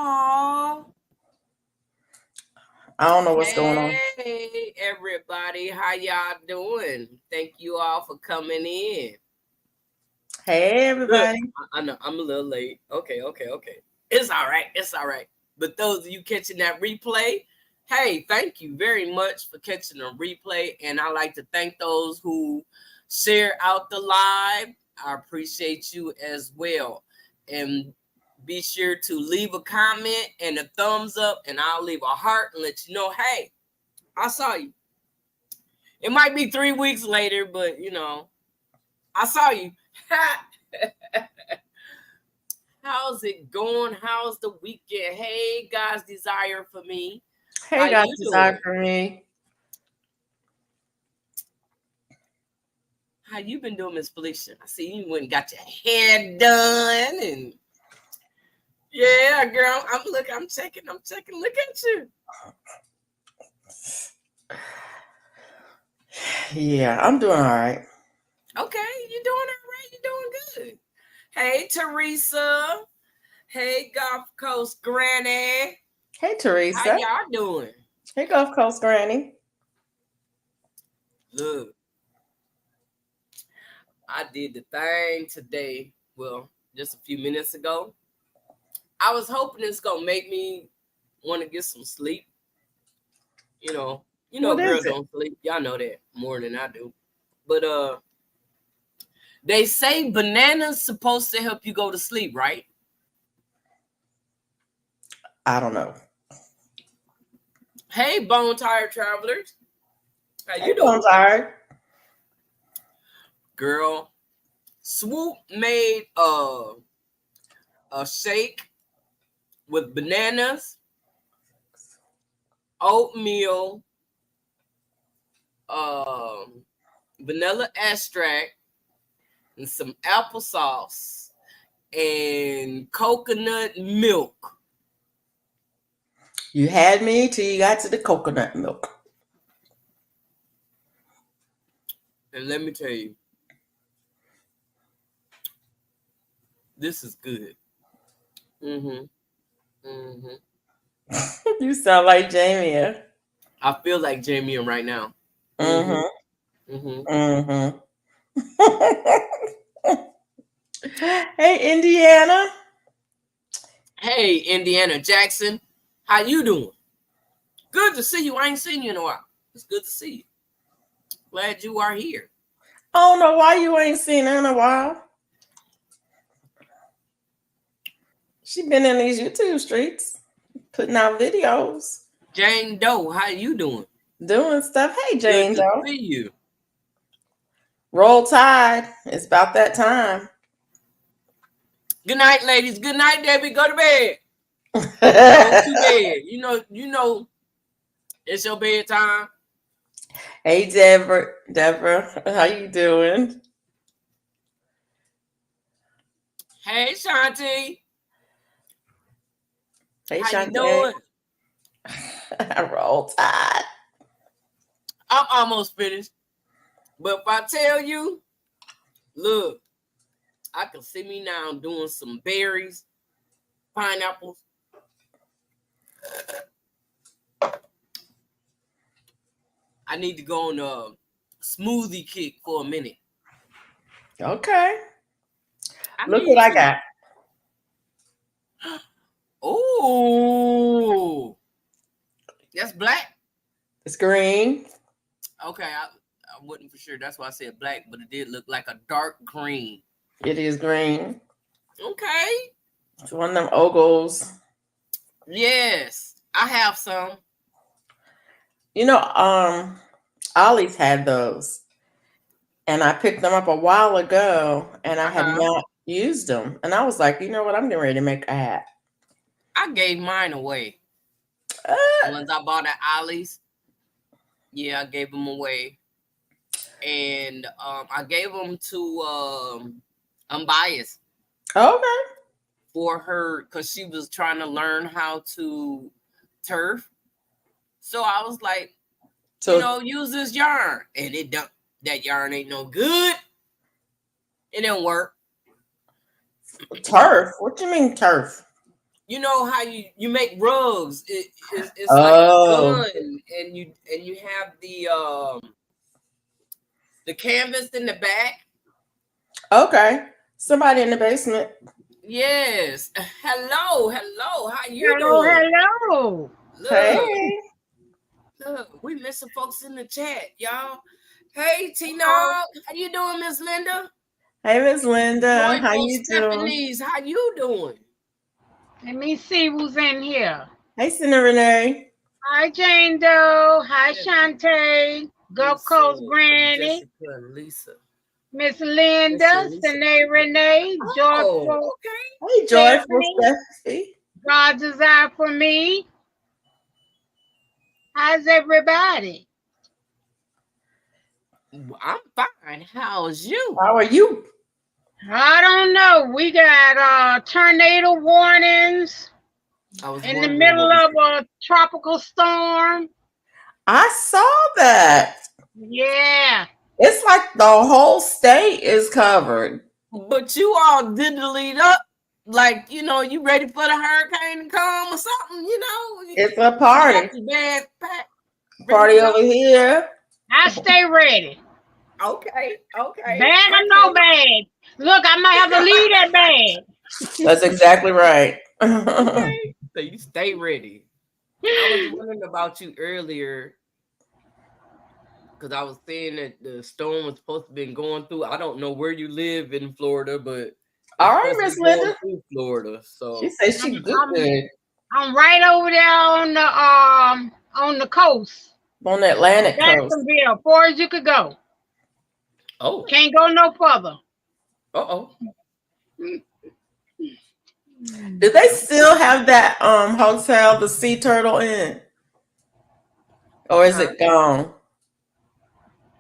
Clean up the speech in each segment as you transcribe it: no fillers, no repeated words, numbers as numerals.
Aw. I don't know what's going on. Hey, everybody. How y'all doing? Thank you all for coming in. Hey, Look, everybody. I know I'm a little late. Okay. It's all right. It's all right. But those of you catching that replay, hey, thank you very much for catching the replay. And I like to thank those who share out the live. I appreciate you as well. And be sure to leave a comment and a thumbs up, and I'll leave a heart and let you know, hey, I saw you. It might be 3 weeks later, but I saw you. How's it going? How's the weekend? Hey, God's desire for me. How Hey, God's you doing? desire for me. How you been doing, Miss Felicia? I see you went and got your hair done, and yeah, girl. I'm checking. Look at you. Yeah, I'm doing all right. Okay, you doing all right. You doing good. Hey, Teresa. Hey, Gulf Coast Granny. Hey, How Teresa. y'all doing? Hey, Gulf Coast Granny. Look, I did the thing today. Well, just a few minutes ago. I was hoping it's gonna make me want to get some sleep. What Girls is it? don't sleep. Y'all know that more than I do. But they say bananas supposed to help you go to sleep, right? I don't know. Hey, bone tired travelers, how Hey, you I'm doing, tired. girl? Swoop made a shake with bananas, oatmeal, um, vanilla extract, and some applesauce and coconut milk. You had me till you got to the coconut milk. And let me tell you, this is good. Mm-hmm. Mm-hmm. You sound like Jamie. I feel like Jamie right now. Mm-hmm. Mm-hmm. Mm-hmm. Mm-hmm. Hey, Indiana. Hey, Indiana Jackson, how you doing? Good to see you. I ain't seen you in a while. It's good to see you. Glad you are here. I don't know why you ain't seen her in a while. She been in these YouTube streets, putting out videos, Jane Doe, how you doing? doing stuff. Hey, Good Jane to Doe. see you. Roll Tide. It's about that time. Good night, ladies. Good night, Debbie. Go to bed. Go to bed. It's your bedtime. Hey, Deborah. Deborah, how you doing? Hey, Shanti. Hey, How you Shantae. doing? Roll Tide. I'm almost finished. But if I tell you, look, I can see me now doing some berries, pineapples. I need to go on a smoothie kick for a minute. Okay. I Look what need I to. got. Oh, that's black. It's green. Okay, I wasn't for sure. That's why I said black, but it did look like a dark green. It is green. Okay. It's one of them ogles. Yes, I have some. You know, Ollie's had those, and I picked them up a while ago, and I Uh had huh. not used them, and I was like, you know what? I'm getting ready to make a hat. I gave mine away. The Uh, ones I bought at Ollie's. Yeah, I gave them away, and I gave them to Unbiased okay. for her because she was trying to learn how to turf. So I was like, So use this yarn, and it don't. That yarn ain't no good. It didn't work. turf. What you mean turf? you know how you make rugs. It's like a Oh, gun, and you have the canvas in the back. okay. Somebody in the basement. Yes. Hello, hello. How you Hello, doing? hello. Look, Hey. look. We missing folks in the chat, y'all. Hey, Tina. Oh, How you doing, Miss Linda? Hey, Miss Linda. How Joyful you doing? Stephanie's. How you doing? let me see who's in here. Hey, Cindy Renee. Hi, Jane Doe. Hi, Yeah, Shantae. Gulf Coast Granny. Jessica and Lisa. Miss Miss Linda. Lisa. Sine Renee. Oh, Joyful okay. Hey, Joyful Stephanie. Stephanie. God's desire for me. How's everybody? I'm fine. How's you? How are you? I don't know. We got tornado warnings I was in the wondering middle what was. of a tropical storm. I saw that. Yeah. It's like the whole state is covered. But you all diddly up, like you ready for the hurricane to come or something. It's a You got party. your bag packed, ready to Party go. over here. I stay ready. Okay, okay, Bag or no okay. bag. Look, I might have to leave that bag. That's exactly right. Okay. So you stay ready. I was wondering about you earlier because I was saying that the storm was supposed to be going through. I don't know where you live in Florida, but All it's right, supposed to Miss be going Linda. through Florida. She So says I'm, she good, I'm good I'm right over there on the coast. on the Atlantic coast. Jacksonville, far as you could go. oh, Can't go no further. oh. Do they still have that hotel, the Sea Turtle Inn, or is Huh? it gone?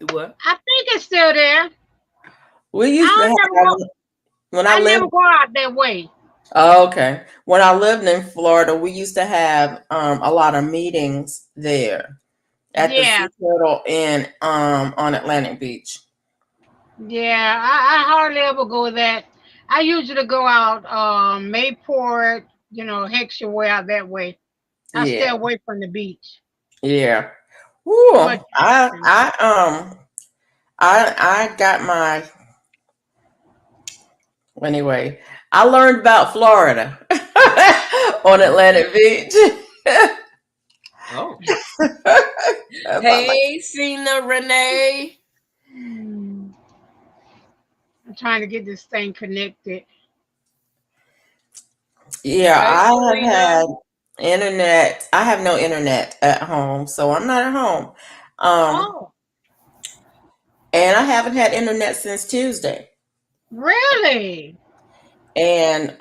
Do what? I think it's still there. We used to I never have go. when I I lived. never go out that way. Oh, okay, when I lived in Florida, we used to have a lot of meetings there at the Yeah, Sea Turtle Inn on Atlantic Beach. yeah. I hardly ever go that. I usually go out Mayport, Hexion way out that way. I stay Yeah, away from the beach. yeah. Ooh, Too much action. I got my anyway. I learned about Florida on Atlantic Beach. Oh. About like, Hey, Cena Renee. Hmm. I'm trying to get this thing connected. yeah, Hey, I have Selena. had internet. I have no internet at home, so I'm not at home. Um, Oh, and I haven't had internet since Tuesday. really? And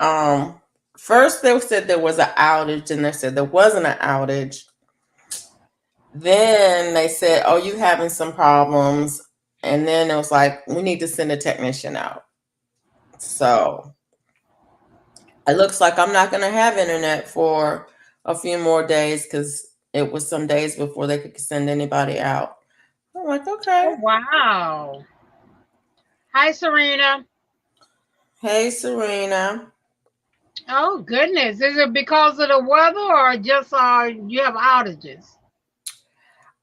first they said there was an outage, and they said there wasn't an outage. Then they said, "Oh, you having some problems," and then it was like, "We need to send a technician out." So it looks like I'm not going to have internet for a few more days because it was some days before they could send anybody out. I'm like, Oh, okay. wow. Hi, Serena. Hey, Serena. Oh, goodness. Is it because of the weather or just you have outages?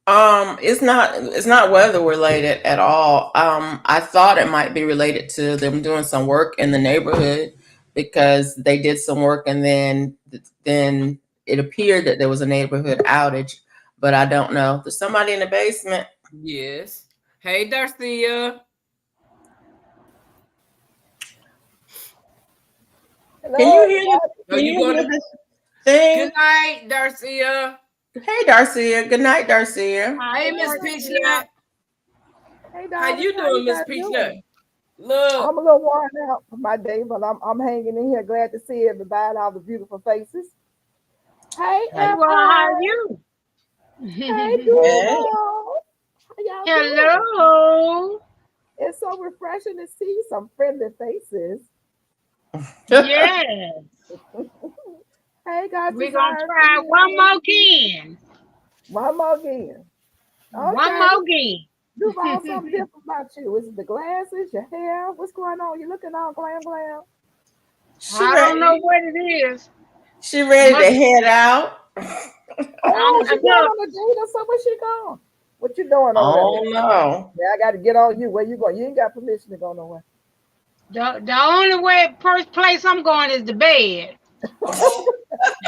It's not weather related at all. I thought it might be related to them doing some work in the neighborhood because they did some work and then it appeared that there was a neighborhood outage, but I don't know. There's somebody in the basement. Yes. Hey, Darcia. Can Hello, you hear the everybody. Are can you you going hear to? the Good thing? night, Darcia. Hey, Darcia. Good night, Darcia. Hi, Hey, Miss Marcia. Peachnut. Hey, How darlings, you how you doing, Miss guys Peachnut? doing? Look. I'm a little worn out for my day, but I'm hanging in here. Glad to see everybody, all the beautiful faces. Hey, How you- Well, how are F.I. you? Hey, Hey. Duval. How y'all doing? Hello. It's so refreshing to see some friendly faces. Yes. Hey, God's We're going to desire for try one you. more again. One more again. One Okay. more again. Duval, something different about you. Is it the glasses, your hair? What's going on? You looking all glam glam? She I don't know ready. what it is. She ready to head out. Oh, she Look, going on a date or something? Where she going? What you doing over Oh there? no. Yeah, I got to get on you. Where you going? You ain't got permission to go nowhere. the only way first place I'm going is the bed.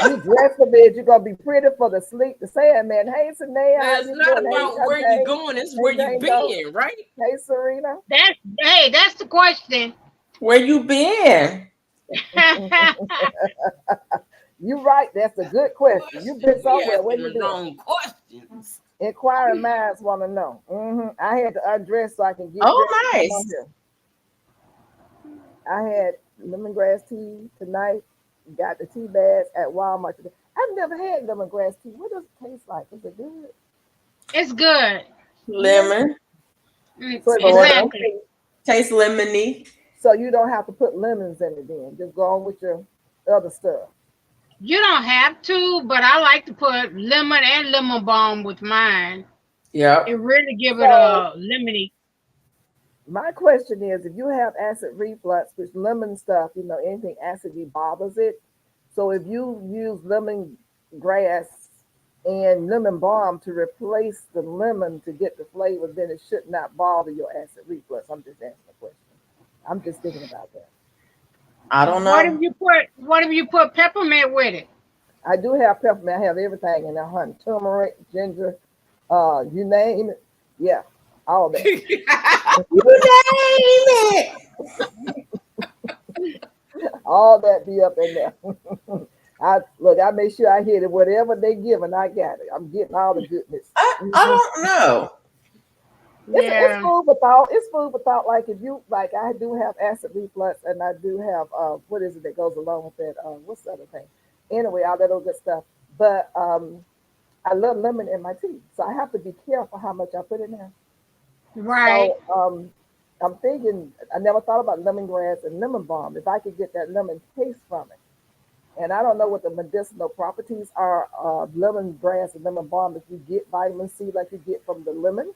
You dress for bed. You're gonna be pretty for the sleep. The Sandman. Hey, Sanaya, how It's you not doing? Hey, about where you Jane. going, it's Hey, where you Jane Doe. been, right? Hey, Serena. That's the question. Where you been? You right. That's a good question. You've been We somewhere. Where asking you the been? wrong questions. Inquiring minds want to know. I had to undress so I can get Oh, dressed to come on nice. here. I had lemongrass tea tonight. Got the tea bags at Walmart today. I've never had lemongrass tea. What does it taste like? Is it good? It's good. Lemon. So it Sort of. Exactly. Tastes lemony. So you don't have to put lemons in it then. Just go on with your other stuff. You don't have to, but I like to put lemon and lemon balm with mine. Yep. It really give it So a lemony. my question is, if you have acid reflux, which lemon stuff, anything acidy bothers it. So if you use lemon grass and lemon balm to replace the lemon to get the flavor, then it should not bother your acid reflux. I'm just asking a question. I'm just thinking about that. I don't What if know. you put peppermint with it? I do have peppermint. I have everything in there, honey. Turmeric, ginger, you name it. Yeah, all that. You name it. All that be up in there. I make sure I hit it. Whatever they give, and I got it. I'm getting all the goodness. I don't know. It's Yeah. food for thought. It's food for thought. Like if you like, I do have acid reflux, and I do have what is it that goes along with that? What's the other thing? Anyway, all that other good stuff. But I love lemon in my tea, so I have to be careful how much I put in there. Right. So I'm thinking. I never thought about lemongrass and lemon balm. If I could get that lemon taste from it, and I don't know what the medicinal properties are of lemongrass and lemon balm. If you get vitamin C like you get from the lemon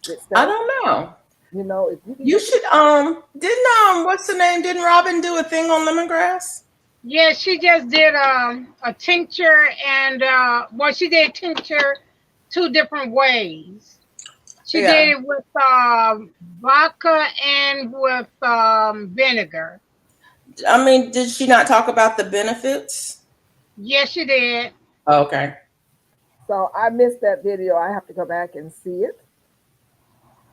I itself, don't know. if you can You get should didn't what's the name? Didn't Robin do a thing on lemongrass? Yeah, she just did a tincture and well, she did tincture two different ways. She did Yeah. it with vodka and with vinegar. I mean, did she not talk about the benefits? Yes, she did. Okay. So I missed that video. I have to go back and see it.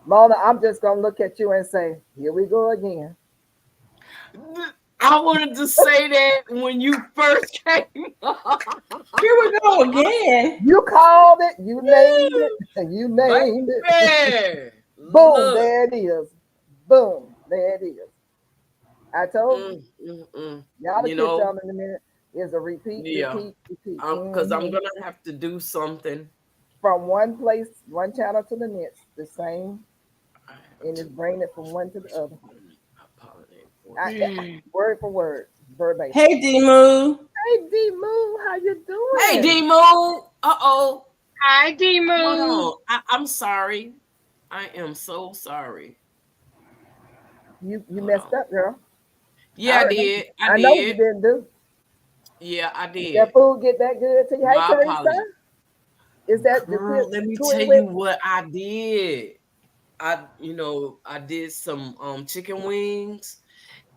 Mona, I'm just gonna look at you and say, here we go again. I wanted to say that when you first came up. Here we go again. You called it, you named it, and you named it. Baby, Boom, look. there it is. Boom, there it is. I told you. Y'all will You catch know, y'all in a minute. Is a repeat. because I'm gonna have to do something. From one place, one channel to the next, the same, and it's bringing it from one to the other. Word for word, verbatim. Hey, D-Moo. Hey, D Moo, how you doing? Hey, Demo. Uh-oh. Hi, Hold Demo. on. I'm sorry. I am so sorry. You messed up, girl. Yeah, I I did. I know you didn't do. Yeah, I That did. food get that good to you. Hey, My Teresa, apologies. is that the Girl, let me tell you what I did. I did some chicken wings,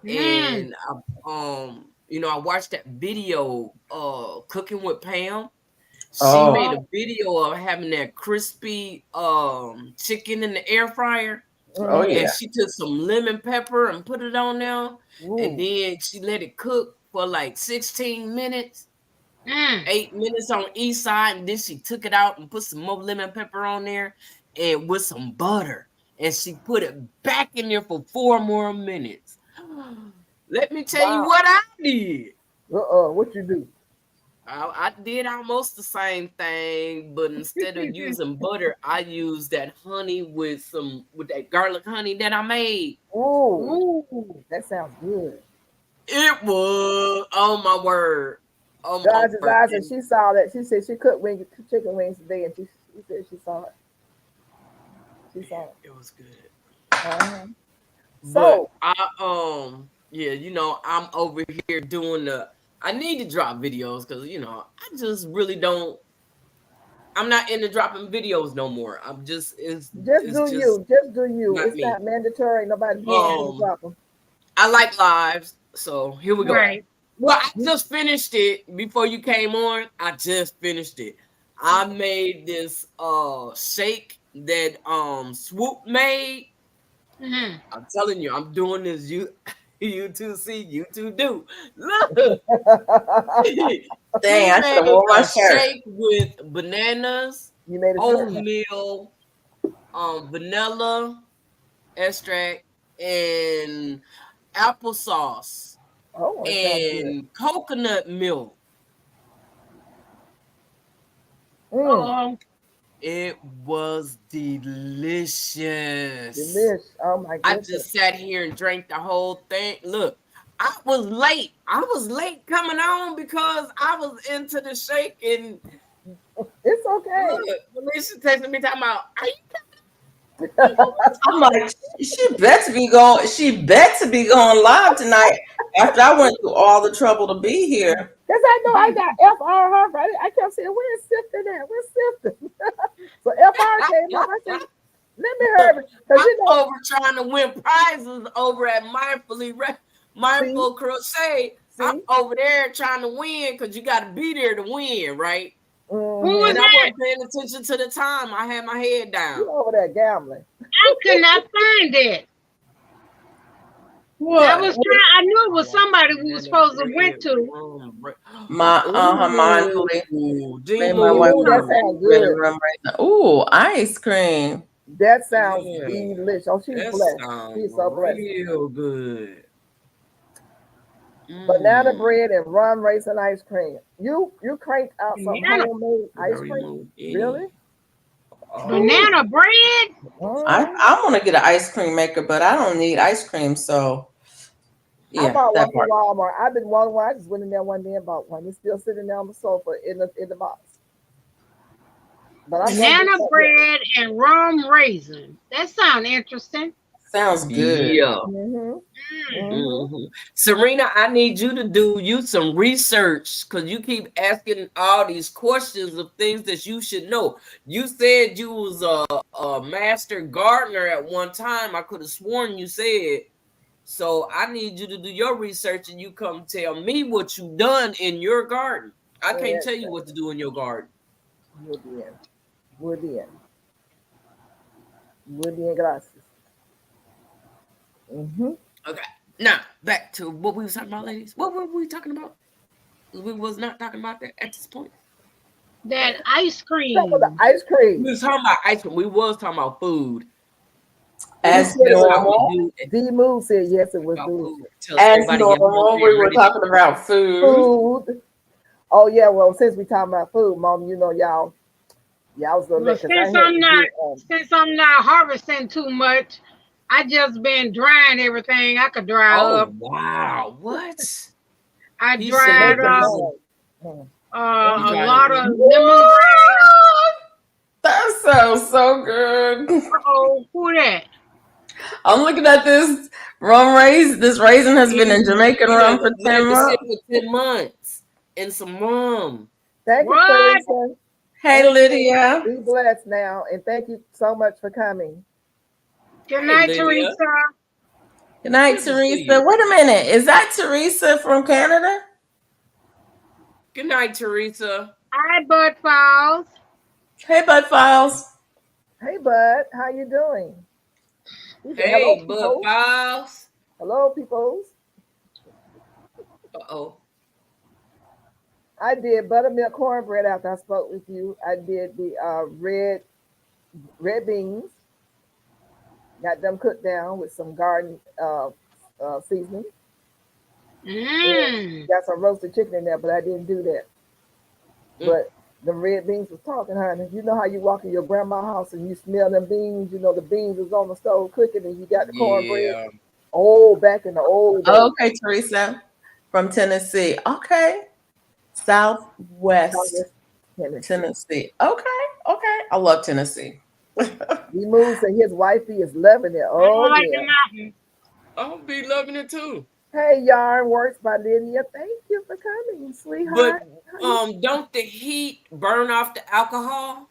and I watched that video cooking with Pam. She made a Oh. video of having that crispy chicken in the air fryer. Oh And yeah. she took some lemon pepper and put it on there. And Ooh. then she let it cook for like 16 minutes, Mm. 8 minutes on each side. And then she took it out and put some more lemon pepper on there and with some butter. And she put it back in there for 4 more minutes. Let me tell you Wow. what I did. What you do? I did almost the same thing, but instead of using butter, I used that honey with that garlic honey that I made. Ooh, Ooh. that sounds good. It was, oh my word. Oh my God's word. eyes, and she saw that. She said she cooked chicken wings today, and she said she saw it. She saw it. It was good. Uh-huh. But So, I'm over here doing the I need to drop videos because I just really don't. I'm not into dropping videos no more. I'm just it's do just you. Just do you. not It's me. not mandatory. Nobody being to Um, drop them. I like lives, so here we go. Right. Well, I just finished it before you came on. I just finished it. I made this shake that Swoop made. Hmm. I'm telling you, I'm doing this. You two see, you two do. Look, Dang, I should have made worn my a shirt. shake with bananas, You made a shirt. oatmeal, vanilla extract, and applesauce, Oh, it sounds good. and coconut milk. Oh, It was delicious. Delish. Oh my I goodness. just sat here and drank the whole thing. Look, I was late. I was late coming on because I was into the shake. And It's okay. look, Felicia texted me talking about, are you I'm like, she bet to be going. She bet to be going live tonight after I went through all the trouble to be here. Because I know I got FR Harper. I kept saying, where's Sifton at? Where's Sifton? So FR came up. I said, let me hurry. Because I'm over trying to win prizes over at Mindful Crochet. I'm See? over there trying to win because you got to be there to win, right? who Mhm. was And I that? wasn't paying attention to the time. I had my head down. You over there gambling. I could not find it. I was trying. I knew it was somebody we were supposed to went to. Mindfully. Ooh, Made my wife Ooh, that sounds really good. run right now. Ooh, ice cream. That sounds Yeah. delicious. Oh, she's that blessed. sounds She's so blessed. real good. Banana bread and rum raisin ice cream. You cranked out some Banana- homemade ice Very cream? low. Really? Banana bread? Mhm. I want to get an ice cream maker, but I don't need ice cream, so I yeah, bought one that from part. Walmart. I've been wanting one. I just went in there one day and bought one. It's still sitting there on the sofa in the box. But I'm Banana bread and rum raisin. That sounds interesting. Sounds good. Yeah. Mm-hmm. Mm. Mhm. Serena, I need you to do some research because you keep asking all these questions of things that you should know. You said you was a master gardener at one time. I could have sworn you said. So I need you to do your research and you come tell me what you done in your garden. I can't tell you what to do in your garden. Muy bien. Muy bien. Muy bien, gracias. Mm-hmm. Okay. Now back to what we was talking about, ladies. What were we talking about? We was not talking about that at this point. That ice cream. Some of the ice cream. We was talking about ice cream. We was talking about food. As You said it was normal, D Mood said yes, it was About delicious. food. Tell as everybody get normal, hungry we and were ready to talking about food. Food. Oh yeah, well since we talking about food, Mom, you know y'all was gonna Well, let because I had to since I'm not harvesting too much, I just been drying everything I could dry Oh up. wow! What? I He dried said up listen. a dried lot up. of lemongrass. That sounds so good. Oh, who that? I'm looking at this rum raisin. This raisin has been in Jamaican rum for 10 months. For 10 months and some rum. Thank you, What? Felicia. Hey, Lydia. Be blessed now, and thank you so much for coming. Good Hey, night, Lydia. Teresa. Good night, Good to see Teresa. you. Wait a minute. Is that Teresa from Canada? Good night, Teresa. Hi, Bud Falls. Hey, Bud Files. Hey, Bud, how you doing? He said, Hey, hello, Bud people. Files. Hello, peoples. Uh-oh. I did buttermilk cornbread after I spoke with you. I did the red beans. Got them cooked down with some garden seasoning. Mm. Got some roasted chicken in there, but I didn't do that. But the red beans was talking, honey. You know how you walk in your grandma's house and you smell them beans. You know the beans is on the stove cooking, and you got the cornbread. Yeah. Oh, back in the old days. Okay, Teresa from Tennessee. Okay. Southwest Tennessee. Okay. I love Tennessee. He moved, and his wifey is loving it. I Oh, like yeah. the mountains. I'll be loving it too. Hey, Yarn Works by Lydia. Thank you for coming, sweetheart. But don't the heat burn off the alcohol?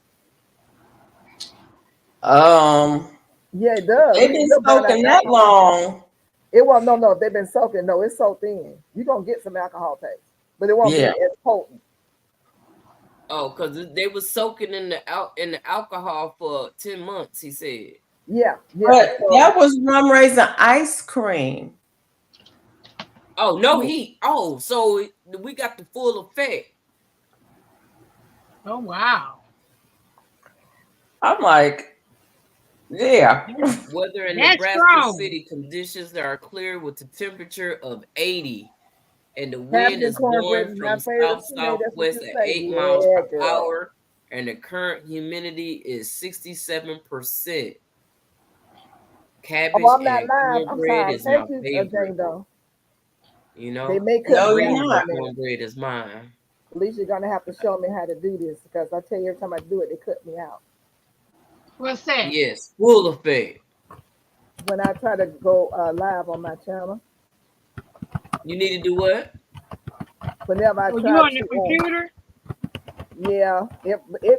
Yeah, it does. They've It been will burn out soaking that alcohol. long. It won't. No. They've been soaking. No, it's soaked in. You're gonna get some alcohol taste, but it won't Yeah. be as potent. Oh, because they was soaking in the alcohol for 10 months, he said. Yeah. But So, that was rum raisin ice cream. Oh, no heat. Oh, so we got the full effect. Oh wow. I'm like, yeah. Weather in That's Nebraska strong. City, conditions that are clear with a temperature of 80. And the Hampton wind is cornbread blowing is my from favorite. Sinead, that's what south-southwest you at say. 8 miles Yeah, per girl. hour. And the current humidity is 67%. Cabbage Oh, I'm not and live. I'm cornbread sorry. is my Thank you, favorite. Jane Doe. You know, They may cut No, me you're out not. for a minute. cornbread is mine. At least you're gonna have to show me how to do this because I tell you every time I do it, they cut me out. What's that? Yes, full effect. When I try to go live on my channel, You need to do what? whenever I Oh, you try on the to, computer? yeah,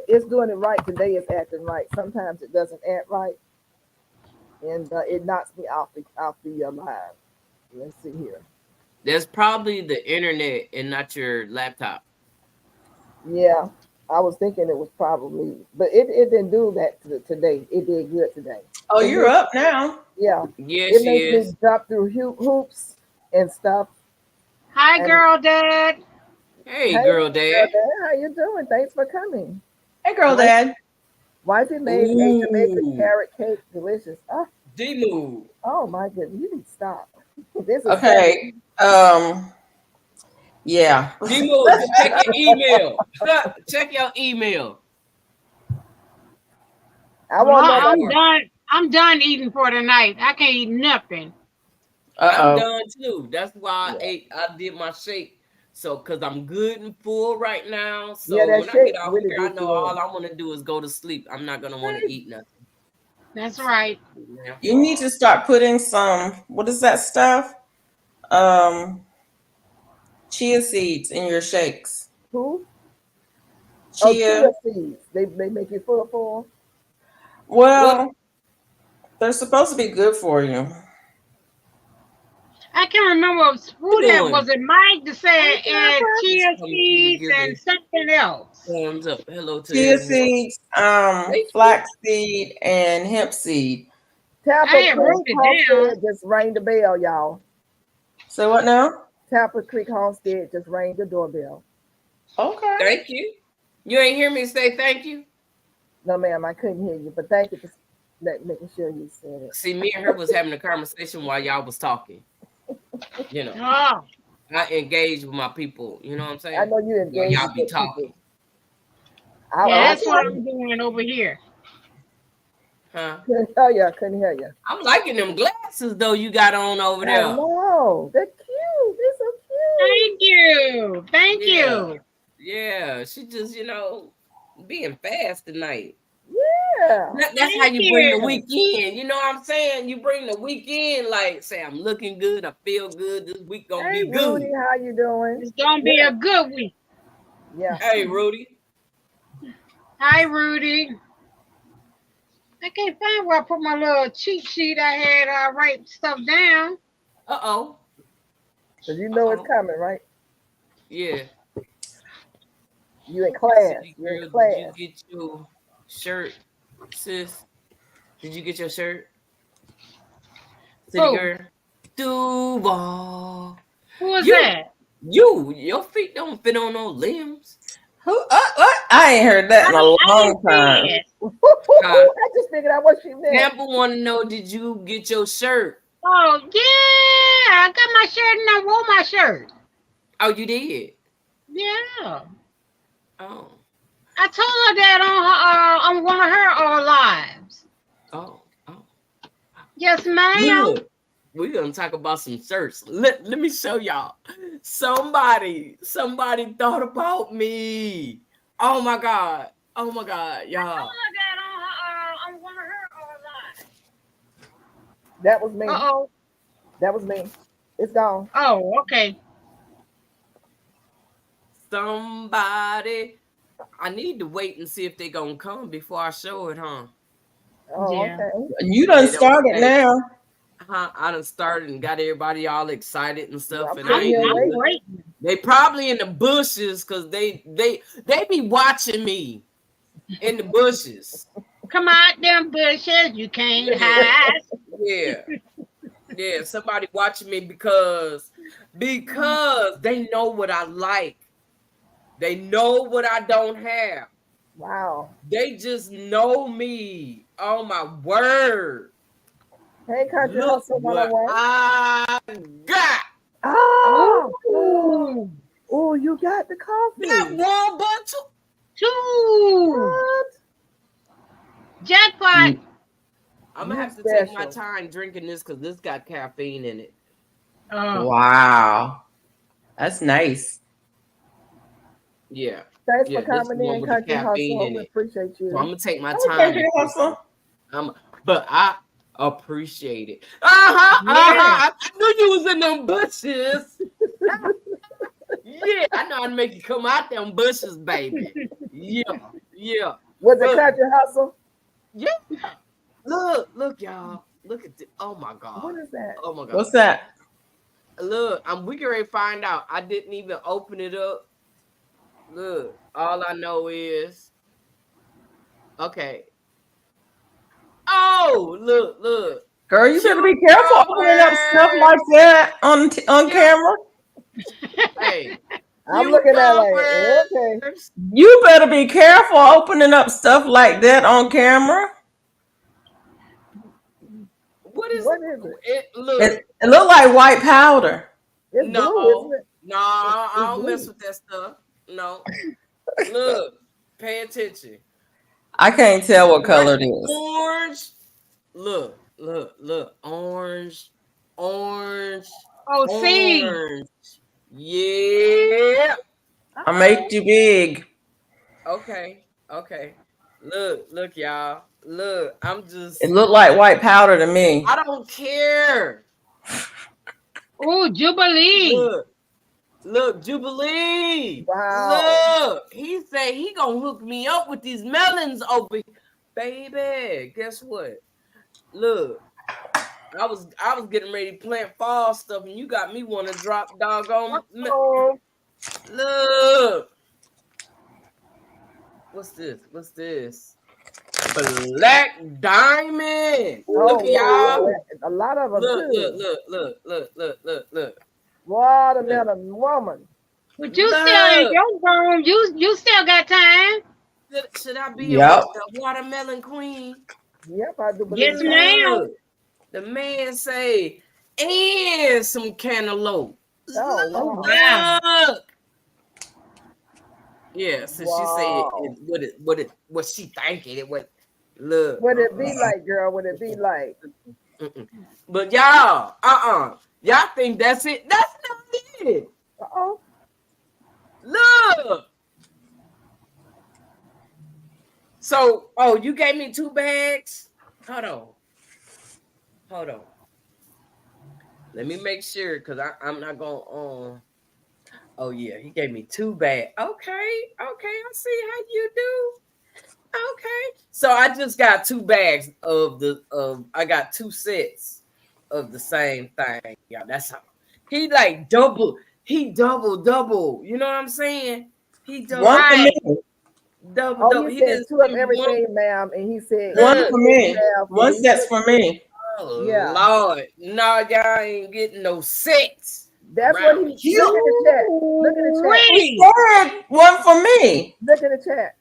it's doing it right today. It's acting right. Sometimes it doesn't act right, and it knocks me off the live. Let's see here. That's probably the internet and not your laptop. Yeah, I was thinking it was probably, but it didn't do that today. It did good today. Oh, It you're makes- up now. Yeah, Yes, it she makes is. me jump through hoops and stuff. Hi, And- girl, Dad. Hey, Hey, girl, dad. how you doing? Thanks for coming. Hey, girl, Why- dad. Wifey made a Jamaican Ooh. carrot cake, delicious. D-move. Oh my goodness, you need to stop. This is Okay. Yeah. D-move, check your email. Check your email. I Well, want to know. I'm done. I'm done eating for tonight. I can't eat nothing. Uh I'm oh. done too. That's why I did my shake. So, because I'm good and full right now. So, Yeah, that when I shake get off really here, I gets know you all in. I want to do is go to sleep. I'm not going to want to eat nothing. That's right. Yeah. You need to start putting some. What is that stuff? Chia seeds in your shakes. Who? Chia. Oh, chia seeds. They make you full. Well, they're supposed to be good for you. I can't remember who that doing? was. It Mike that said add chia Come seeds together. and something else. Thumbs up. Hello to Chia everyone. seeds, flaxseed, and hemp seed. Tapper I had Creek wrote it down. Homestead just rang the bell, y'all. So what now? Tapper Creek Homestead just rang the doorbell. Okay. Thank you. You ain't hear me say thank you? No, ma'am, I couldn't hear you, but thank you for making sure you said it. See, me and her was having a conversation while y'all was talking. You know, Oh, I engage with my people. You know what I'm saying? I know you While engaged y'all with be your talking. people. I yeah, that's what couldn't I'm doing over here. Huh? hear you. I couldn't hear you. I'm liking them glasses though you got on over I there. know. They're cute. They're so cute. Thank you. Thank Yeah. you. Yeah, she just, being fast tonight. Yeah. That's how Thank you bring the you. weekend. You know what I'm saying? You bring the weekend, like, say, I'm looking good, I feel good, this week gonna Hey, be good. Rudy, how you doing? It's gonna be a good week. Yeah. Hey, Rudy. Hi, Rudy. I can't find where I put my little cheat sheet. I had write stuff down. Uh-oh. Because you know it's coming, right? Yeah. You in class. City You're girl, in class. did you get your shirt, sis? Did you get your shirt? City Who? girl. Duval. Who was You. that? Your feet don't fit on no limbs. Who? What? I ain't heard that in a I long time. didn't see it. I just figured out what she meant. Tampa want to know, did you get your shirt? Oh yeah, I got my shirt and I wore my shirt. Oh, you did? Yeah, Oh. I told her that on one of her lives. Oh. Yes, ma'am. Look, we're gonna talk about some shirts. Let me show y'all. Somebody thought about me. Oh my god, I y'all. told her that on one of her lives. That was me. Uh oh. That was me. It's gone. Oh, okay. Somebody. I need to wait and see if they're gonna come before I show it, huh? Oh, Yeah. okay. You done They don't started say. now. I done started and got everybody all excited and stuff, I'm and sitting I ain't here I'm even. waiting. waiting. They probably in the bushes because they be watching me in the bushes. Come out them bushes, you can't hide. Yeah, yeah. Somebody watching me because they know what I like. They know what I don't have. Wow. They just know me. Oh my word! Hey, Country Look Hustle what 101. I got. Oh, Ooh, oh, you got the coffee. Not one but two. 2 What? jackpot. I'm You gonna have to take my special. time drinking this because this got caffeine in it. Oh, Wow. That's nice. Yeah. Thanks Yeah, for this is coming one in, with the Country caffeine Hustle. in We it. appreciate So I'm you. gonna take my Okay, time. Country Hustle. But I appreciate it. yeah. I knew you was in them bushes. Yeah, I know how to make you come out them bushes, baby. Yeah, yeah. Was it Look, Country Hustle? yeah. Look, y'all. Look at this. Oh my God. What is that? Oh my God. What's that? Look, we can ready to find out. I didn't even open it up. Look, all I know is okay. Oh, look. Girl, you better be careful opening up stuff like that on camera. Hey, I'm looking at it like, okay. cucumbers. You better be careful opening up stuff like that on camera. What is What is it? it? Look, It looked like white powder. It's blue, isn't it? no, I It's don't blue. mess with that stuff. No, look, pay attention. I can't tell what color it is. Orange. Look, orange. Oh, see. Orange. Yeah. I made you big. Okay. Look, y'all. Look, I'm just. It looked like white powder to me. I don't care. Oh, Jubilee. Look, Jubilee. Wow. Look, he say he gonna hook me up with these melons over here. Baby, guess what? Look, I was getting ready to plant fall stuff, and you got me want to drop doggone. Oh, Look, what's this? Black diamond. Look at y'all. wow. A lot of them too. Look. Watermelon woman. But you still in your room. You still got time. Should I be Yep. a watermelon queen? Yep, I do believe Yes, that. ma'am. Look, the man say, and some cantaloupe. Oh, wow. Look. Yeah, so Wow. she said what she thinking it would look. Would it be like, girl? Would it be like? But y'all, y'all think that's it? That's not it. Oh, Look. So, you gave me 2 bags? Hold on. Let me make sure because I'm not going oh yeah, he gave me 2 bags. Okay, I see how you do. Okay. So I just got 2 bags I got 2 sets of the same thing. Yeah, that's how he like double. He double. You know what I'm saying? He double. One for me. Double. he said 2 of everything, ma'am, and he said One for me. One set's for me. Oh, Yeah. Lord. No, y'all ain't getting no sets. That's Round what he. Look in the chat. Look in the chat. He said one for me. Look in the chat.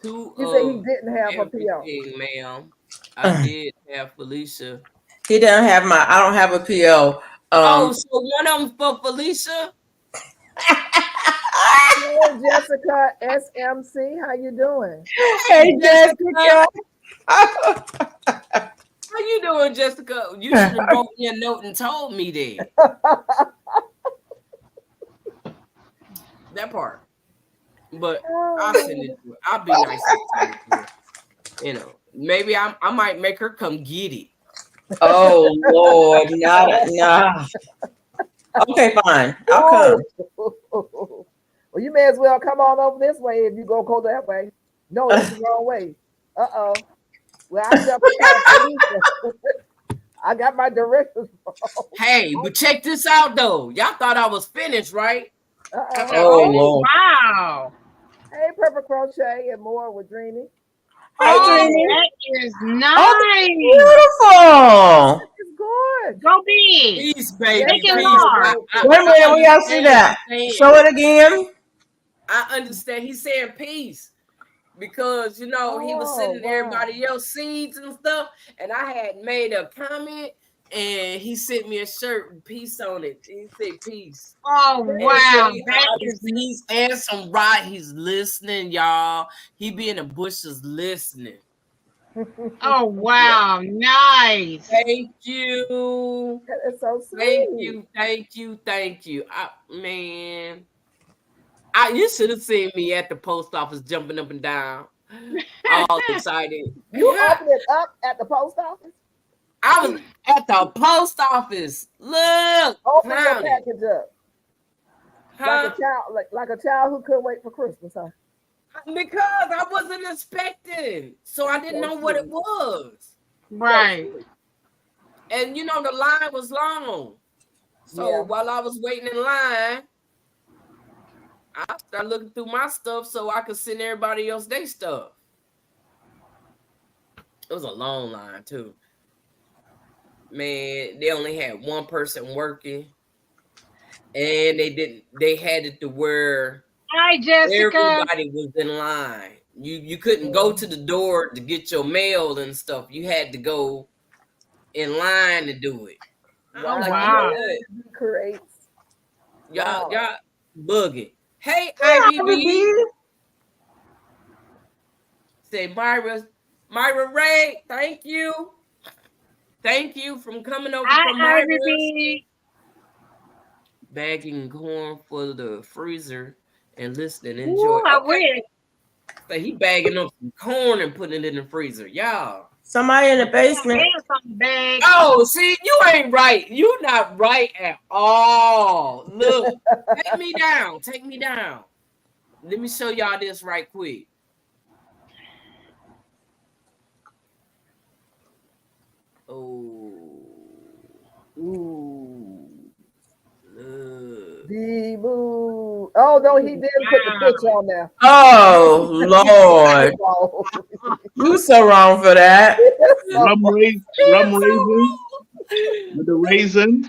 2 He said he didn't have a PO. everything, ma'am. I did have Felicia. He doesn't have I don't have a PO. So one of them for Felicia? Hello, Jessica SMC. How you doing? Hey, Jessica. How you doing, Jessica? You should have wrote me a note and told me that. That part. But I'll send it to her. I'll be nice and send it to her. You know, maybe I might make her come get it. Oh Lord, nah. Okay, fine. I'll come. Well, you may as well come on over this way if you go that way. No, that's the wrong way. Uh-oh. Well, I jumped across Felicia. I got my directions wrong. Hey, but check this out though. Y'all thought I was finished, right? Uh-oh. Oh Oh, Lord. wow. Hey, Purple Crochet and more with Dreamy. Hi, Oh, Dreamy. that is Oh, nice. beautiful. It's good. Go big. Peace, baby. Make it Peace. large. Wait a minute, we gotta see that. Show it again. I understand. He's saying peace because you know he was sending wow. everybody else seeds and stuff, and I had made a comment, and he sent me a shirt with peace on it. He said peace. Oh, And wow. see, That is he's answering right. He's listening, y'all. He be in the bushes listening. Oh, wow. Nice. Thank you. That is so sweet. Thank you. Man, you should have seen me at the post office jumping up and down, all excited. You opened it up at the post office? I was at the post office. Look, Open your clowning. package up. Huh? Like a child who couldn't wait for Christmas, huh? Because I wasn't expecting, so I didn't know what it was. Right. And you know the line was long, so Yeah. while I was waiting in line, I started looking through my stuff so I could send everybody else their stuff. It was a long line too. Man, they only had one person working, and they had it to where Hi, Jessica. everybody was in line. You couldn't go to the door to get your mail and stuff. You had to go in line to do it. Oh, Like, wow. Creates. Y'all bugging. Hey, Hi, IVB. Ivy. Say Myra Ray, thank you. Thank you from coming over from Hi, Myra's. IVB. Bagging corn for the freezer and listening. Ooh, Enjoy. I Okay. wish. So he bagging up some corn and putting it in the freezer. Y'all. Somebody in the basement. There's some bag. Oh, see, you ain't right. You not right at all. Look, take me down. Take me down. Let me show y'all this right quick. Oh. Ooh. Look. Boo. Oh no, he did put the picture on there. Oh Lord, you so wrong for that. Rum raisins with the raisins,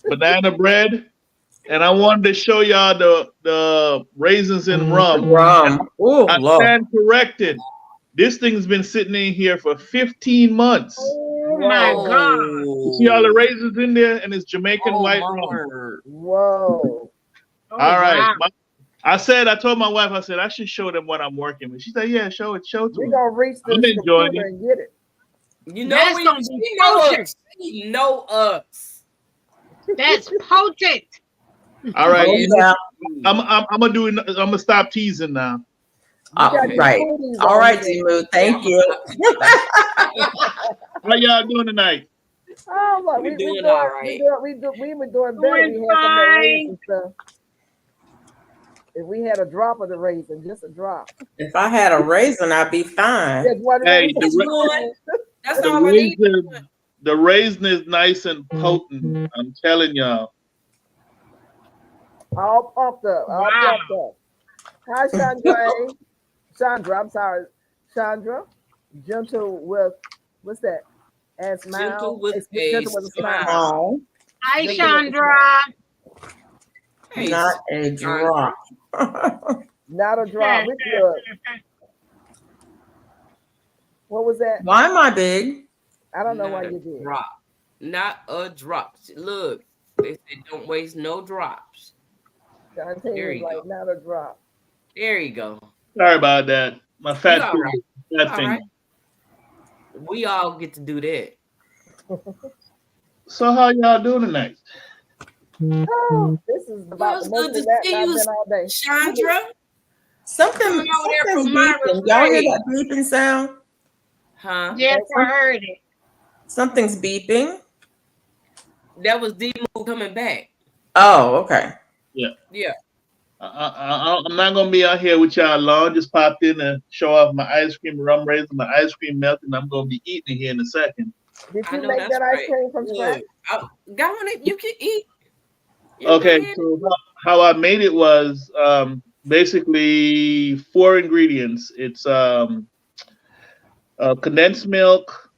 banana bread, and I wanted to show y'all the raisins in rum. Oh I Lord. stand corrected. This thing's been sitting in here for 15 months. Oh, my God. You see all the raisins in there, and it's Jamaican white rum. word. Whoa. Oh, All right. wow. I told my wife, I said, I should show them what I'm working with. She said, yeah, show it to We're them. gonna reach I'm this enjoying computer it. and get it. You know That's gonna be she know potent. us. She know us. That's potent. All right. Yeah. I'm gonna stop teasing now. All got your right. foodies All on right, there. Timu. Thank you. How y'all doing tonight? Oh, look, We we doing doing all right. we were doing better. Doing We had some of that fine. raisin stuff. If we had a drop of the raisin, just a drop. If I had a raisin, I'd be fine. Just one Hey, raisin. That's one. That's The all I need. raisin is nice and potent. I'm telling y'all. All pumped up. All Wow. pumped up. Hi, Chandra. Chandra, I'm sorry. Chandra. Gentle with, what's that? And smile. Gentle with It's a gentle with a smile. Oh, Hi, Gentle with a Chandra. Hey, not a drop. Not a drop. We good. What was that? Why am I big? I don't know not why a you did. drop. Not a drop. Look, they say don't waste no drops. Dante There was you like, go. not a drop. There you go. Sorry about that. My You fat all finger. right. Fat All finger. right. We all get to do that. So how y'all doing tonight? Oh, this is about Feels the good most to I've see been you, all day. Chandra. Something, Coming over there something's from Myra's beeping. Y'all hear Way. that beeping sound? Huh? Yes, I heard it. Something's beeping. That was D-Move coming back. Oh, okay. Yeah. I'm not gonna be out here with y'all long. Just popped in to show off my ice cream rum raisin, my ice cream melting. I'm gonna be eating it here in a second. Did I you know make that's that ice right. cream from scratch? Go on it. You can eat. You Okay, go ahead. so how I made it was basically 4 ingredients. It's condensed milk,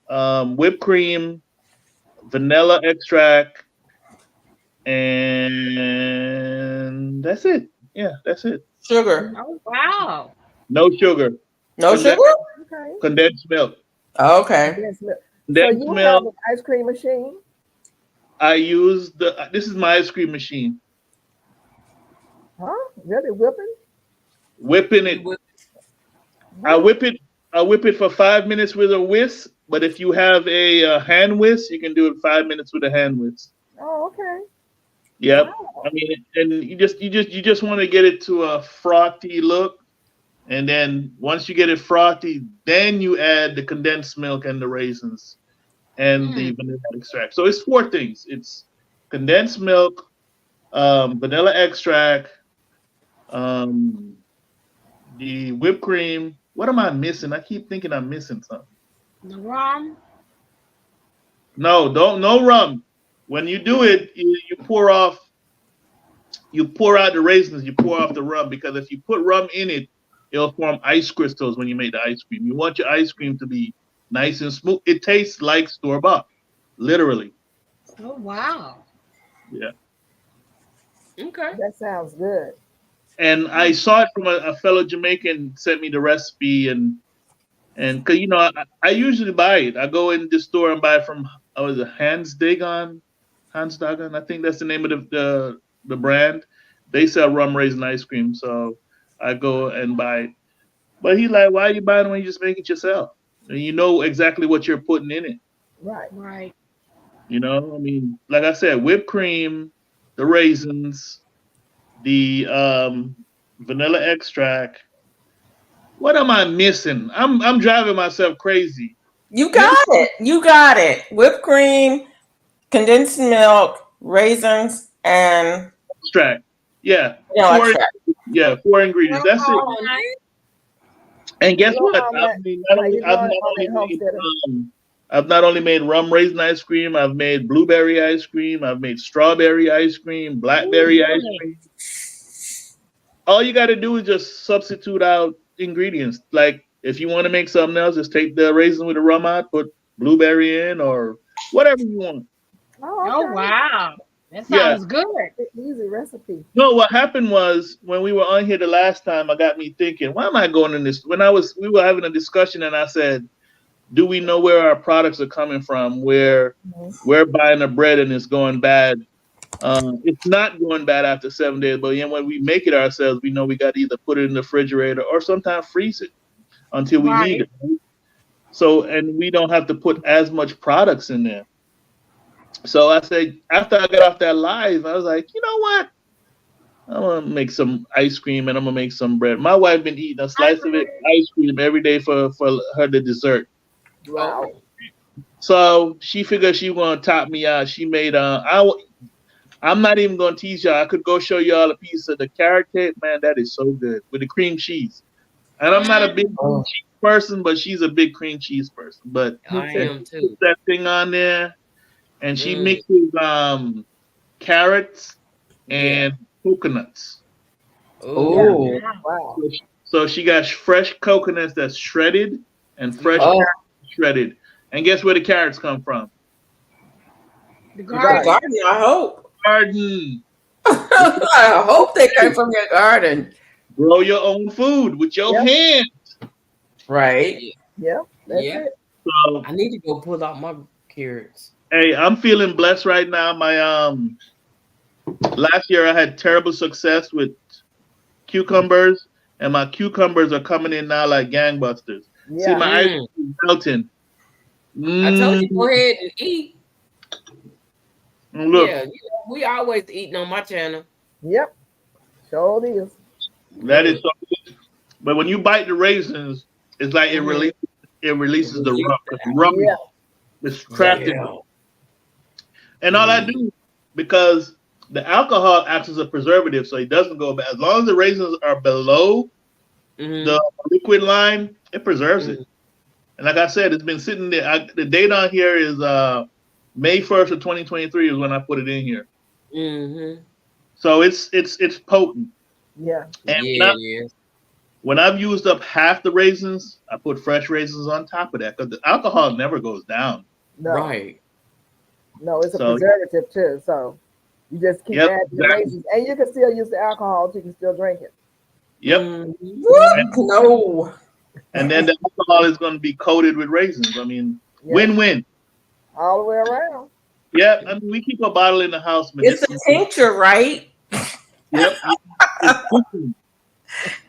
whipped cream, vanilla extract, and that's it. Yeah, that's it. Sugar. Oh wow. No sugar. No Condensed- sugar? Okay. Condensed milk. Okay. Yes, milk. So Condensed you have milk. an ice cream machine? I use this is my ice cream machine. Huh? Really whipping? Whipping it. I whip it for 5 minutes with a whisk. But if you have a hand whisk, you can do it 5 minutes with a hand whisk. Oh, okay. Yep. Wow. I mean, and you just want to get it to a frothy look, and then once you get it frothy, then you add the condensed milk and the raisins, and the vanilla extract. So it's 4 things. It's condensed milk, vanilla extract, the whipped cream. What am I missing? I keep thinking I'm missing something. The rum. No rum. When you do it, you pour out the raisins, you pour off the rum, because if you put rum in it, it'll form ice crystals when you make the ice cream. You want your ice cream to be nice and smooth. It tastes like store-bought, literally. Oh wow. Yeah. Okay. That sounds good. And I saw it from a fellow Jamaican, sent me the recipe, and because I usually buy it. I go in the store and buy it from Hans Dagon, I think that's the name of the brand. They sell rum raisin ice cream, so I go and buy it. But he's like, "Why are you buying it when you just make it yourself? And you know exactly what you're putting in it." Right. Right. I mean, like I said, whipped cream, the raisins, the vanilla extract. What am I missing? I'm driving myself crazy. You got it. You got it. Whipped cream, condensed milk, raisins, and Extract. Yeah. vanilla 4, extract. yeah, 4 ingredients. That's it. And guess what? I've not only made rum raisin ice cream, I've made blueberry ice cream, I've made strawberry ice cream, blackberry ice cream. All you got to do is just substitute out ingredients. Like if you want to make something else, just take the raisin with the rum out, put blueberry in, or whatever you want. Oh wow. That sounds good. Easy recipe. No, what happened was when we were on here the last time, I got me thinking, why am I going in this? We were having a discussion, and I said, do we know where our products are coming from? Where we're buying the bread and it's going bad. It's not going bad after 7 days, but when we make it ourselves, we know we got to either put it in the refrigerator or sometimes freeze it until we need it. So, and we don't have to put as much products in there. So I said, after I got off that live, I was like, you know what? I'm going to make some ice cream and I'm going to make some bread. My wife been eating a slice of ice cream every day for her the dessert. Wow. So she figured she was going to top me out. She made, I'm not even going to tease y'all. I could go show y'all a piece of the carrot cake. Man, that is so good with the cream cheese. And I'm not a big cream cheese person, but she's a big cream cheese person. But I am too. that thing on there. And she mixes carrots and coconuts. Oh, Wow. So she got fresh coconuts that's shredded and fresh carrots shredded. And guess where the carrots come from? The garden. garden. I hope. Garden. I hope they came from your garden. Grow your own food with your hands. Right. Yeah. That's it. So I need to go pull out my carrots. hey, I'm feeling blessed right now. My last year I had terrible success with cucumbers, and my cucumbers are coming in now like gangbusters. Yeah. See, my ice cream is melting. I told you go ahead and eat. Look, Yeah, we always eating on my channel. Yep. Sure is. that is so good. But when you bite the raisins, it's like it releases the rum. Yeah. It's trapped in Yeah. it. And all I do, because the alcohol acts as a preservative, so it doesn't go bad. As long as the raisins are below Mhm. the liquid line, it preserves it. Mhm. And like I said, it's been sitting there. The date on here is May 1st of 2023 is when I put it in here. Mhm. So it's potent. Yeah. And Yeah, it is. when I've used up half the raisins, I put fresh raisins on top of that because the alcohol never goes down. No. Right. No, it's a So- preservative too. So you just keep Yep, adding the exactly. raisins, and you can still use the alcohol. You can still drink it. Yep. Mhm. What? No. And then the alcohol is going to be coated with raisins. I mean, Yeah. win-win. All the way around. Yeah, I mean, we keep a bottle in the house. It's a tincture, right? Yep. It's cooking.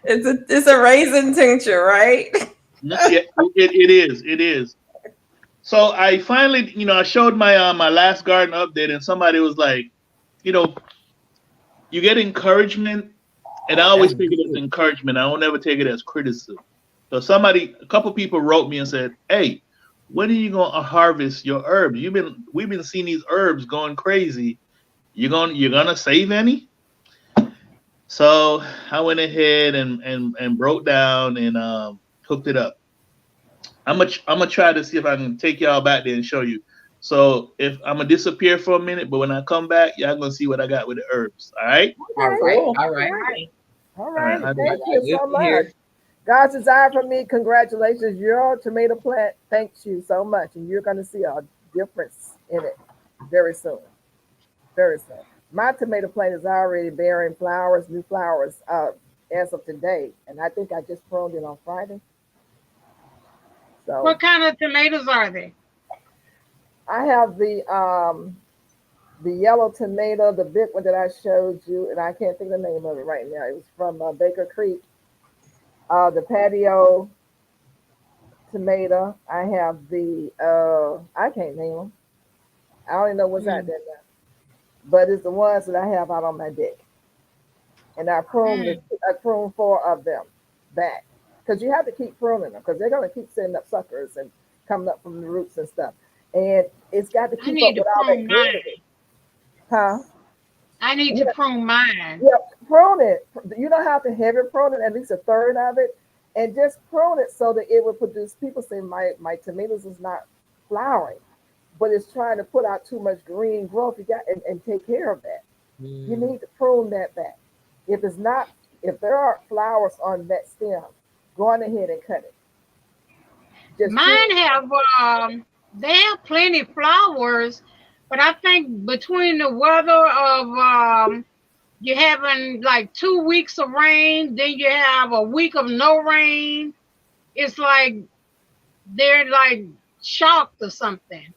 It's a raisin tincture, right? Yeah, it is. So I finally, I showed my my last garden update, and somebody was like, you get encouragement, and I always That's take it as good. encouragement. I don't ever take it as criticism. So a couple people wrote me and said, "Hey, when are you gonna harvest your herbs? We've been seeing these herbs going crazy. You're gonna save any?" So I went ahead and broke down and hooked it up. I'm gonna try to see if I can take y'all back there and show you. So if I'm gonna disappear for a minute, but when I come back, y'all gonna see what I got with the herbs. All right. All right. Cool. All right. All right. All right, Thank I you good so to hear. much. God's desire for me, congratulations. Your tomato plant thanks you so much, and you're going to see a difference in it very soon. Very soon. My tomato plant is already bearing flowers, new flowers, as of today, and I think I just pruned it on Friday. So What kind of tomatoes are they? I have the yellow tomato, the big one that I showed you, and I can't think of the name of it right now. It was from Baker Creek. The patio tomato. I have the I can't name them. I don't even know what's out there now. But it's the ones that I have out on my deck. And I pruned four of them back. Because you have to keep pruning them because they're gonna keep sending up suckers and coming up from the roots and stuff. And it's got to I keep need up to with all that prune mine. greenery. Huh? I need to prune mine. Yeah, prune it. You don't have to heavy prune it, at least a third of it, and just prune it so that it will produce. People say my tomatoes is not flowering, but it's trying to put out too much green growth. You got and take care of that. You need to prune that back. If it's not, if there are flowers on that stem, go on ahead and cut it. Just Mine have they have plenty of flowers, but I think between the weather of you having like 2 weeks of rain, then you have a week of no rain, it's like they're like shocked or something.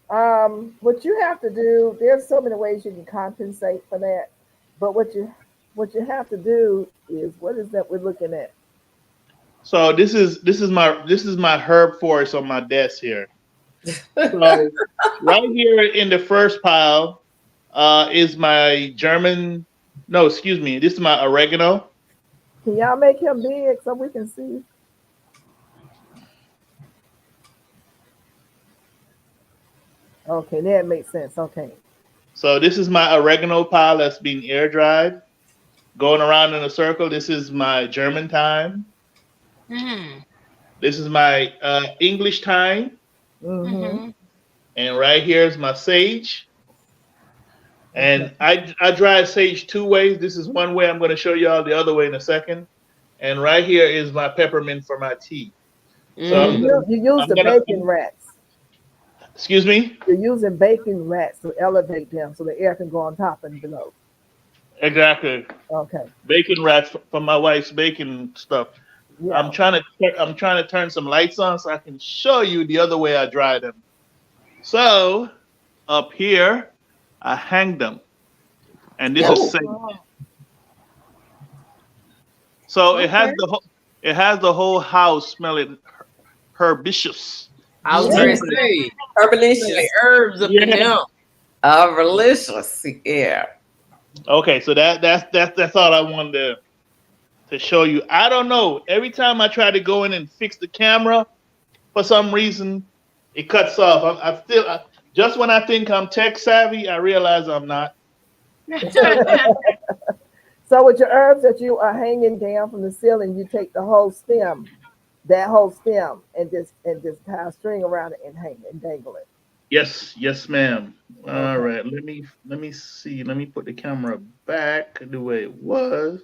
What you have to do, there's so many ways you can compensate for that, but what you have to do is, what is that we're looking at? So this is my herb forest on my desk here. So right here in the first pile is my German. No, excuse me. This is my oregano. Can y'all make him big so we can see? Okay, that makes sense. Okay. So this is my oregano pile that's being air dried, going around in a circle. This is my German thyme. Mm-hmm. This is my English thyme, Mm-hmm. Mm-hmm. and right here is my sage. And I dry sage two ways. This is one way. I'm going to show y'all the other way in a second. And right here is my peppermint for my tea. So You use the bacon rats. Excuse me? You're using bacon rats to elevate them so the air can go on top and below. Exactly. Okay. Bacon rats from my wife's bacon stuff. Yeah. I'm trying to turn some lights on so I can show you the other way I dry them. So up here, I hang them, and this is sage. So it has the whole house smelling herbaceous. I was going to say, Herbalicious. like herbs up in there. Herbalicious. Yeah. Okay, so that's all I wanted to show you. I don't know. Every time I try to go in and fix the camera, for some reason, It cuts off. Just when I think I'm tech savvy, I realize I'm not. So with your herbs that you are hanging down from the ceiling, you take the whole stem, that whole stem, and just tie a string around it and hang it and dangle it. Yes, yes, ma'am. All Okay. right. Let me see. Let me put the camera back the way it was,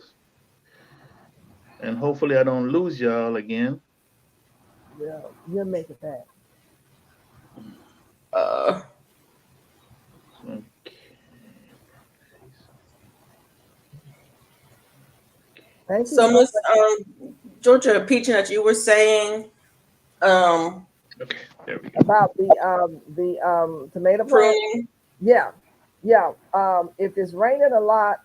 and hopefully I don't lose y'all again. Yeah, you'll make it back. Uh, Okay. Thank you so so Miss much Georgia Peachnut, you were saying um Okay. There we go. about the tomato plant. pruning. Yeah, yeah. If it's raining a lot,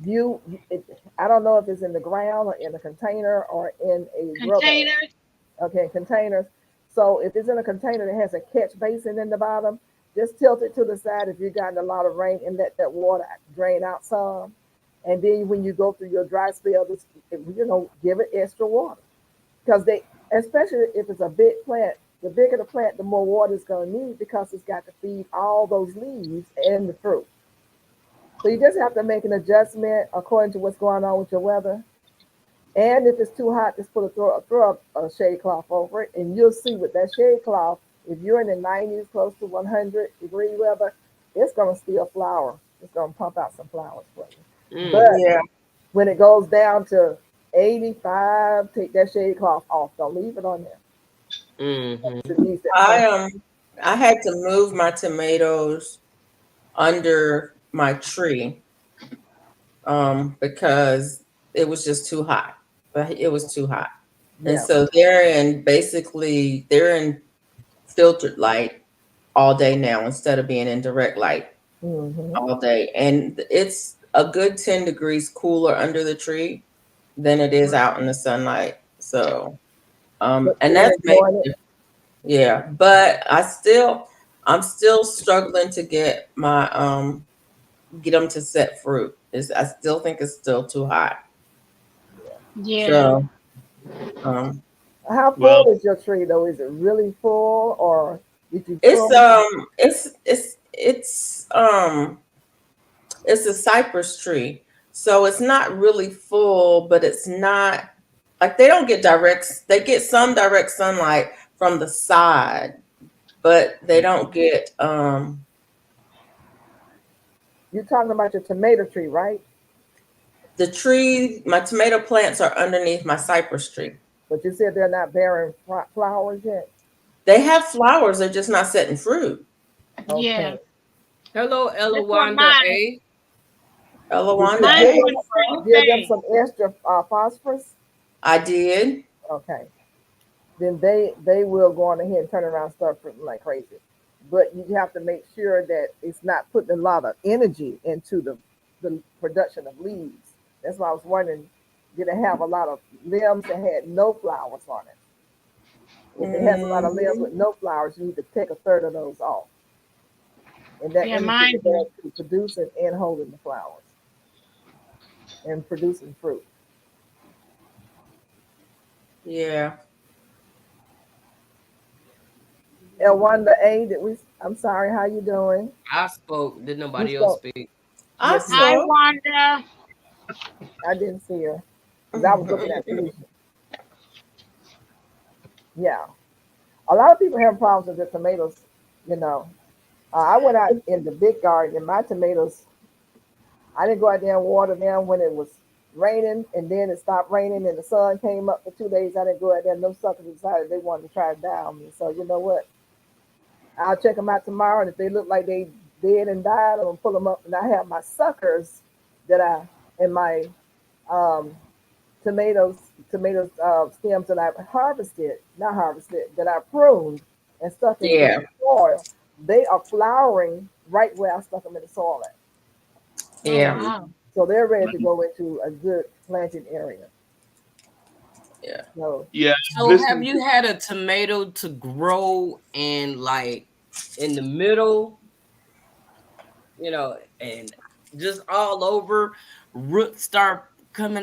I don't know if it's in the ground or in a container or in a grow bag. Containers. Okay, containers. So if it's in a container that has a catch basin in the bottom, just tilt it to the side if you've gotten a lot of rain and let that water drain out some. And then when you go through your dry spell, give it extra water. Because especially if it's a big plant, the bigger the plant, the more water it's going to need because it's got to feed all those leaves and the fruit. So you just have to make an adjustment according to what's going on with your weather. And if it's too hot, just throw a shade cloth over it, and you'll see with that shade cloth, if you're in the 90s, close to 100-degree weather, it's going to still flower. It's going to pump out some flowers for you. Mm. But Yeah. when it goes down to 85, take that shade cloth off. Don't leave it on there. Mm-hmm. It needs that I had to move my tomatoes under my tree because it was just too hot. But it was too hot. And yeah. so they're in filtered light all day now instead of being in direct light Mm-hmm. all day. And it's a good 10 degrees cooler under the tree than it is out in the sunlight. So and that's yeah, but I'm still struggling to get get them to set fruit. I still think it's still too hot. Yeah. So How full Well, is your tree though? Is it really full, or did you it's prune? it's a cypress tree. So it's not really full, but it's not like they get some direct sunlight from the side, but they don't get You're talking about your tomato tree, right? the tree. My tomato plants are underneath my cypress tree. But you said they're not bearing flowers yet. They have flowers, they're just not setting fruit. Yeah. Okay. Hello, That's what Elawanda mine. A. Elawanda Did Mine you A. doing the same give them thing. some extra phosphorus? I did. Okay. Then they will go on ahead and turn around and start fruiting like crazy. But you have to make sure that it's not putting a lot of energy into the production of leaves. That's why I was wondering, did it have a lot of limbs that had no flowers on it? If it has a lot of limbs with no flowers, you need to take a third of those off. And that Yeah, energy mine is there to producing and holding the flowers and producing fruit. Yeah. Elwanda A, I'm sorry, how you doing? I spoke. Did nobody You else spoke. speak? I Yes, I saw. wonder. I didn't see her because I was looking at Felicia. Yeah. A lot of people have problems with their tomatoes, you know. I went out in the big garden and my tomatoes, I didn't go out there and water them when it was raining, and then it stopped raining and the sun came up for 2 days. I didn't go out there. No suckers decided they wanted to try to die on me. So you know what? I'll check them out tomorrow, and if they look like they dead and died, I'm gonna pull them up. And I have my suckers in my um, tomatoes stems that I've that I pruned and stuck in Yeah. the soil. They are flowering right where I stuck them in the soil at. Yeah. Oh, wow. So they're ready to go into a good planting area. Yeah. So yeah. So have Listen, you had a tomato to grow and like in the middle, and just all over roots start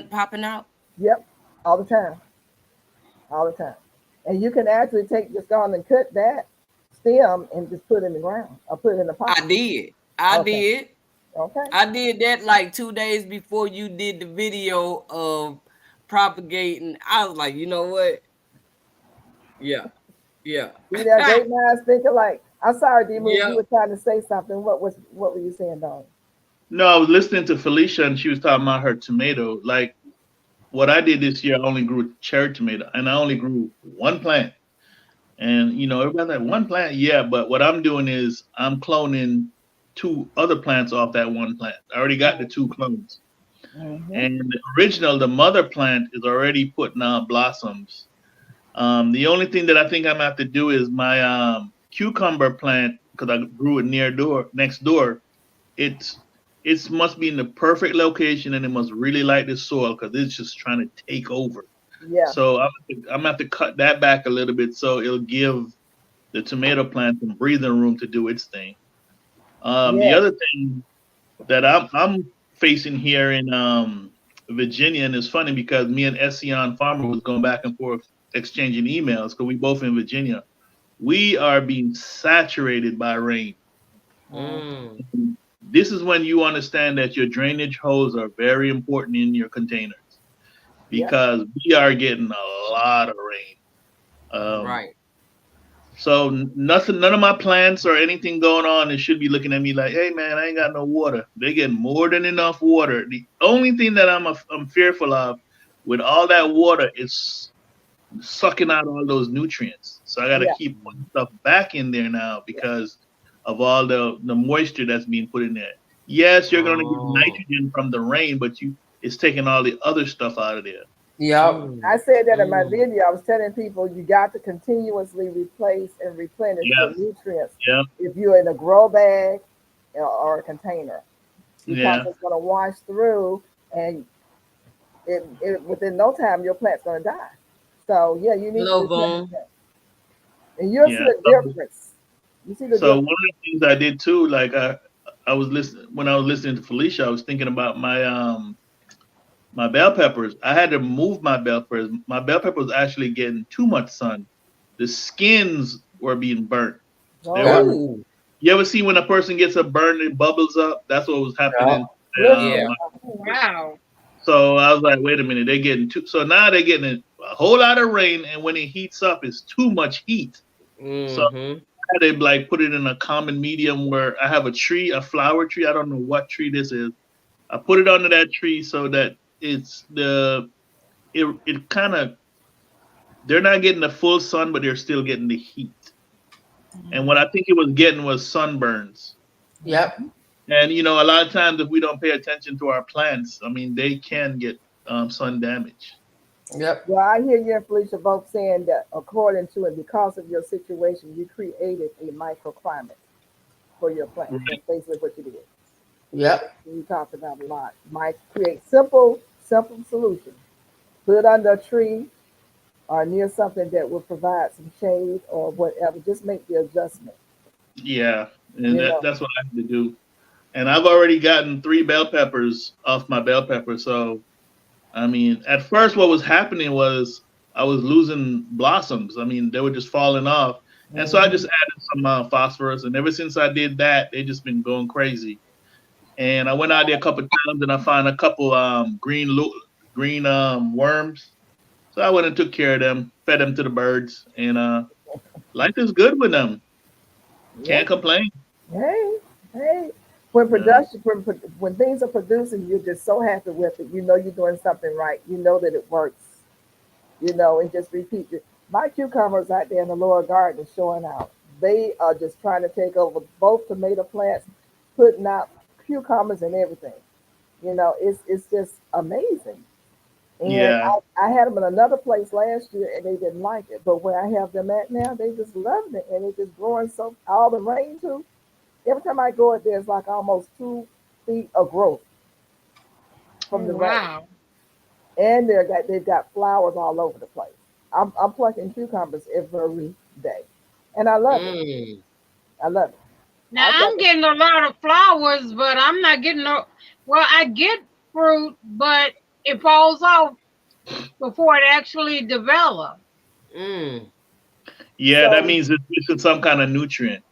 popping out? yep, all the time. All the time. And you can actually just go on and cut that stem and just put it in the ground or put it in the pot? I did. I Okay. did. Okay. I did that like 2 days before you did the video of propagating. I was like, you know what? Yeah. Yeah. See that great minds think alike. I'm sorry, D. Yeah. You were trying to say something. What were you saying, Don? No, I was listening to Felicia and she was talking about her tomato. Like what I did this year, I only grew cherry tomato and I only grew one plant. And you know, everybody's like, one plant, yeah, but what I'm doing is I'm cloning 2 other plants off that one plant. I already got the 2 clones. And the original, the mother plant is already putting out blossoms. The only thing that I think I'm gonna have to do is my cucumber plant, because I grew it next door. It must be in the perfect location and it must really like the soil because it's just trying to take over. Yeah. So I'm gonna have to cut that back a little bit so it'll give the tomato plant some breathing room to do its thing. The other thing that I'm facing here in Virginia, and it's funny because me and Ession Farmer was going back and forth exchanging emails because we both in Virginia. We are being saturated by rain. This is when you understand that your drainage hose are very important in your containers because we are getting a lot of rain. Right. So none of my plants or anything going on, it should be looking at me like, hey man, I ain't got no water. They get more than enough water. The only thing that I'm fearful of with all that water is sucking out all those nutrients. So I got to keep putting stuff back in there now because of all the moisture that's being put in there. Yes, you're going to get nitrogen from the rain, but it's taking all the other stuff out of there. Yep. I said that in my video. I was telling people you got to continuously replace and replenish the nutrients if you're in a grow bag or a container, because it's going to wash through and it within no time your plant's going to die. So you need to replenish that. And you'll see the difference. You see the difference. One of the things I did too, like I was listening when I was listening to Felicia, I was thinking about my bell peppers. I had to move my bell peppers. My bell pepper was actually getting too much sun. The skins were being burnt. You ever see when a person gets a burn, it bubbles up? That's what was happening. Wow. So I was like, wait a minute, they're getting so now they're getting a whole lot of rain, and when it heats up, it's too much heat. So I had to like put it in a common medium where I have a flower tree. I don't know what tree this is. I put it under that tree so that it kind of, they're not getting the full sun, but they're still getting the heat. And what I think it was getting was sunburns. Yep. And a lot of times if we don't pay attention to our plants, I mean, they can get sun damage. Yep. Well, I hear you and Felicia both saying that according to and because of your situation, you created a microclimate for your plants. That's basically what you did. Yep. We talked about a lot. Might create simple solutions. Put it under a tree or near something that will provide some shade or whatever. Just make the adjustment. Yeah, and that's what I have to do. And I've already gotten 3 bell peppers off my bell pepper. So, I mean, at first what was happening was I was losing blossoms. I mean, they were just falling off. And so I just added some phosphorus. And ever since I did that, they've just been going crazy. And I went out there a couple of times and I found a couple green worms. So I went and took care of them, fed them to the birds, and life is good with them. Can't complain. Hey, when production, when things are producing, you're just so happy with it. You know you're doing something right. You know that it works. And just repeat it. My cucumbers out there in the lower garden showing out. They are just trying to take over both tomato plants, putting out cucumbers and everything. It's just amazing. And I had them in another place last year and they didn't like it. But where I have them at now, they just love it. And it's just growing all the rain too. Every time I go, there's like almost 2 feet of growth from the rain. And they've got flowers all over the place. I'm plucking cucumbers every day. And I love it. I love it. Now I'm getting a lot of flowers, but I'm not getting I get fruit, but it falls off before it actually develops. Yeah, So- that means it's missing some kind of nutrient.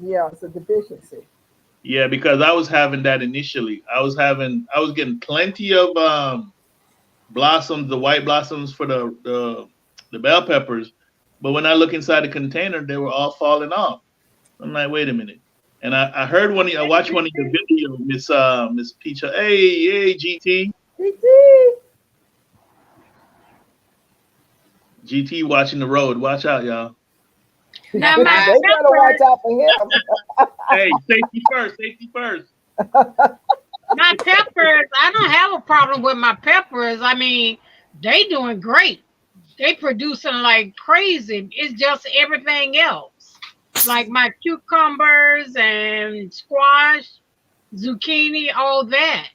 Yeah, it's a deficiency. Yeah, because I was having that initially. I was getting plenty of blossoms, the white blossoms for the bell peppers, but when I look inside the container, they were all falling off. I'm like, wait a minute. And I heard I watched one of your videos, Miss Peach. Hey, GT. GT watching the road. Watch out, y'all. Now, They my gotta watch out for him. Hey, safety first, safety first. my peppers, I don't have a problem with my peppers. I mean, they doing great. They producing like crazy. It's just everything else. Like my cucumbers and squash, zucchini, all that.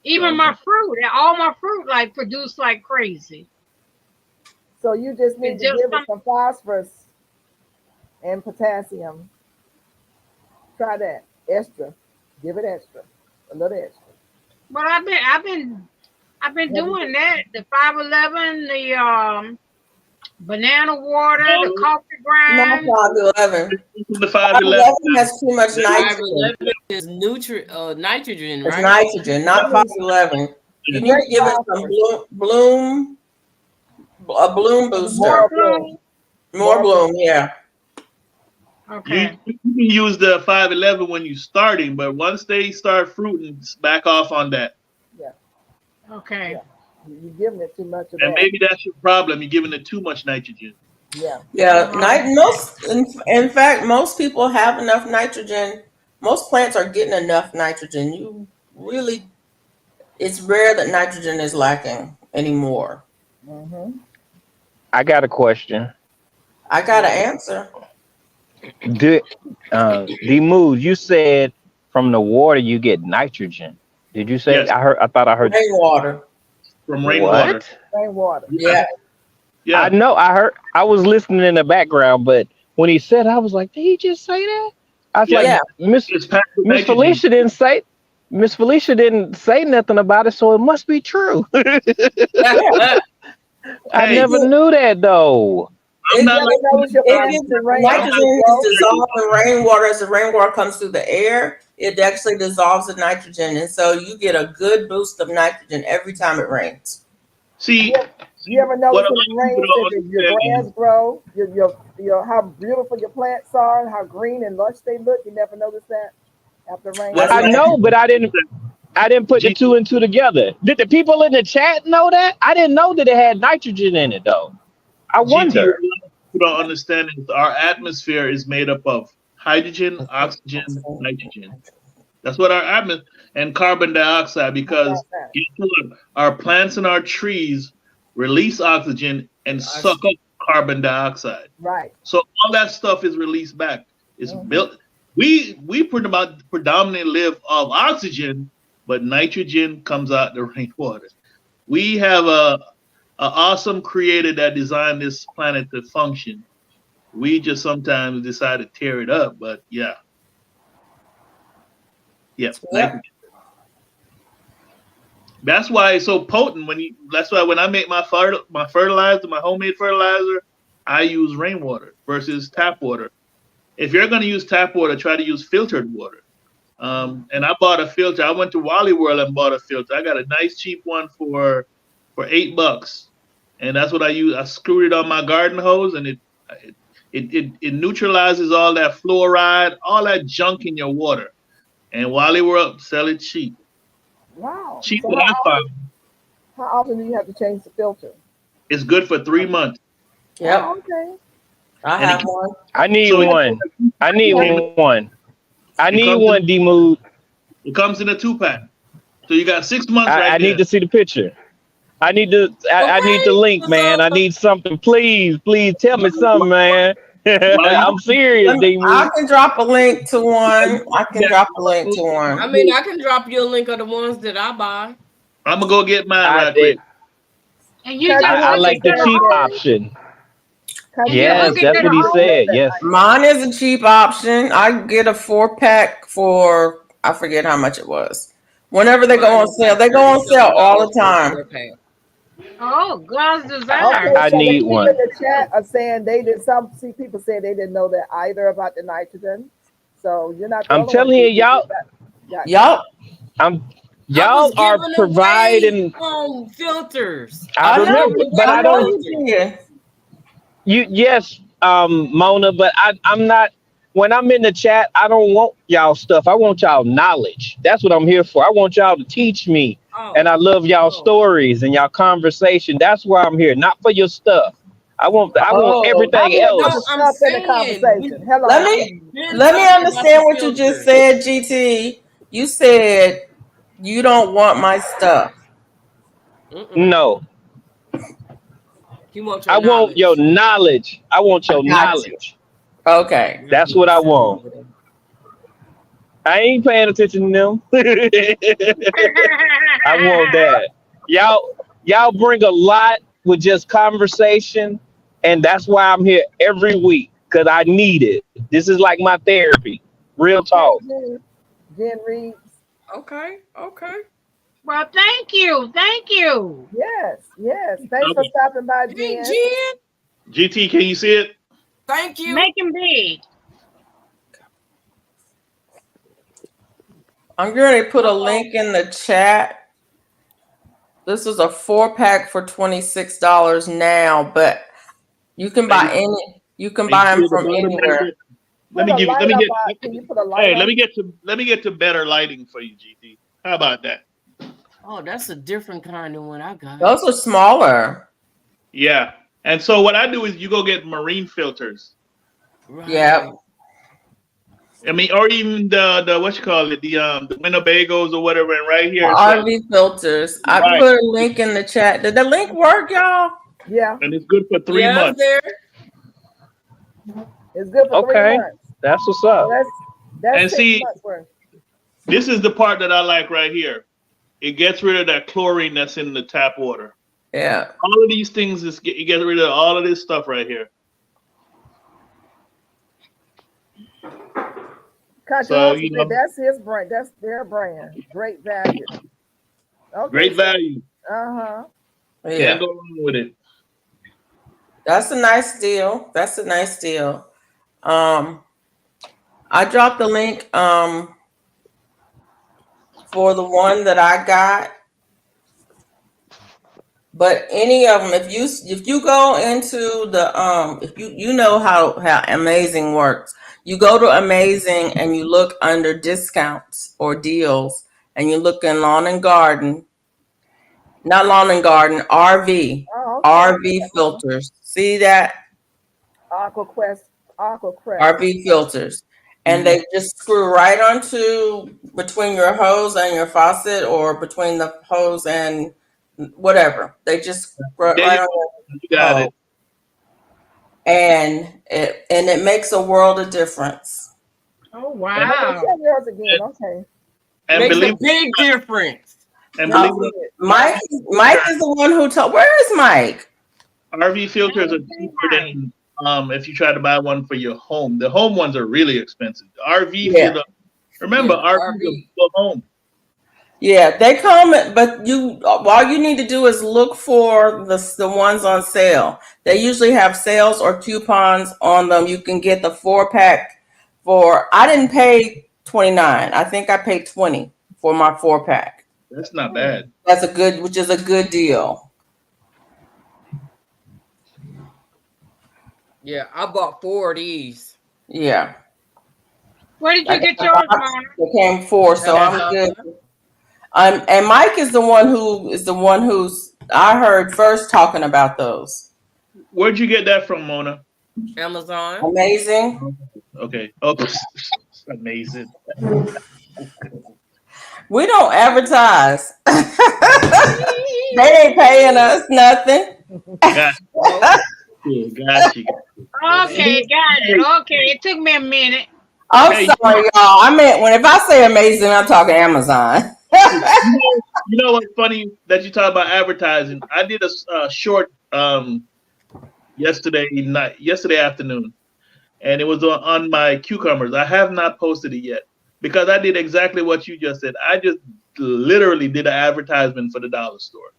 Even my fruit, all my fruit like produce like crazy. So you just need It's to just give it some phosphorus and potassium. Try that. Extra. Give it extra. A little extra. But I've been doing that. The 511, the banana water, the coffee Not grind. 511. The 511 511. has too much nitrogen. 511 is nitrogen, It's right? nitrogen, not 511. You need to give it some bloom booster. More bloom. More bloom, yeah. Okay. You can use the 511 when you're starting, but once they start fruiting, back off on that. Okay. Yeah. You're giving it too much of And that. maybe that's your problem. You're giving it too much nitrogen. Yeah. Yeah, in fact, most people have enough nitrogen. Most plants are getting enough nitrogen. It's rare that nitrogen is lacking anymore. Mm-hmm. I got a question. I got an answer. D-Mood, you said from the water you get nitrogen. Did you say? Yes. I thought I heard Rainwater. From rainwater. What? Rainwater. Yeah. Yeah. I know. I was listening in the background, but when he said, I was like, did he just say that? I was Yeah. like, Miss It's packed with Miss nitrogen. Felicia didn't say. Miss Felicia didn't say nothing about it, so it must be true. I Hey. never knew that though. I'm not like Nitrogen is dissolved in rainwater. As the rainwater comes through the air, it actually dissolves the nitrogen, and so you get a good boost of nitrogen every time it rains. see. You ever notice What when it rains that your grass grow, your how beautiful your plants are and how green and lush they look? You never notice that after rain? Well, I know, but I didn't put the two and two together. Did the people in the chat know that? I didn't know that it had nitrogen in it though. I wonder. You don't understand is our atmosphere is made up of hydrogen, oxygen, nitrogen. That's what our atmosphere and carbon dioxide, because our plants and our trees release oxygen and suck up carbon dioxide. Right. So all that stuff is released back. It's built. We predominantly live off oxygen, but nitrogen comes out the rainwater. We have a awesome creator that designed this planet to function. We just sometimes decide to tear it up, but yeah. Nitrogen. That's why it's so potent. That's why when I make my fertilizer, my homemade fertilizer, I use rainwater versus tap water. If you're going to use tap water, try to use filtered water. And I bought a filter. I went to Wally World and bought a filter. I got a nice cheap one for $8, and that's what I use. I screwed it on my garden hose, and it neutralizes all that fluoride, all that junk in your water. And Wally World sell it cheap. Wow. Cheaper So than I found. how often do you have to change the filter? It's good for 3 months. Yep, Oh, okay. I have one. I need So- one. I need one. I It need comes one, D-Mood. It comes in a 2-pack. So you got 6 months I need to see the picture. I need the link, man. I need something. Please tell me something, man. I'm serious, D-Mood. I can drop a link to one. I can drop you a link of the ones that I buy. I'm gonna go get mine right quick. And you just I like the cheap option. Yes, that's what he said. Yes. Mine is a cheap option. I get a 4-pack for, I forget how much it was. Whenever they go on sale, they go on sale all the time. Oh, God's Okay, desire. I so the need people one. in the chat are saying they did. Some see people say they didn't know that either about the nitrogen. So you're not the I'm only one. telling you, Gigi. y'all. Got Yup. I'm I was y'all are giving away providing. filters. I I know remember, you. but I I know don't. you did. You yes, Mona, but I'm not. When I'm in the chat, I don't want y'all stuff. I want y'all knowledge. That's what I'm here for. I want y'all to teach me, and Oh, I love y'all oh. stories and y'all conversation. That's why I'm here, not for your stuff. I want Oh, everything I'm here for the else. I'm stuff in the saying conversation. Hello. let me been let me talking about the understand what you just filters. said, GT. You said you don't want my stuff. Mm-mm. No, He wants I your want your knowledge. knowledge. I want I your got you. knowledge. Okay. That's what I want. I ain't paying attention to them. I want that. Y'all bring a lot with just conversation, and that's why I'm here every week because I need it. This is like my therapy. Real Okay, talk. Jen Reeves. Okay, okay. Well, thank you. Thank you. Yes, yes. Thanks for Okay. stopping by, Hey, Jen. Jen. GT, can you see it? Thank you. Make him big. I'm going to put a Uh-oh. link in the chat. This is a 4-pack for $26 now, but you can buy any. You can Can you buy see them at the from bottom right anywhere. there? Put a light up. Can you put a light Hey, up? let me get to better lighting for you, GT. How about that? Oh, that's a different kind than what I got. Those are smaller. Yeah. And so what I do is you go get marine filters. Right. Yeah. I mean, or even the what you call it, the Winnebagos or whatever. And right here, it says, RV filters. I right, put a link in the chat. Did the link work, y'all? Yeah, and it's good for 3 Yeah, months. there. it's good for 3 Okay, months. that's what's So up. that's And 6 see, months worth. this is the part that I like right here. It gets rid of that chlorine that's in the tap water. Yeah. All of these things you get rid of all of this stuff right here. Country So Hustle said that's his brand. That's their brand. Great value. Okay. great value. Uh-huh. Yeah. Can't go wrong with it. That's a nice deal. That's a nice deal. I dropped the link for the one that I got. But any of them, if you go into the if you know how Amazing works, you go to Amazing and you look under discounts or deals, and you look in lawn and garden, not lawn and garden, RV, Oh, okay. RV filters. See that? AquaQuest. RV filters. And they just screw right onto between your hose and your faucet, or between the hose and whatever. They just right There on you your got hose. it. And it makes a world of difference. Oh, Okay, wow. tell yours again. Okay. And Makes believe a big difference. and Now, believe it, Mike is the one who told. Where is Mike? RV filters are cheaper than if you try to buy one for your home. The home ones are really expensive. The RV Yeah. filter. Remember, Yeah, RV is for home. Yeah, they come, but all you need to do is look for the ones on sale. They usually have sales or coupons on them. You can get the 4-pack for. I didn't pay $29. I think I paid $20 for my 4-pack. That's not bad. Which is a good deal. Yeah, I bought 4 of these. Yeah. Where did you get yours, Mona? It came 4, so I'm good. And Mike is the one who's I heard first talking about those. Where'd you get that from, Mona? Amazon. Amazing. Okay. Oh, amazing. We don't advertise. They ain't paying us nothing. Got you. Got you. Okay, got it. Okay, it took me a minute. I'm Hey, sorry, y'all. I meant if I say amazing, I'm talking Amazon. you know what's funny that you talk about advertising? I did a short yesterday afternoon, and it was on my cucumbers. I have not posted it yet because I did exactly what you just said. I just literally did an advertisement for the dollar store.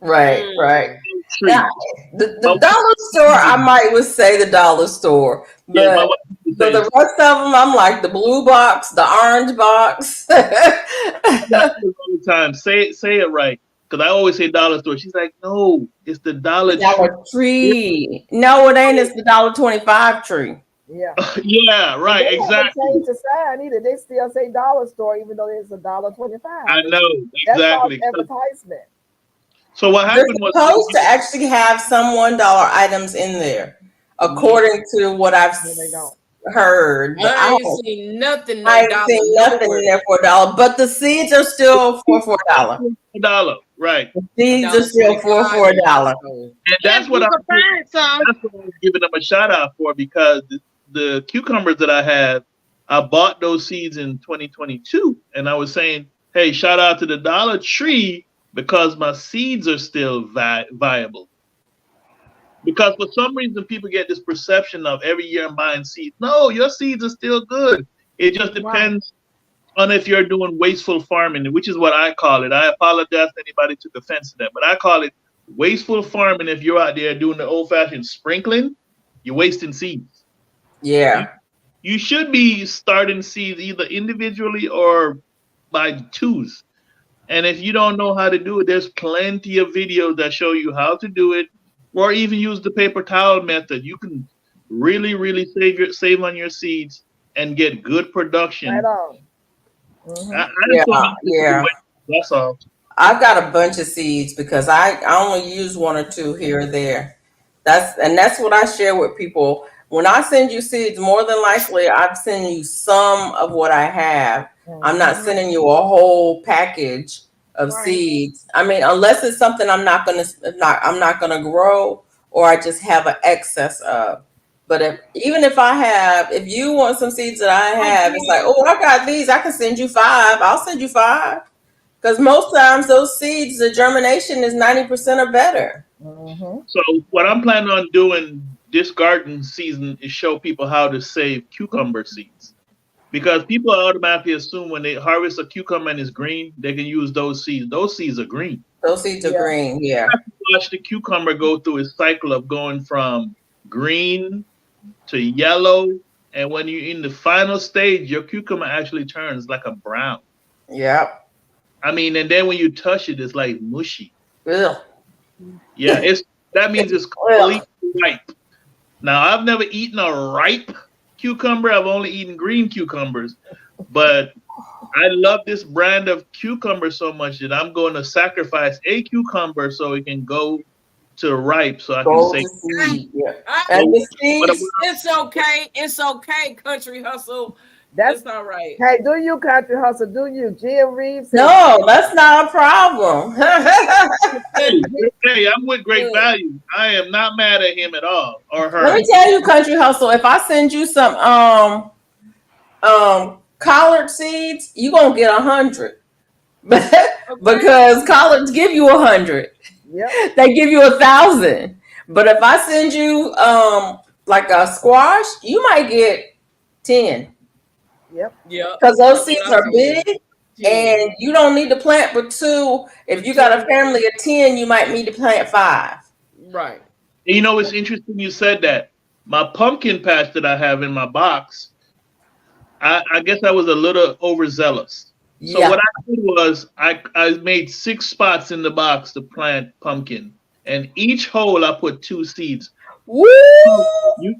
Right, right. Tree. Now, the My- dollar store, I might would say the dollar store, Yeah, my but wife used to for say the rest of them, I'm like the blue box, the orange box. that all the time. Say it right. Because I always say dollar store. She's like, no, it's the Dollar Tree. Dollar Tree. No, it ain't. It's the $1.25 tree. Yeah. Yeah, right, They haven't exactly. changed the sign either. They still say dollar store, even though it's $1.25. I know, That's exactly. false advertisement. So what They're happened was supposed to actually have some $1 items in there, according to what I've No, they don't. heard. But I I ain't don't. seen nothing. I No ain't dollar seen nothing nowhere. in there for $1. But the seeds are still for $1. $1, right? Seeds are still for $1. And Yes, that's what you I can find some. that's what I was giving them a shout out for, because the cucumbers that I have, I bought those seeds in 2022, and I was saying, hey, shout out to the Dollar Tree because my seeds are still viable. Because for some reason people get this perception of every year I'm buying seeds. No, your seeds are still good. It just depends on if you're doing wasteful farming, which is what I call it. I apologize if anybody took offense to that, but I call it wasteful farming. If you're out there doing the old-fashioned sprinkling, you're wasting seeds. Yeah. You should be starting seeds either individually or by twos. And if you don't know how to do it, there's plenty of videos that show you how to do it, or even use the paper towel method. You can really, really save on your seeds and get good production. Right on. Yeah. That's all. I've got a bunch of seeds because I only use one or two here or there. That's what I share with people. When I send you seeds, more than likely I'm sending you some of what I have. I'm not sending you a whole package of seeds. I mean, unless it's something I'm not gonna grow, or I just have an excess of. But if you want some seeds that I have, it's like, oh, I got these. I can send you 5. I'll send you 5. Because most times those seeds, the germination is 90% or better. So what I'm planning on doing this garden season is show people how to save cucumber seeds. Because people automatically assume when they harvest a cucumber and it's green, they can use those seeds. Those seeds are green. Those seeds are green, yeah. Watch the cucumber go through its cycle of going from green to yellow. And when you're in the final stage, your cucumber actually turns like a brown. Yep. I mean, and then when you touch it, it's like mushy. Ugh. Yeah, that means it's completely ripe. Now, I've never eaten a ripe cucumber. I've only eaten green cucumbers. But I love this brand of cucumber so much that I'm going to sacrifice a cucumber so it can go to ripe, so I can say. And the seeds, It's okay. It's okay, Country Hustle. That's all right. Hey, do you, Country Hustle? Do you, Jim Reeves? No, that's not a problem. Hey, I'm with Great Value. I am not mad at him at all, or her. Let me tell you, Country Hustle, if I send you some collard seeds, you're gonna get 100. Because collards give you 100. Yep. They give you 1,000. But if I send you like a squash, you might get 10. Yep. Yeah. Because those seeds are big, and you don't need to plant but 2. If you got a family of 10, you might need to plant 5. Right. You know, it's interesting you said that. My pumpkin patch that I have in my box, I guess I was a little overzealous. So what I did was I made 6 spots in the box to plant pumpkin, and each hole I put 2 seeds. Woo!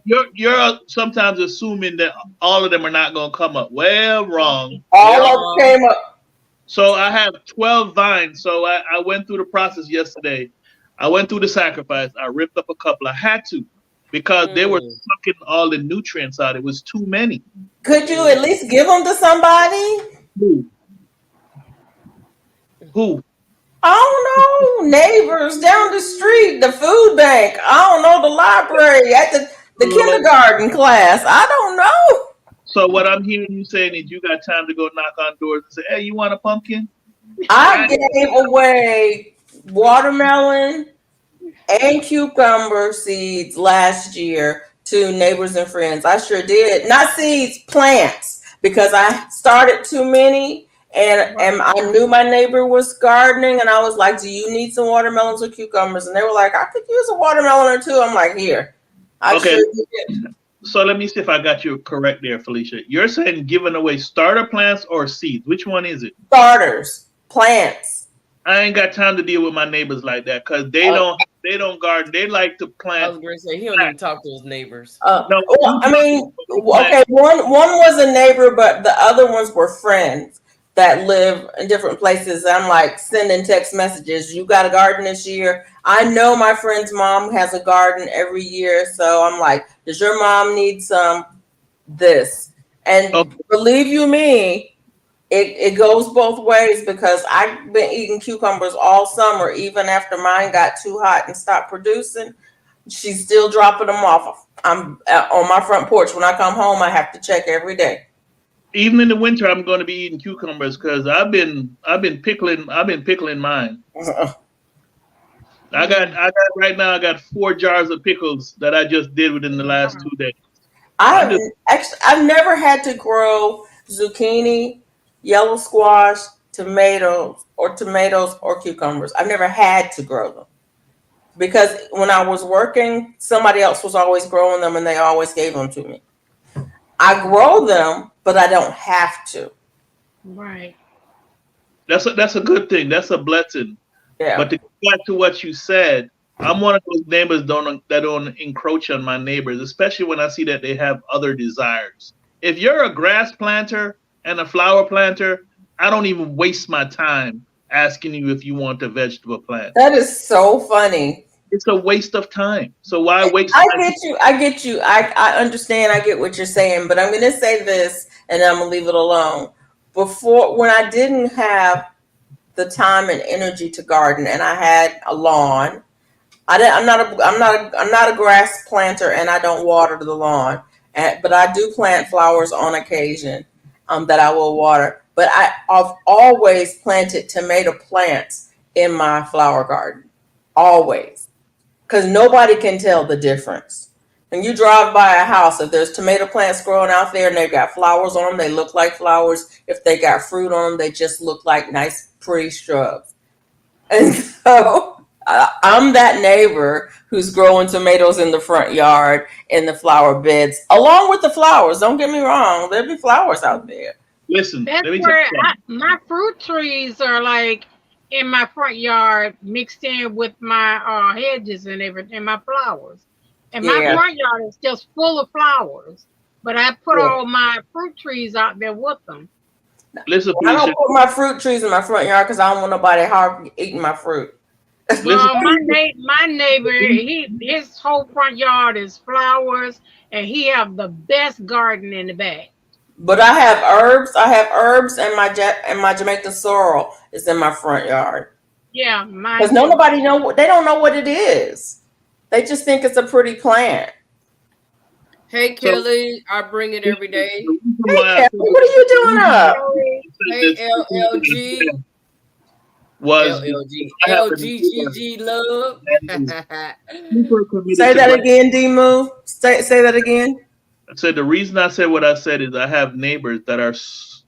You're sometimes assuming that all of them are not going to come up. Well, wrong. All of them came up. So I have 12 vines. So I went through the process yesterday. I went through the sacrifice. I ripped up a couple. I had to, because they were sucking all the nutrients out. It was too many. Could you at least give them to somebody? Who? I don't know. Neighbors down the street, the food bank. I don't know, the library, at the kindergarten class. I don't know. So what I'm hearing you saying is you got time to go knock on doors and say, hey, you want a pumpkin? I gave away watermelon and cucumber seeds last year to neighbors and friends. I sure did. Not seeds, plants, because I started too many And I knew my neighbor was gardening, and I was like, "Do you need some watermelons or cucumbers?" And they were like, "I could use a watermelon or two." I'm like, "Here, I Okay. sure did." So let me see if I got you correct there, Felicia. You're saying giving away starter plants or seeds. Which one is it? Starters, plants. I ain't got time to deal with my neighbors like that because they don't garden. They like to I plant. was going to say he don't even talk to his neighbors. No, Well, I mean, okay, one was a neighbor, but the other ones were friends that live in different places. I'm like sending text messages. You got a garden this year? I know my friend's mom has a garden every year, so I'm like, does your mom need some this? And Okay. believe you me, it goes both ways because I've been eating cucumbers all summer, even after mine got too hot and stopped producing. She's still dropping them off. I'm on my front porch. When I come home, I have to check every day. Even in the winter, I'm going to be eating cucumbers because I've been pickling mine. I got right now. I got 4 jars of pickles that I just did within the last 2 days. I've never had to grow zucchini, yellow squash, tomatoes or cucumbers. I've never had to grow them because when I was working, somebody else was always growing them and they always gave them to me. I grow them, but I don't have to. Right. That's a good thing. That's a blessing. Yeah. But to go back to what you said, I'm one of those neighbors that don't encroach on my neighbors, especially when I see that they have other desires. If you're a grass planter and a flower planter, I don't even waste my time asking you if you want a vegetable plant. That is so funny. It's a waste of time. So why waste? I get you. I understand. I get what you're saying, but I'm going to say this and I'm going to leave it alone. Before, when I didn't have the time and energy to garden and I had a lawn, I'm not a grass planter and I don't water the lawn, but I do plant flowers on occasion that I will water. But I've always planted tomato plants in my flower garden, always, because nobody can tell the difference. When you drive by a house, if there's tomato plants growing out there and they've got flowers on them, they look like flowers. If they got fruit on them, they just look like nice, pretty shrubs. And so I'm that neighbor who's growing tomatoes in the front yard in the flower beds, along with the flowers. Don't get me wrong. There'll be flowers out there. Listen, That's let me tell where you something. my fruit trees are like in my front yard, mixed in with my hedges and everything, my flowers. And my Yeah. front yard is just full of flowers. But I put Yeah. all my fruit trees out there with them. Listen, I Felicia. don't put my fruit trees in my front yard because I don't want nobody hard eating my fruit. Well, my neighbor, his whole front yard is flowers, and he have the best garden in the back. But I have herbs. And my Jamaican sorrel is in my front yard Yeah, mine because too. nobody they don't know what it is. They just think it's a pretty plant. Hey, Kelly, I bring it every day. The reason Hey, why I Kelly, what are you doing up? Hey, said this LLG. was LLG. I have to LGGG love. super committed Say to that God. again, D-Move. Say that again. I said the reason I said what I said is I have neighbors that are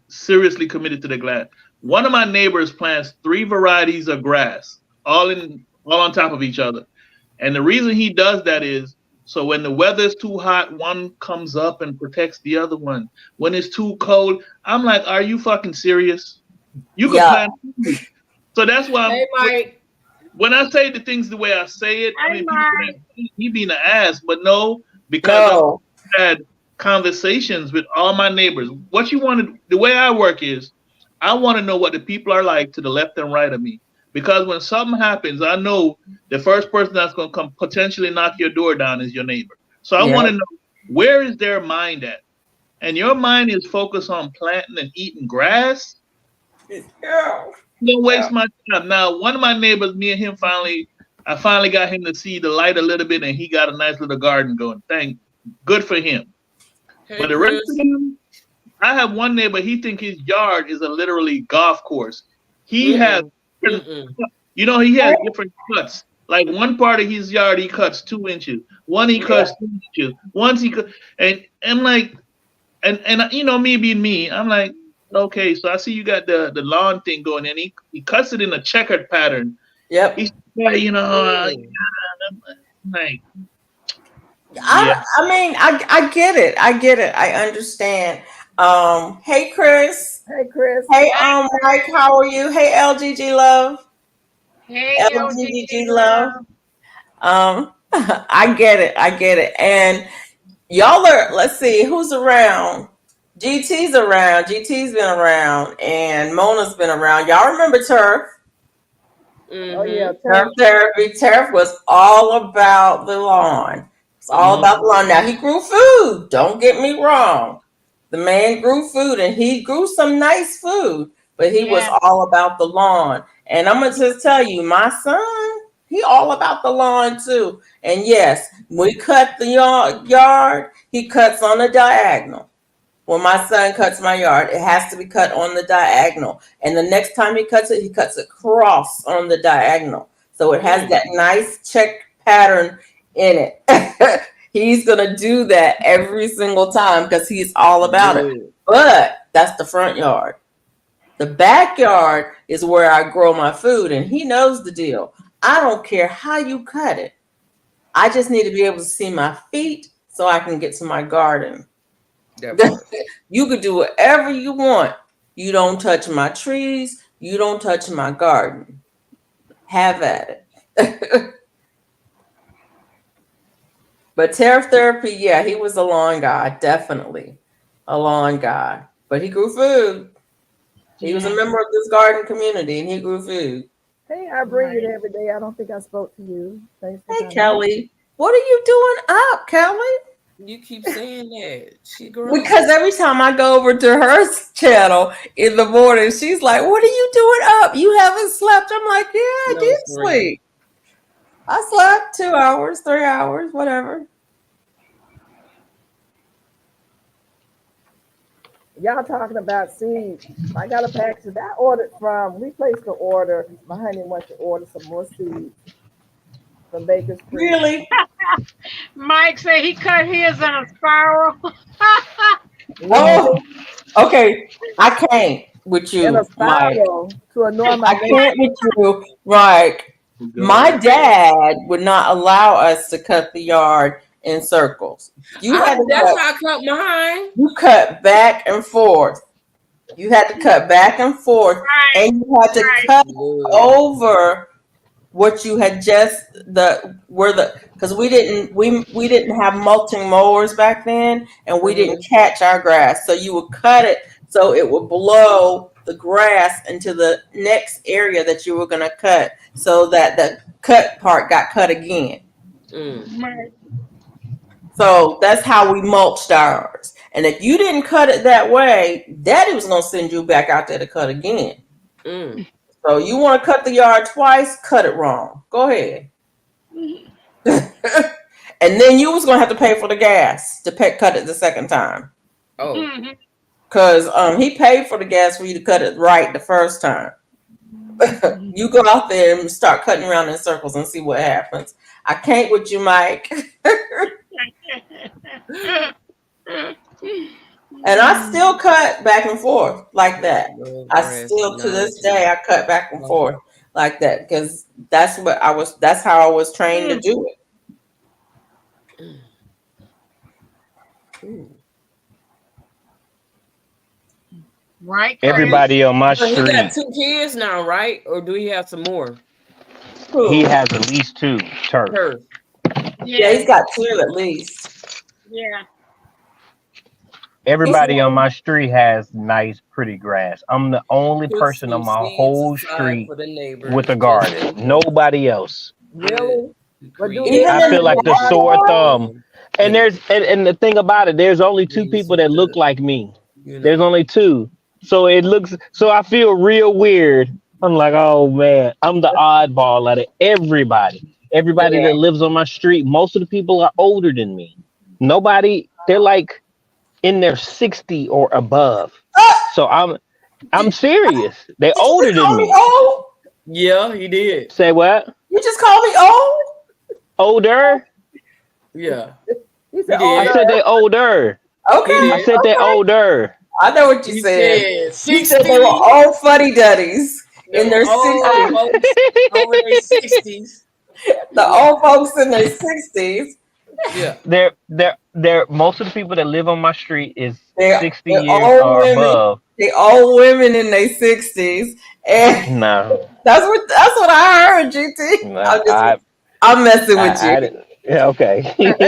seriously committed to the glass. One of my neighbors plants 3 varieties of grass, all on top of each other. And the reason he does that is so when the weather's too hot, one comes up and protects the other one. When it's too cold, I'm like, are you fucking serious? You can Yeah. plant. So that's why Hey, Mike. when I say the things the way I say it, I Hey, mean, people Mike. think he being an ass, but no, because No. I've had conversations with all my neighbors. What you want to, the way I work is, I want to know what the people are like to the left and right of me. Because when something happens, I know the first person that's going to come potentially knock your door down is your neighbor. So I Yeah. want to know, where is their mind at? And your mind is focused on planting and eating grass. Yeah. Don't waste my time. Now, one of my neighbors, me and him I finally got him to see the light a little bit, and he got a nice little garden going. Good for him. Hey, But the rest Chris. of them, I have one neighbor, he think his yard is a literally golf course. He has, Mm-mm. he has different cuts. Like one part of his yard, he cuts 2 inches. One he cuts 2 inches. Once he cut, and I'm like, and me being me, I'm like, Okay, so I see you got the lawn thing going, and he cuts it in a checkered pattern. Yep. He's you know, like yeah. I mean, I get it. I get it. I understand. Hey Chris. Hey, Chris. Hey Mike, how are you? Hey LGG love. Hey, LGG love. I get it. I get it. And y'all are, let's see, who's around? GT's around. GT's been around, and Mona's been around. Y'all remember Turf? Oh yeah, Turf therapy. Turf was all about the lawn. It's all about the lawn. Now he grew food. Don't get me wrong. The man grew food, and he grew some nice food, but he was all about the lawn. And I'm gonna just tell you, my son, he all about the lawn too. And yes, when we cut the yard, he cuts on the diagonal. When my son cuts my yard, it has to be cut on the diagonal. And the next time he cuts it cross on the diagonal. So it has that nice check pattern in it. He's going to do that every single time because he's all about it. But that's the front yard. The backyard is where I grow my food, and he knows the deal. I don't care how you cut it. I just need to be able to see my feet so I can get to my garden. You could do whatever you want. You don't touch my trees. You don't touch my garden. Have at it. But Turf Therapy, yeah, he was a lawn guy, definitely a lawn guy. But he grew food. He was a member of this garden community, and he grew food. Hey, I bring it every day. I don't think I spoke to you. Thanks for Hey, Kelly, what are you doing up, Kelly? You keep saying that. She grew Because every time I go over to her channel in the morning, she's like, "What are you doing up? You haven't slept." I'm like, "Yeah, I did sleep. I slept 2 hours, 3 hours, whatever." Y'all talking about seeds. I got a package that I ordered from. We placed the order. My honey wants to order some more seeds from Baker's Creek. Really? Mike said he cut his in a spiral. Oh, okay. I can't with you, In a spiral Mike. to annoy my I can't with you, Mike. My dad would not allow us to cut the yard in circles. That's how I cut mine. You cut back and forth. You had to cut back and forth, and you had to cut over what you had just because we didn't have mulching mowers back then, and we didn't catch our grass. So you would cut it so it would blow the grass into the next area that you were going to cut, so that the cut part got cut again. So that's how we mulched ours. And if you didn't cut it that way, Daddy was going to send you back out there to cut again. So you want to cut the yard twice, cut it wrong. Go ahead. And then you was going to have to pay for the gas to cut it the second time. Oh. Because he paid for the gas for you to cut it right the first time. You go out there and start cutting around in circles and see what happens. I can't with you, Mike. And I still cut back and forth like that. I still, to this day, I cut back and forth like that because that's how I was trained to do it. Right. Everybody on my So street. he got 2 kids now, right? Or do he have some more? He has at least 2. Turf. Yeah, he's got 2 at least. Yeah. Everybody on my street has nice, pretty grass. I'm the only person on my whole street with a garden. Nobody else. Really? I feel like the sore thumb. And and the thing about it, there's only 2 people that look like me. There's only 2. So I feel real weird. I'm like, oh man, I'm the oddball out of everybody. Everybody that lives on my street, most of the people are older than me. Nobody, they're like in their 60 or above. So I'm serious. They're older than me. Yeah, he did. Say what? You just called me old? Older? Yeah. He said, I said they older. Okay. I said they older. I know what you He said. said You said they were 60s. all fuddy duddies in their Old 60s. folks over their 60s. The old folks in their 60s. Yeah. They're most of the people that live on my street is They're, 60 they're years old or women. above. They old women in their 60s. And No, that's what I heard, GT. no, I'm messing with I you. didn't. Yeah, okay. But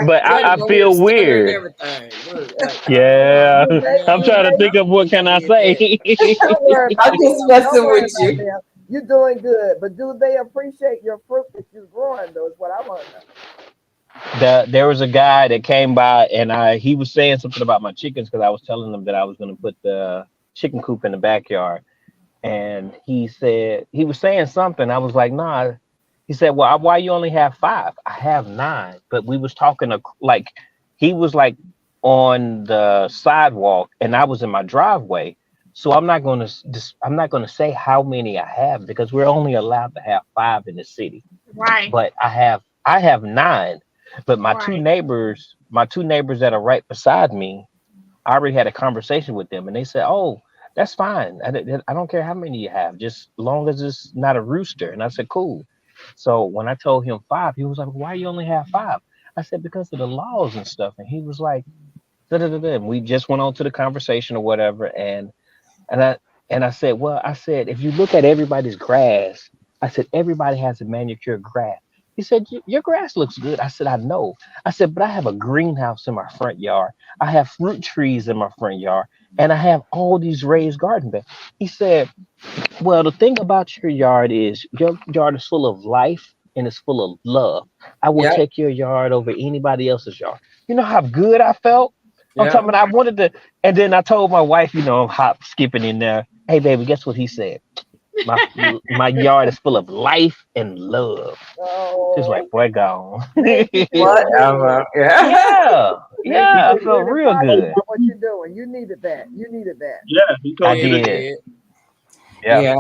Buddy I over here feel stuttering weird. everything. Look, like, Yeah, I'm uh-uh. trying to think of what can I say. Don't worry about I'm just them. Don't messing worry with about you. them. You're doing good, but do they appreciate your fruit that you're growing? Though is what I want to know. There was a guy that came by and he was saying something about my chickens because I was telling him that I was going to put the chicken coop in the backyard, and he was saying something. I was like, nah. He said, well, why you only have 5? I have 9. But we was talking like he was like on the sidewalk and I was in my driveway. So I'm not going to say how many I have because we're only allowed to have 5 in the city. Right. But I have 9. But my two Right. neighbors that are right beside me, I already had a conversation with them and they said, oh, that's fine. I don't care how many you have, just long as it's not a rooster. And I said, cool. So when I told him 5, he was like, why you only have 5? I said, because of the laws and stuff. And he was like, da, da, da, da. And we just went on to the conversation or whatever. And I said, well, if you look at everybody's grass, I said, everybody has a manicured grass. He said, your grass looks good. I said, I know. I said, but I have a greenhouse in my front yard. I have fruit trees in my front yard. And I have all these raised garden beds. He said, well, the thing about your yard is your yard is full of life and it's full of love. I will Yeah, take your yard over anybody else's yard. You know how good I felt? I'm yeah. talking about I wanted to, and then I told my wife, I'm hop skipping in there. Hey baby, guess what he said? My yard is full of life and love. She's like, Oh, boy, gone. Whatever. Yeah. Yeah, I felt real good. What you doing? You needed that. You needed that. Yeah, he I told you to did. Yeah. Yeah.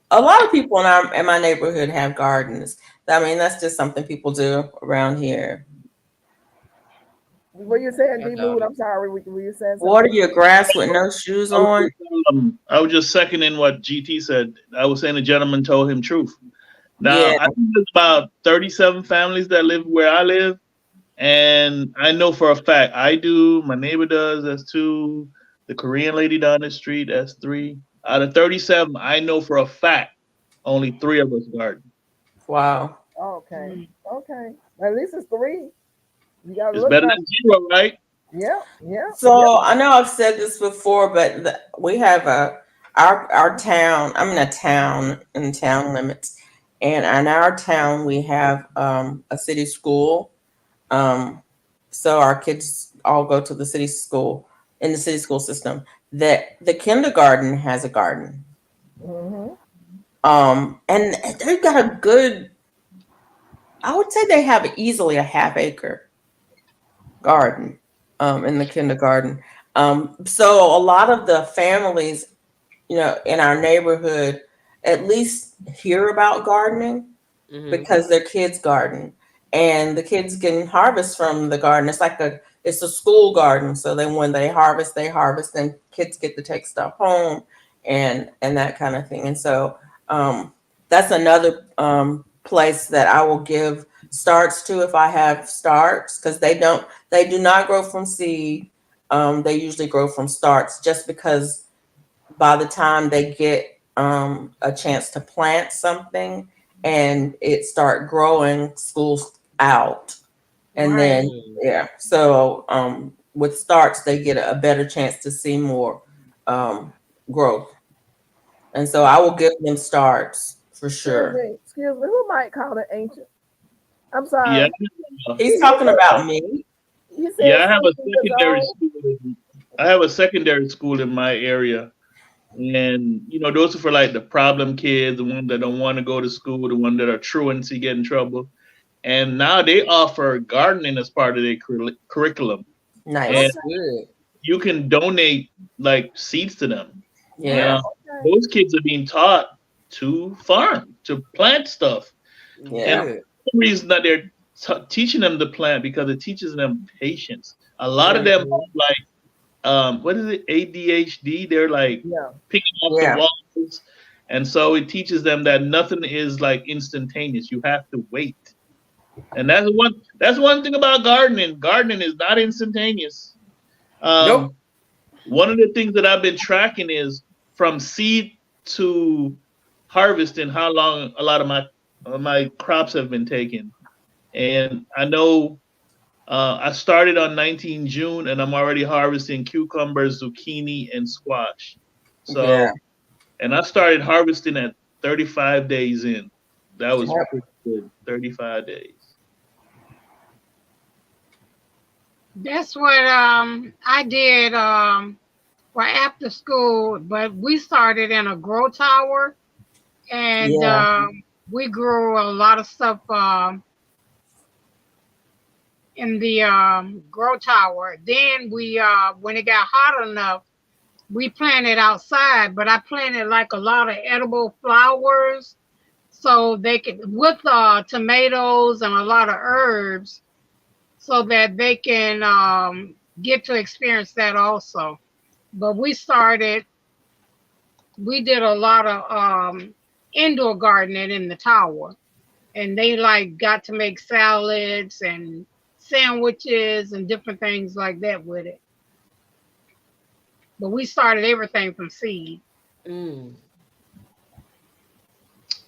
A lot of people in my neighborhood have gardens. I mean, that's just something people do around here. Were you saying, I D. doubt Mood? it. I'm sorry. Were you saying something? Water your grass with no shoes on. I was just seconding what GT said. I was saying the gentleman told him truth. Now, Yeah. I think there's about 37 families that live where I live. And I know for a fact, I do, my neighbor does, that's 2. The Korean lady down the street, that's 3. Out of 37, I know for a fact, only 3 of us garden. Wow. Okay. Okay. At least it's 3. You got to It's look better like. than 0, right? Yeah. Yeah. So I know I've said this before, but we have our town. I'm in a town in town limits, and in our town we have a city school. So our kids all go to the city school in the city school system. That the kindergarten has a garden, Mm-hmm. and they've got a good. I would say they have easily a half-acre garden in the kindergarten. So a lot of the families, in our neighborhood, at least hear about gardening Mhm. because their kids garden, and the kids can harvest from the garden. It's a school garden, so then when they harvest, and kids get to take stuff home, and that kind of thing. And so that's another place that I will give starts to if I have starts, because they do not grow from seed. They usually grow from starts, just because by the time they get a chance to plant something and it start growing, school's out. And then so with starts they get a better chance to see more growth. And so I will give them starts for sure. Excuse me. Who might call it ancient? I'm sorry. Yeah. He's talking about me. You said Yeah, I have a 60 years secondary old? school. I have a secondary school in my area. And those are for like the problem kids, the ones that don't want to go to school, the ones that are truancy, get in trouble. And now they offer gardening as part of their curriculum. Nice. And Good. you can donate like seeds to them. Yeah. Those kids are being taught to farm, to plant stuff. Yeah. And the reason that they're teaching them to plant, because it teaches them patience. A lot of them have like what is it, ADHD? They're like Yeah. picking up the Yeah. walls, and so it teaches them that nothing is like instantaneous. You have to wait, and that's one thing about gardening. Gardening is not instantaneous. Nope. One of the things that I've been tracking is from seed to harvesting how long a lot of my crops have been taken, and I know I started on 19 June, and I'm already harvesting cucumbers, zucchini, and squash. So, Yeah. and I started harvesting at 35 days in. That was Yep. pretty good. 35 days. That's what I did for after school, but we started in a grow tower, and Yeah. we grew a lot of stuff in the grow tower. Then we when it got hot enough, we planted outside, but I planted like a lot of edible flowers so they could with tomatoes and a lot of herbs so that they can get to experience that also. But we did a lot of indoor gardening in the tower, and they like got to make salads and sandwiches and different things like that with it. But we started everything from seed. Mm.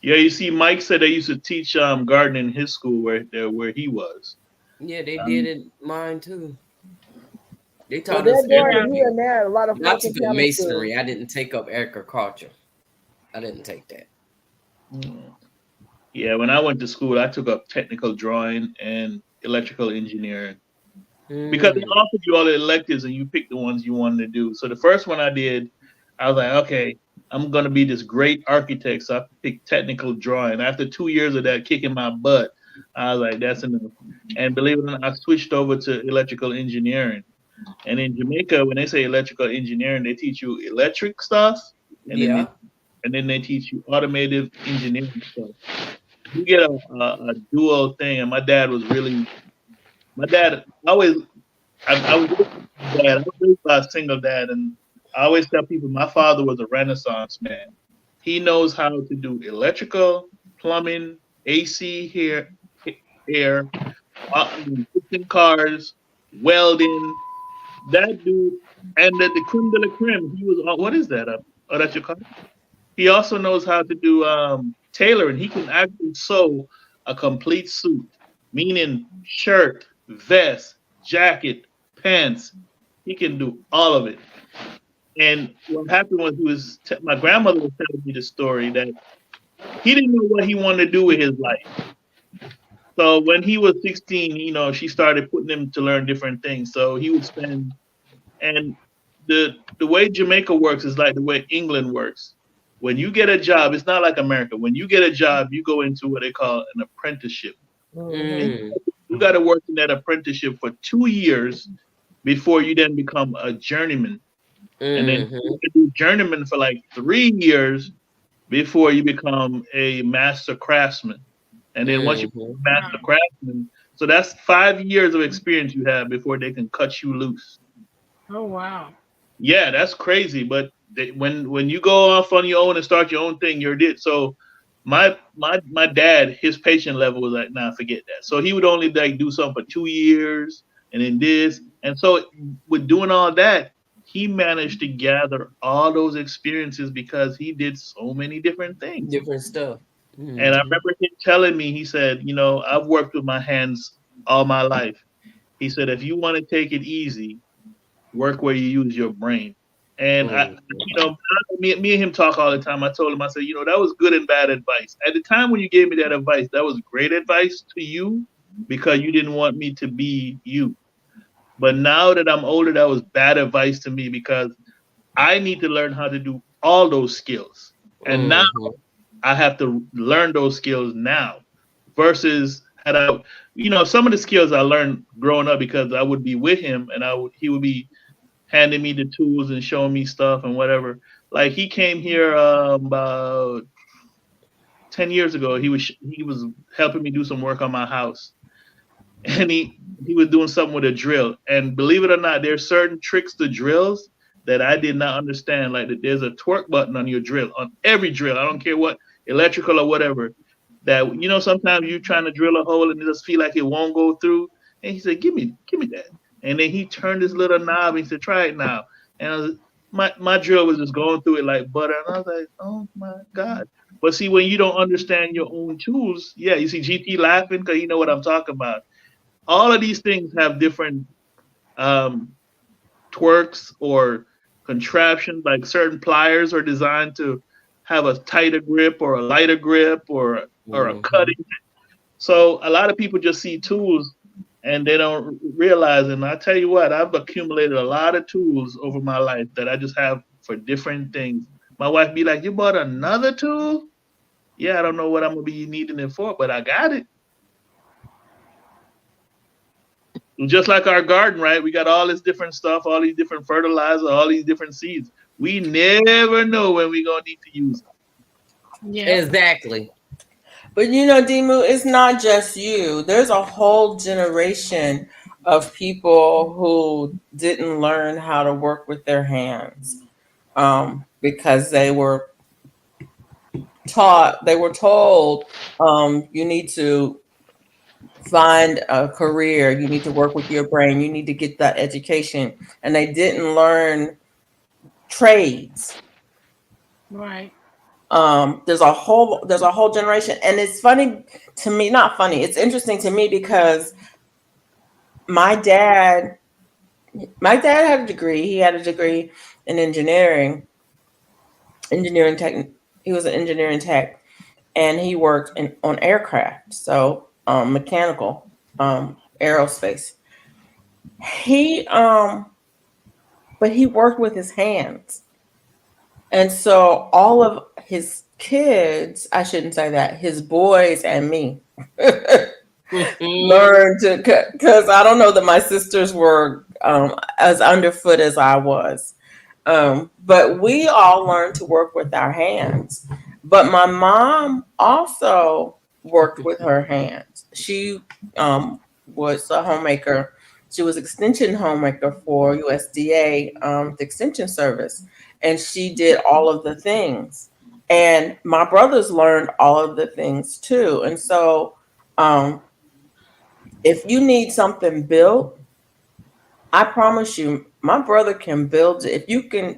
Yeah, you see, Mike said they used to teach gardening in his school where he was. Yeah, they did it mine too. They Well, taught us they're doing it everything. here and there. A lot of I Fulton took up County schools. masonry. I didn't take up agriculture. I didn't take that. Yeah, when I went to school, I took up technical drawing and electrical engineering because they Mm. offered you all the electives and you picked the ones you wanted to do. So the first one I did, I was like, okay, I'm gonna be this great architect. So I picked technical drawing. After 2 years of that kicking my butt, I was like, that's enough. And believe it or not, I switched over to electrical engineering. And in Jamaica, when they say electrical engineering, they teach you electric stuff, and Yeah. then they teach you automotive engineering stuff. You get a dual thing, and my dad always. I was raised by my dad. I was raised by a single dad, and I always tell people my father was a Renaissance man. He knows how to do electrical, plumbing, AC, air, fixing cars, welding. That dude, and the creme de la creme. He was. What is that? Oh, that's your car. He also knows how to do tailoring. He can actually sew a complete suit, meaning shirt, vest, jacket, pants. He can do all of it. And what happened was my grandmother was telling me the story that he didn't know what he wanted to do with his life. So when he was 16, she started putting him to learn different things. So he would spend, and the way Jamaica works is like the way England works. When you get a job, it's not like America. When you get a job, you go into what they call an apprenticeship. Mm. You got to work in that apprenticeship for 2 years before you then become a journeyman. And then you can do journeyman for like 3 years before you become a master craftsman. And then once you become a master craftsman, so that's 5 years of experience you have before they can cut you loose. Oh wow! Yeah, that's crazy. But when you go off on your own and start your own thing, you're it. So my dad, his patient level was like, nah, forget that. So he would only like do something for 2 years and then this. And so with doing all that, he managed to gather all those experiences because he did so many different things. Different stuff. Mm-hmm. And I remember him telling me, he said, I've worked with my hands all my life. He said, if you want to take it easy, work where you use your brain. And me and him talk all the time. I told him, I said, that was good and bad advice. At the time when you gave me that advice, that was great advice to you because you didn't want me to be you. But now that I'm older, that was bad advice to me because I need to learn how to do all those skills. And now I have to learn those skills now versus had I, some of the skills I learned growing up because I would be with him and he would be handing me the tools and showing me stuff and whatever. Like he came here about 10 years ago. He was helping me do some work on my house. And he was doing something with a drill. And believe it or not, there's certain tricks to drills that I did not understand. Like that there's a torque button on your drill, on every drill. I don't care what, electrical or whatever. That, you know, sometimes you're trying to drill a hole and it just feel like it won't go through. And he said, give me that. And then he turned this little knob and he said, try it now. And I was, my drill was just going through it like butter. And I was like, oh my God. But see, when you don't understand your own tools, yeah, you see GT laughing because you know what I'm talking about. All of these things have different twerks or contraptions, like certain pliers are designed to have a tighter grip or a lighter grip or a cutting. So a lot of people just see tools and they don't realize. And I tell you what, I've accumulated a lot of tools over my life that I just have for different things. My wife be like, you bought another tool? Yeah, I don't know what I'm going to be needing it for, but I got it. Just like our garden, right? We got all this different stuff, all these different fertilizer, all these different seeds. We never know when we're going to need to use them. Yeah. Exactly. But you know, Dimu, it's not just you. There's a whole generation of people who didn't learn how to work with their hands because they were told you need to find a career, you need to work with your brain, you need to get that education, and they didn't learn trades. Right. There's a whole generation, and it's funny to me, not funny, it's interesting to me because my dad had a degree. He had a degree in engineering tech. He was an engineering tech, and he worked on aircraft, so mechanical, aerospace. But he worked with his hands. And so all of his kids, I shouldn't say that, his boys and me learned to, because I don't know that my sisters were as underfoot as I was. But we all learned to work with our hands. But my mom also worked with her hands. She was a homemaker. She was extension homemaker for USDA, the extension service. And she did all of the things. And my brothers learned all of the things too. And so if you need something built, I promise you, my brother can build it. If you can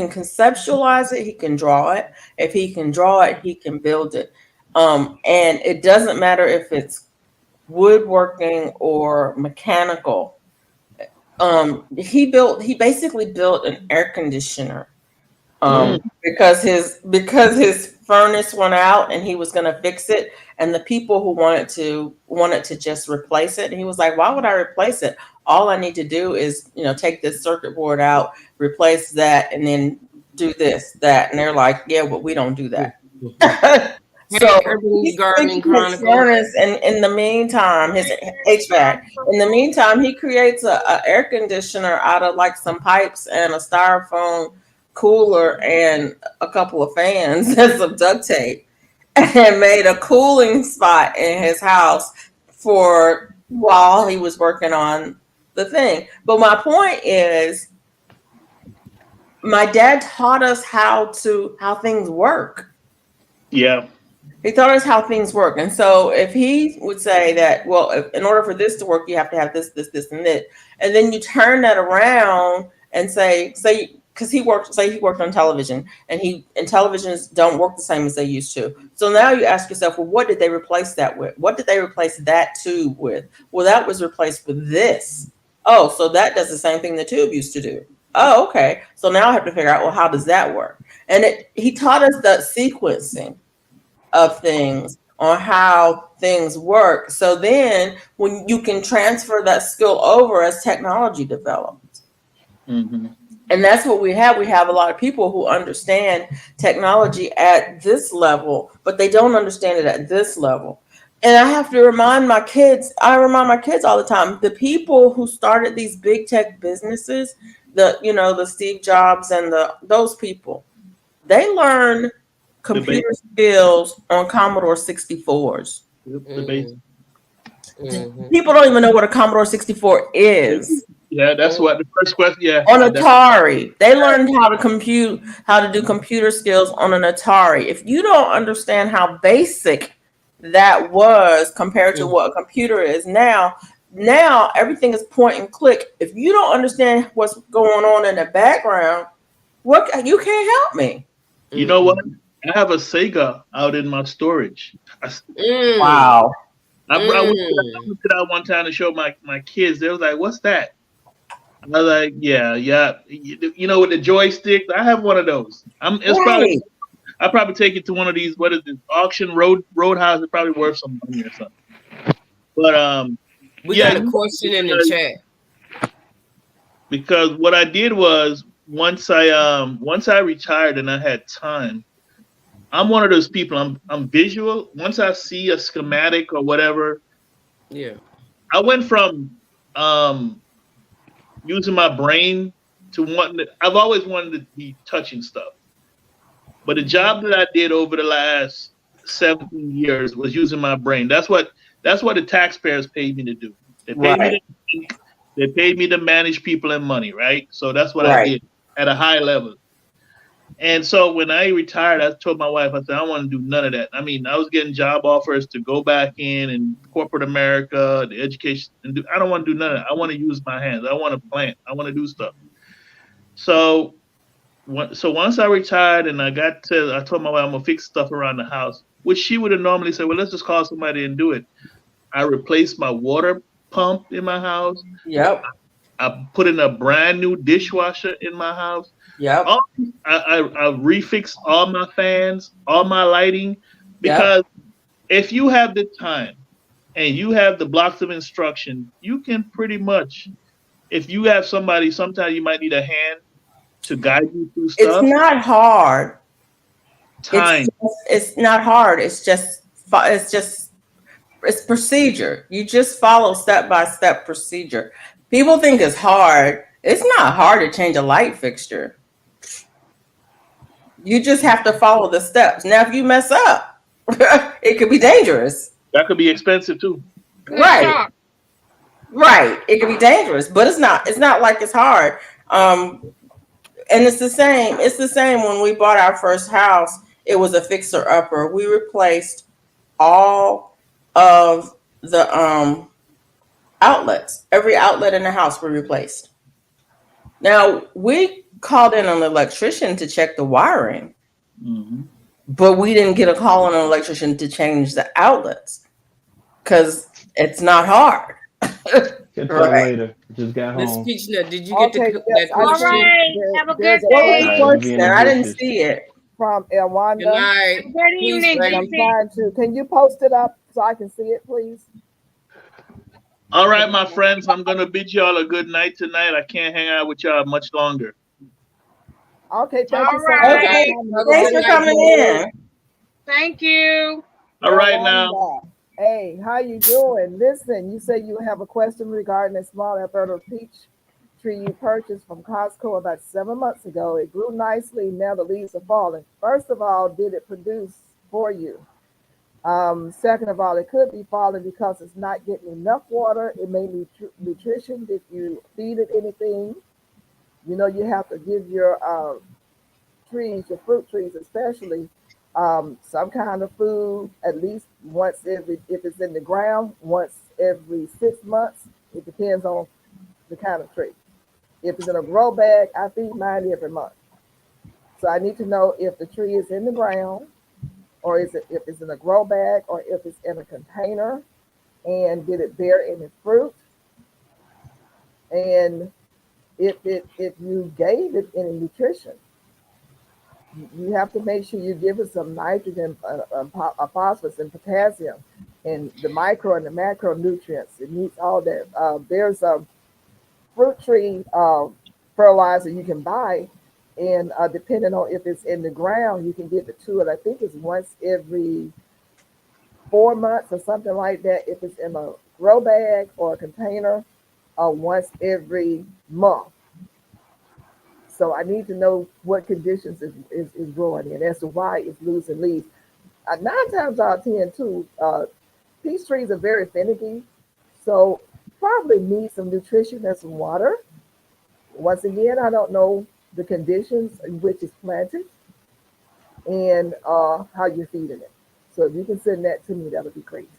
conceptualize it, he can draw it. If he can draw it, he can build it. And it doesn't matter if it's woodworking or mechanical. He basically built an air conditioner. Because his furnace went out and he was going to fix it, and the people who wanted to just replace it, and he was like, why would I replace it? All I need to do is, take this circuit board out, replace that, and then do this, that. And they're like, yeah, but we don't do that. So he's gardening his furnace, and in the meantime, his HVAC. In the meantime, he creates a air conditioner out of like some pipes and a styrofoam cooler and a couple of fans and some duct tape, and made a cooling spot in his house for while he was working on the thing. But my point is, my dad taught us how things work. Yeah. He taught us how things work. And so if he would say that, well, in order for this to work, you have to have this, and that, and then you turn that around and say, because he worked on television, and televisions don't work the same as they used to. So now you ask yourself, well, what did they replace that with? What did they replace that tube with? Well, that was replaced with this. Oh, so that does the same thing the tube used to do. Oh, okay. So now I have to figure out, well, how does that work? And he taught us the sequencing of things on how things work. So then when you can transfer that skill over as technology develops. Mm-hmm. And that's what we have. We have a lot of people who understand technology at this level, but they don't understand it at this level. And I have to remind my kids all the time, the people who started these big tech businesses, the Steve Jobs and those people, they learn computer skills on Commodore 64s. Mhm. People don't even know what a Commodore 64 is. Yeah, that's what the first question. Yeah, On Atari, they learned how to do computer skills on an Atari. If you don't understand how basic that was compared to what a computer is now everything is point and click. If you don't understand what's going on in the background, you can't help me. You know what? I have a Sega out in my storage. Wow. I went to that one time to show my kids. They was like, "What's that?" I was like, "Yeah. You know, with the joystick. I have one of those. I'll probably take it to one of these. What is it? Auction roadhouse. It's probably worth some money or something." But we got a question in the chat. Because what I did was once I retired and I had time, I'm one of those people. I'm visual. Once I see a schematic or whatever, yeah, I went from using my brain to I've always wanted to be touching stuff. But the job that I did over the last 17 years was using my brain. That's what the taxpayers paid me to do. They paid me to manage people and money, right? So that's what I did at a high level. And so when I retired, I told my wife, I said, I don't want to do none of that. I mean, I was getting job offers to go back in corporate America, the education, I don't want to do none of that. I want to use my hands. I want to plant. I want to do stuff. So once I retired and I told my wife I'm going to fix stuff around the house, which she would have normally said, well, let's just call somebody and do it. I replaced my water pump in my house. Yep. I put in a brand new dishwasher in my house. Yep. I refixed all my fans, all my lighting, because if you have the time and you have the blocks of instruction, you can pretty much, if you have somebody, sometimes you might need a hand to guide you through stuff. It's not hard. Time. It's not hard. It's procedure. You just follow step-by-step procedure. People think it's hard. It's not hard to change a light fixture. You just have to follow the steps. Now, if you mess up, it could be dangerous. That could be expensive too. Right. It could be dangerous, but it's not like it's hard. And it's the same. It's the same when we bought our first house. It was a fixer upper. We replaced all of the outlets. Every outlet in the house we replaced. Now, we called in an electrician to check the wiring, but we didn't get a call on an electrician to change the outlets because it's not hard. Later. Just got home. Miss Peachna, did you get that All question? right. Have a good day. I didn't see it. From Elwanda. Good night. Good evening. I'm trying to. Can you post it up so I can see it, please? All right, my friends, I'm going to bid y'all a good night tonight. I can't hang out with y'all much longer. Okay, thank you so much. Okay, thanks for coming in. Thank you. All right, now. Hey, how you doing? Listen, you say you have a question regarding a small Alberta peach tree you purchased from Costco about 7 months ago. It grew nicely. Now the leaves are falling. First of all, did it produce for you? Second of all, it could be falling because it's not getting enough water. It may need nutrition. Did you feed it anything? You know, you have to give your trees, your fruit trees especially, some kind of food at least once every, if it's in the ground, once every 6 months. It depends on the kind of tree. If it's in a grow bag, I feed mine every month. So I need to know if the tree is in the ground, or if it's in a grow bag, or if it's in a container, and did it bear any fruit? And if you gave it any nutrition, you have to make sure you give it some nitrogen, phosphorus, and potassium, and the micro and the macronutrients. It needs all that. There's a fruit tree fertilizer you can buy, and depending on if it's in the ground, you can get it to it. I think it's once every 4 months or something like that. If it's in a grow bag or a container, once every month. So I need to know what conditions is growing in as to why it's losing leaves. 9 times out of 10 too, peach trees are very finicky. So probably need some nutrition and some water. Once again, I don't know the conditions in which it's planted and how you're feeding it. So if you can send that to me, that would be great.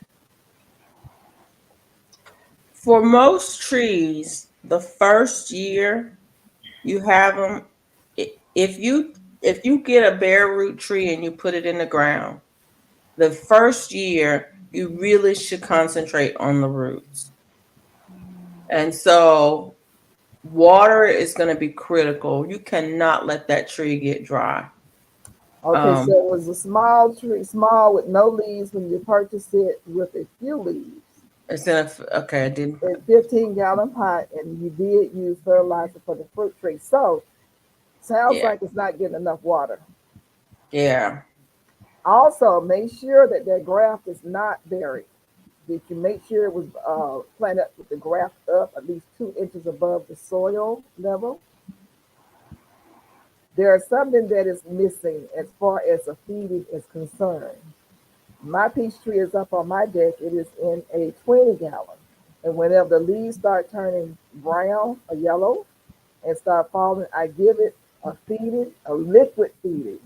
For most trees, the first year you have them, if you get a bare root tree and you put it in the ground, the first year you really should concentrate on the roots. And so water is going to be critical. You cannot let that tree get dry. Okay, so it was a small tree, small with no leaves when you purchased it with a few leaves. It's in a, okay, I didn't. A 15-gallon pot, and you did use fertilizer for the fruit tree. So sounds like it's not getting enough water. Yeah. Also, make sure that that graft is not buried. Did you make sure it was planted with the graft up at least 2 inches above the soil level? There is something that is missing as far as a feeding is concerned. My peach tree is up on my deck. It is in a 20-gallon. And whenever the leaves start turning brown or yellow and start falling, I give it a feeding, a liquid feeding.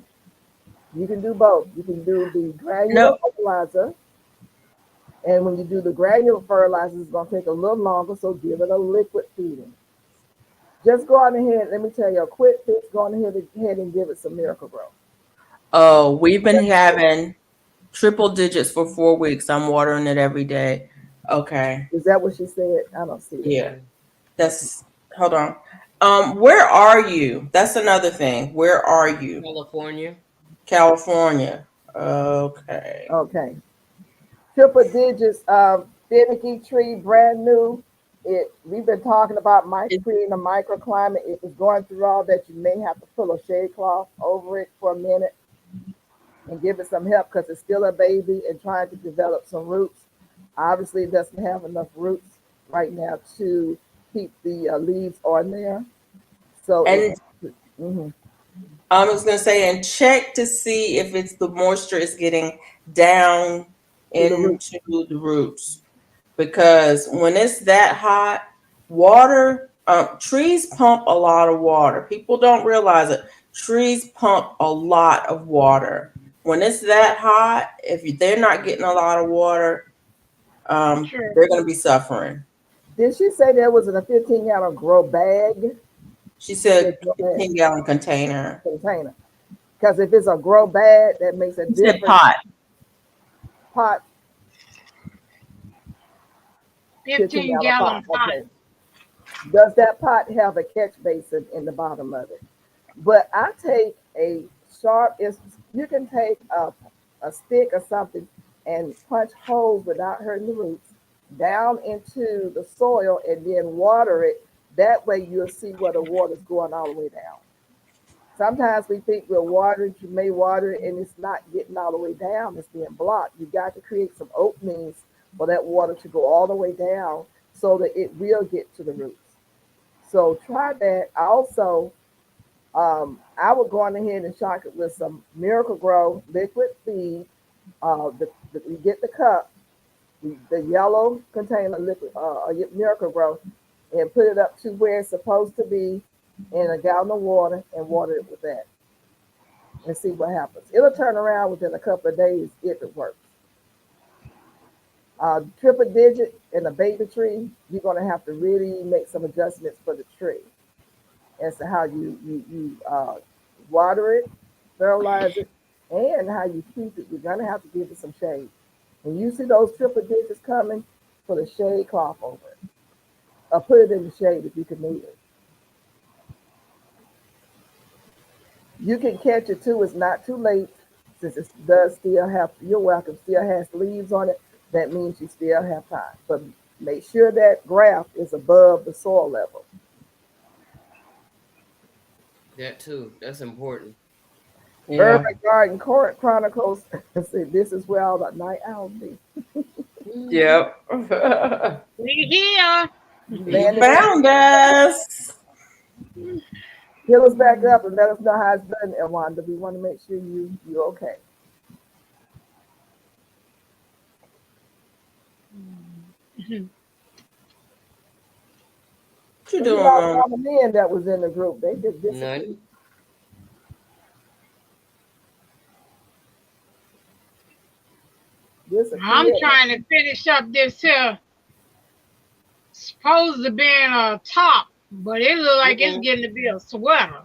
You can do both. You can do the granular fertilizer. And when you do the granular fertilizer, it's going to take a little longer, so give it a liquid feeding. Just go on ahead, let me tell you a quick fix, go on ahead and give it some Miracle-Gro. Oh, we've been having triple digits for 4 weeks. I'm watering it every day. Okay. Is that what she said? I don't see it. Yeah. That's, hold on. Where are you? That's another thing. Where are you? California. California. Okay. Okay. Triple digits, finicky tree, brand new. We've been talking about creating a microclimate. If it's going through all that, you may have to pull a shade cloth over it for a minute and give it some help because it's still a baby and trying to develop some roots. Obviously, it doesn't have enough roots right now to keep the leaves on there. So, and I was going to say, and check to see if it's the moisture is getting down into the roots. Because when it's that hot, water, trees pump a lot of water. People don't realize it. Trees pump a lot of water. When it's that hot, if they're not getting a lot of water, they're going to be suffering. Did she say there was in a 15-gallon grow bag? She said 15-gallon container. Because if it's a grow bag, that makes a difference. Pot. 15-gallon pot. Okay. Does that pot have a catch basin in the bottom of it? But I take a sharp, you can take a stick or something and punch holes without hurting the roots down into the soil and then water it. That way you'll see where the water's going all the way down. Sometimes we think we're watering, you may water it and it's not getting all the way down, it's being blocked. You got to create some openings for that water to go all the way down so that it will get to the roots. So try that. Also, I would go on ahead and shock it with some Miracle-Gro liquid feed. You get the cup, the yellow container liquid Miracle-Gro, and put it up to where it's supposed to be in a gallon of water and water it with that and see what happens. It'll turn around within a couple of days if it works. Triple digit in a baby tree, you're going to have to really make some adjustments for the tree as to how you water it, fertilize it, and how you keep it. You're going to have to give it some shade. When you see those triple digits coming, put a shade cloth over it. Or put it in the shade if you can need it. You can catch it too. It's not too late since it does still have, you're welcome, still has leaves on it. That means you still have time. But make sure that graft is above the soil level. That too. That's important. Yeah. Urban Garden Chronicles say this is where all the night owls be. Yep. We here. You found us. Fill us back up and let us know how it's done, Elwanda. We want to make sure you're okay. What you Look doing, at all Mama? the men that was in the group. They just disappeared. None. I'm trying to finish up this here. Supposed to be in a top, but it look like it's getting to be a sweater.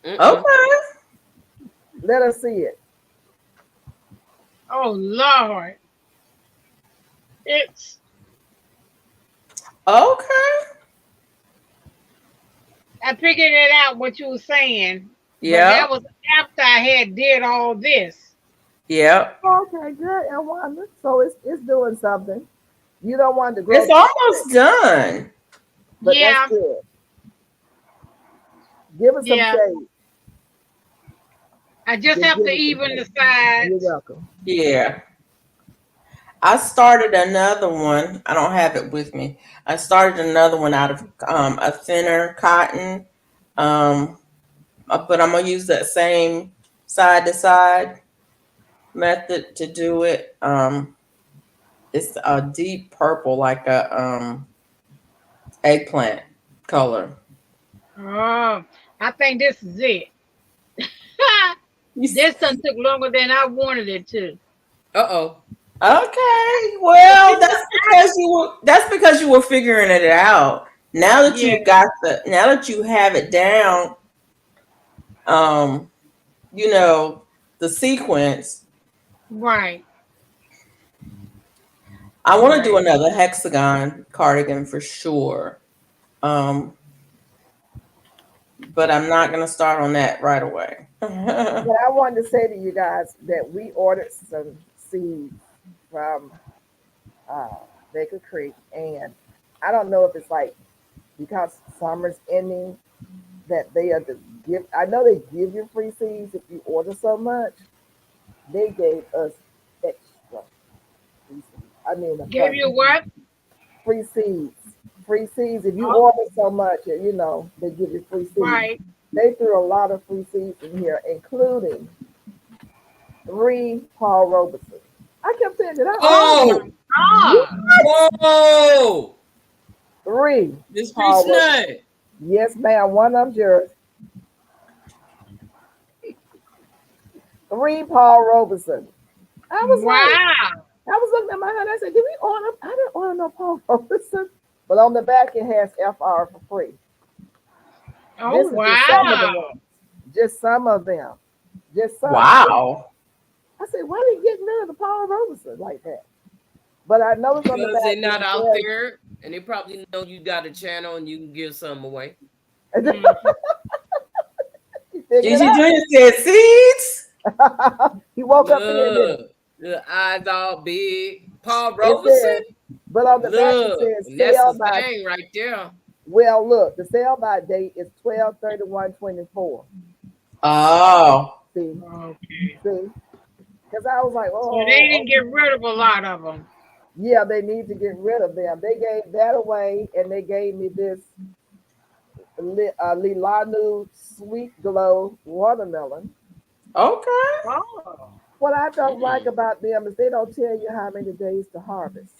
Okay. Let us see it. Oh Lord. It's Okay. I figured it out what you were saying. But Yeah. that was after I had did all this. Yep. Okay, good. And Wanda, so it's doing something. You don't want to grow. It's almost done. But Yeah. that's good. Give us some Yeah. shade. I just have to even the sides. You're welcome. Yeah. I started another one. I don't have it with me. I started another one out of a thinner cotton. But I'm gonna use that same side to side method to do it. It's a deep purple, like a eggplant color. Oh, I think this is it. This done took longer than I wanted it to. Uh-oh. Okay, well, that's because you were figuring it out. Now that Yeah. now that you have it down, you know, the sequence. Right. I want to do another hexagon cardigan for sure. But I'm not gonna start on that right away. But I wanted to say to you guys that we ordered some seeds from Baker Creek, and I don't know if it's like because summer's ending that they are to give. I know they give you free seeds if you order so much. They gave us extra free seeds. I mean, Give you what? free seeds. Free seeds. If you order so much, you know, they give you free seeds. Right. They threw a lot of free seeds in here, including 3 Paul Robeson. I kept saying that. Oh! Whoa! 3. This Paul Street Nut. Yes, ma'am. One of them's yours. 3 Paul Robeson. I was like, I was looking at my hand. I said, did we order? I didn't order no Paul Robeson. But on the back, it has FR for free. Oh, This is just some of the wow. ones. Just some of them. Just some. Wow. I said, why are you getting rid of the Paul Robeson like that? But I noticed on the Because back. they're not it out says- there, and they probably know you got a channel and you can give some away. You figured Gigi it out. Junior said seeds. He woke up in it. Look, the eyes all big. Paul It Robeson? says, but on the back Look, it says and that's sale the by. thing right there. Well, look, the sale by date is 12/31/24. Oh. See, Okay. because I was like, oh, So they didn't get rid of a lot of them. yeah, they need to get rid of them. They gave that away, and they gave me this Lilanu Sweet Glow watermelon. Okay. Oh. What I don't like about them is they don't tell you how many days to harvest.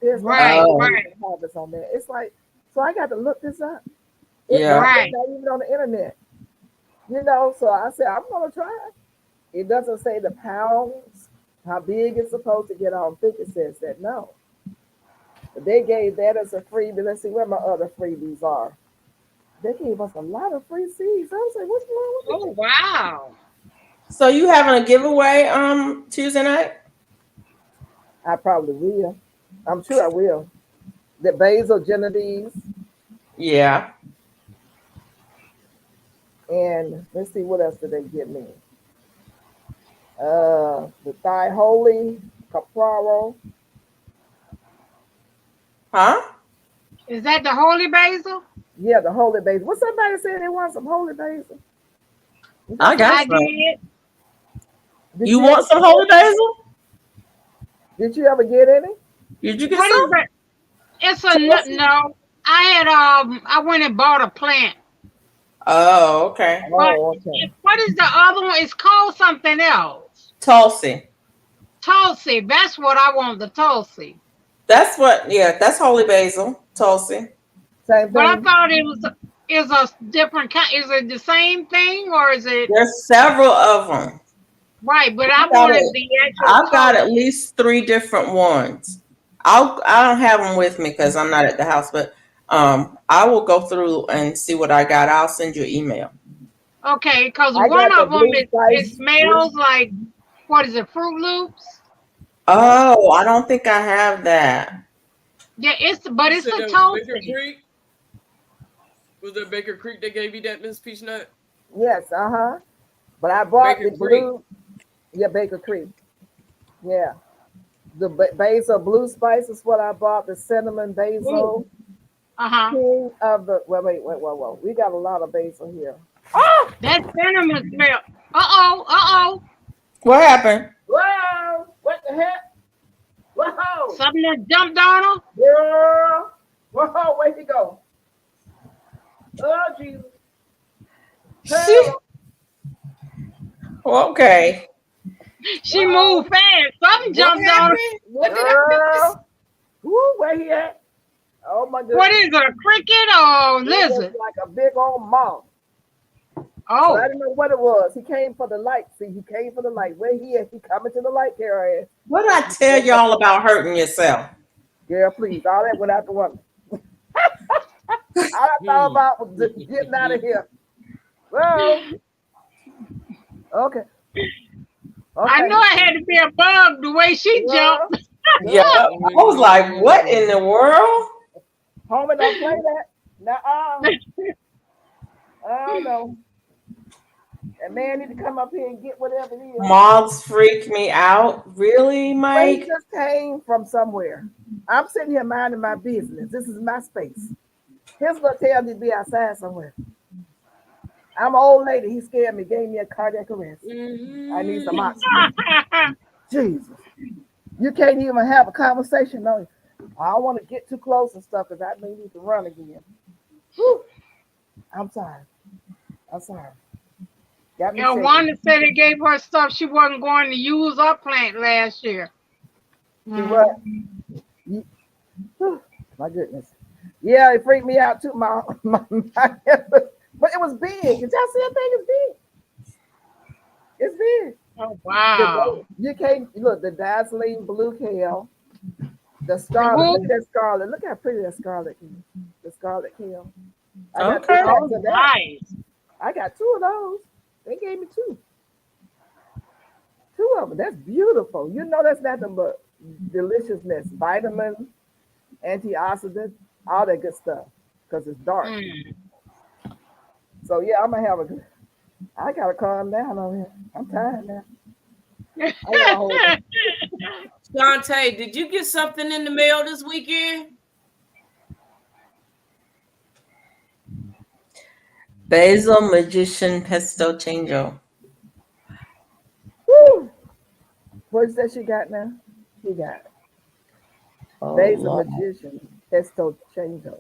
There's no Right, Oh. right. harvest on there. It's like, so I got to look this up. Yeah. Right. It's not even on the internet. You know, so I said, I'm going to try it. It doesn't say the pounds, how big it's supposed to get. I don't think it says that, no. But they gave that as a freebie. Let's see where my other freebies are. They gave us a lot of free seeds. I was like, what's wrong with Oh, wow. So you having a giveaway Tuesday night? I probably will. I'm sure I will. The basil Genovese, Yeah. and let's see what else did they give me. The Thigh Holy Capraro. Huh? Is that the holy basil? Yeah, the holy basil. What somebody said they want some holy basil? I got I some. did. You want some holy basil? Did you ever get any? Did you get What some? is that? It's a no. I had I went and bought a plant. Oh, okay. Oh, okay. What is the other one? It's called something else. Tulsi. Tulsi. That's what I want. The Tulsi. That's what, yeah, that's holy basil. Tulsi. Same But I thing. thought it was is a different kind. Is it the same thing or is it There's several of them. right? But I got wanted it. the actual I've got color. at least 3 different ones. I don't have them with me because I'm not at the house, but I will go through and see what I got. I'll send you an email. Okay, because I one got the of them blue it spice. smells like what is it? Fruit Loops. Oh, I don't think I have that. Yeah, it's You it's said a that was Baker toasty. Creek? Was it Baker Creek that gave you that, Miss Peach Nut? Yes, But I bought Baker the Creek. blue. Yeah, Baker Creek. Yeah. The basil blue spice is what I bought. The cinnamon basil. Uh-huh. King of the whoa. We got a lot of basil here. That cinnamon smell. Uh-oh. What happened? Whoa! What the heck? Whoa! Something that jumped on her. Girl! Whoa! Where'd he go? Oh Jesus! Help! Okay. She Whoa. moved fast. Something What jumped on her. happened? What did I miss? Girl! Woo, where he at? Oh my goodness! What is it? A cricket or It lizard? looks like a big old moth. So Oh, I didn't know what it was. He came for the light. See, he came for the light. Where he at? He coming to the light, Carrie. What did I tell y'all about hurting yourself? Girl, please. All that went out the window. All I thought about was just getting out of here. Well, okay. I know it had to be a bug the way she jumped. Yeah. I was like, what in the world? Homie, don't play that. Nuh-uh. Oh, no. That man need to come up here and get whatever it is. Moths freak me out. Really, But he Mike? just came from somewhere. I'm sitting here minding my business. This is my space. His little tail need to be outside somewhere. I'm an old lady. He scared me, gave me a cardiac arrest. I need some oxygen. Jesus. You can't even have a conversation, no. I don't want to get too close and stuff because I may need to run again. Whew. I'm sorry. Got me And shaking. Wanda said they gave her stuff she wasn't going to use or plant last year. See what? My goodness. Yeah, it freaked me out too. But it was big. Did y'all see that thing? It's big. It's big. Oh, wow. You can't look the dazzling blue kale, the scarlet. Look at that scarlet. Look how pretty that scarlet is. The scarlet kale. Okay. Nice. I got 2 of those. They gave me 2. 2 of them. That's beautiful. You know that's nothing but deliciousness, vitamin, antioxidant, all that good stuff. Because it's dark. So yeah, I'm gonna have a good. I gotta calm down over here. I'm tired now. I gotta hold it. Shantae, did you get something in the mail this weekend? Basil Magician Pesto Chango. Woo! What's that she got now? She got Oh, Basil Lord. Magician Pesto Chango.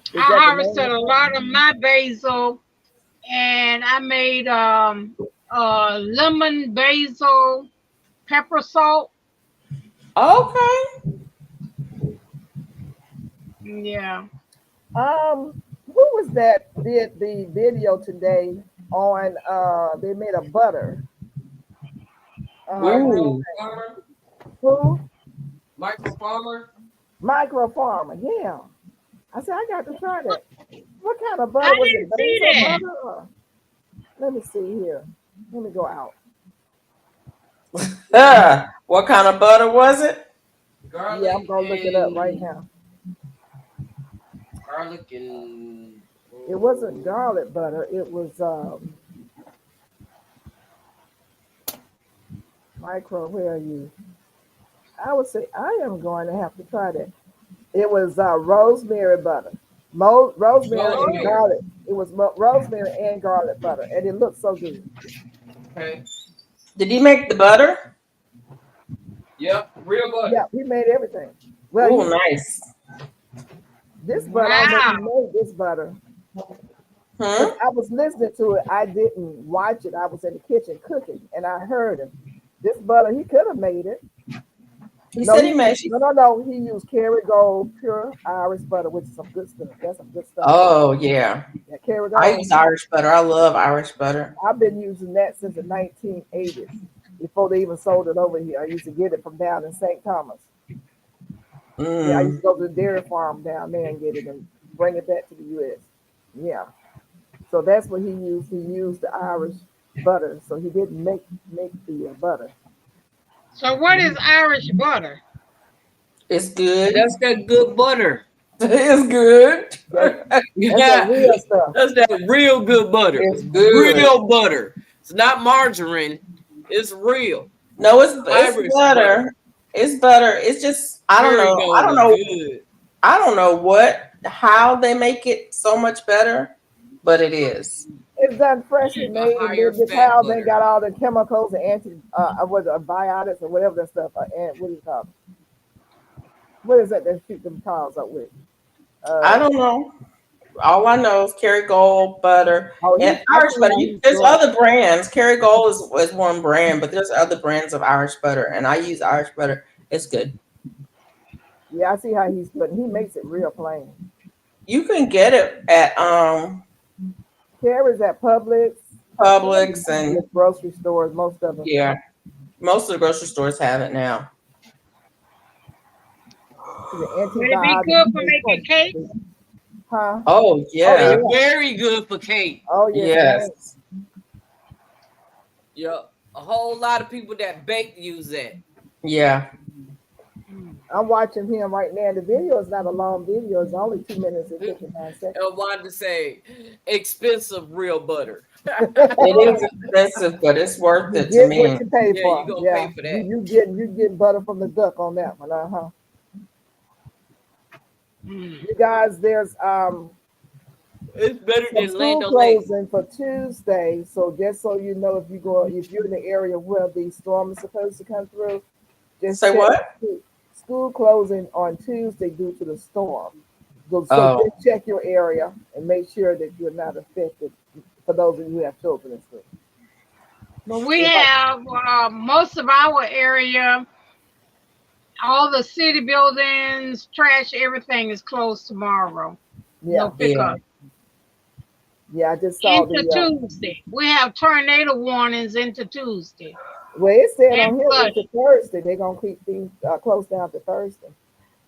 Is that I the harvested name? a lot of my basil, and I made lemon basil pepper salt. Okay. Yeah. Who was that did the video today on they made a butter? Ooh. Who? Michael Farmer. Micro Farmer, yeah. I said I got to try that. What kind of butter I was didn't it? see Basil that. butter? Or- Let me see here. Let me go out. What kind of butter was it? Garlic. Yeah, I'm gonna look it up right now. Garlic and. It wasn't garlic butter. It was micro. Where are you? I would say I am going to have to try that. It was rosemary butter. Rosemary and garlic. It was rosemary and garlic butter, and it looked so good. Okay. Did he make the butter? Yep. Real butter. Yeah, he made everything. Well, Oh, nice. this butter, I never made this butter. Hmm? I was listening to it. I didn't watch it. I was in the kitchen cooking, and I heard him. This butter, he could have made it. He said he made. No. He used Kerrygold pure Irish butter, which is some good stuff. That's some good stuff. Oh yeah. Yeah, Kerrygold. I use Irish butter. I love Irish butter. I've been using that since the 1980s, before they even sold it over here. I used to get it from down in St. Thomas. Yeah, I used to go to the dairy farm down there and get it and bring it back to the U.S. Yeah. So that's what he used. He used the Irish butter. So he didn't make the butter. So what is Irish butter? It's good. That's that good butter. It's good. That's that real stuff. That's that real good butter. It's good. Real butter. It's not margarine. It's real. No, it's Irish butter. It's butter. It's just I don't know. I don't know. Good. I don't know how they make it so much better, but it is. It's done freshly made. The cows ain't got all the chemicals and biotics or whatever that stuff. And what do you call it? What is that they shoot them cows up with? I don't know. All I know is Kerrygold butter and Irish butter. There's other brands. Kerrygold is one brand, but there's other brands of Irish butter, and I use Irish butter. It's good. Yeah, I see how he's putting. He makes it real plain. You can get it at Kerry's at Publix and grocery stores. Most of them. Yeah, most of the grocery stores have it now. Would it be good for making cakes? Huh? Oh yeah. Oh, very good for cake. Oh yeah. Yes. Yeah, a whole lot of people that bake use that. Yeah. I'm watching him right now. The video is not a long video. It's only 2 minutes and 59 seconds. I wanted to say expensive real butter. It is expensive, but it's worth it to me. What you pay for. You gonna pay for that. You get butter from the duck on that one. You guys, there's It's better than school Land O'Lakes. closing for Tuesday. So just so you know, if you're in the area where the storm is supposed to come through, just say what? School closing on Tuesday due to the storm. So just check your area and make sure that you're not affected. For those of you who have children in school. But we have most of our area. All the city buildings, trash, everything is closed tomorrow. Yeah. No pickup. Yeah, I just saw into Tuesday. We have tornado warnings into Tuesday. Well, it said on here to Thursday. They're gonna keep things closed down to Thursday.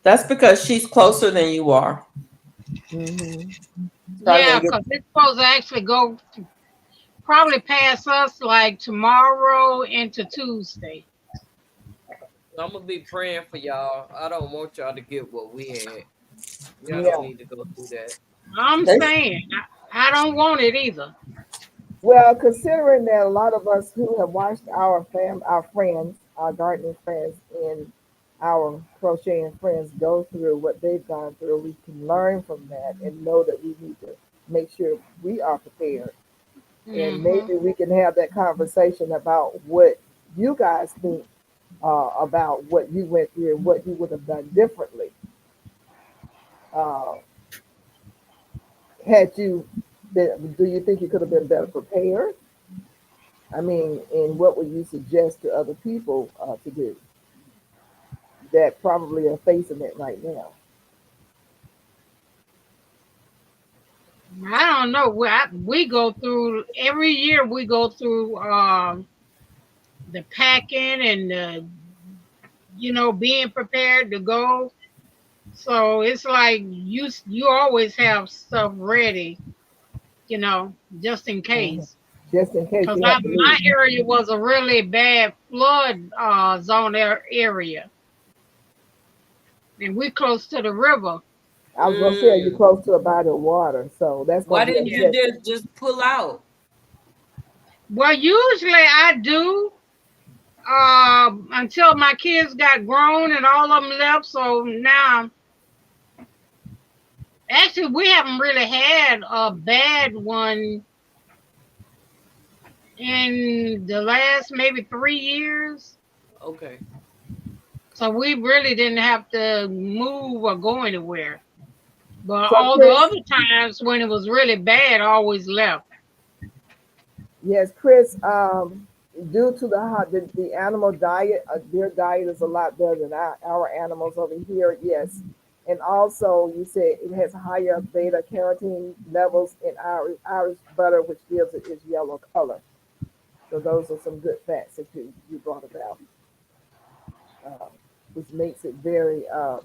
That's because she's closer than you are. Mm-hmm. Yeah, because it's supposed to actually go probably past us like tomorrow into Tuesday. I'm gonna be praying for y'all. I don't want y'all to get what we had. Y'all don't need to go through that. I'm saying I don't want it either. Well, considering that a lot of us who have watched our friends, our gardening friends, and our crocheting friends go through what they've gone through, we can learn from that and know that we need to make sure we are prepared. Mm-hmm. And maybe we can have that conversation about what you guys think about what you went through and what you would have done differently. Do you think you could have been better prepared? I mean, and what would you suggest to other people to do that probably are facing it right now? I don't know. We go through every year. We go through the packing and being prepared to go. So it's like you always have stuff ready, just in case. Just in case. Because my area was a really bad flood zone area, and we close to the river. I was gonna say you're close to a body of water, so that's. Why didn't you just pull out? Well, usually I do until my kids got grown and all of them left. So now, actually, we haven't really had a bad one in the last maybe 3 years. Okay. So we really didn't have to move or go anywhere. But all the other times when it was really bad, I always left. Yes, Chris, due to the animal diet, their diet is a lot better than our animals over here. Yes, and also you said it has higher beta carotene levels in Irish butter, which gives it its yellow color. So those are some good fats that you brought about, which makes it a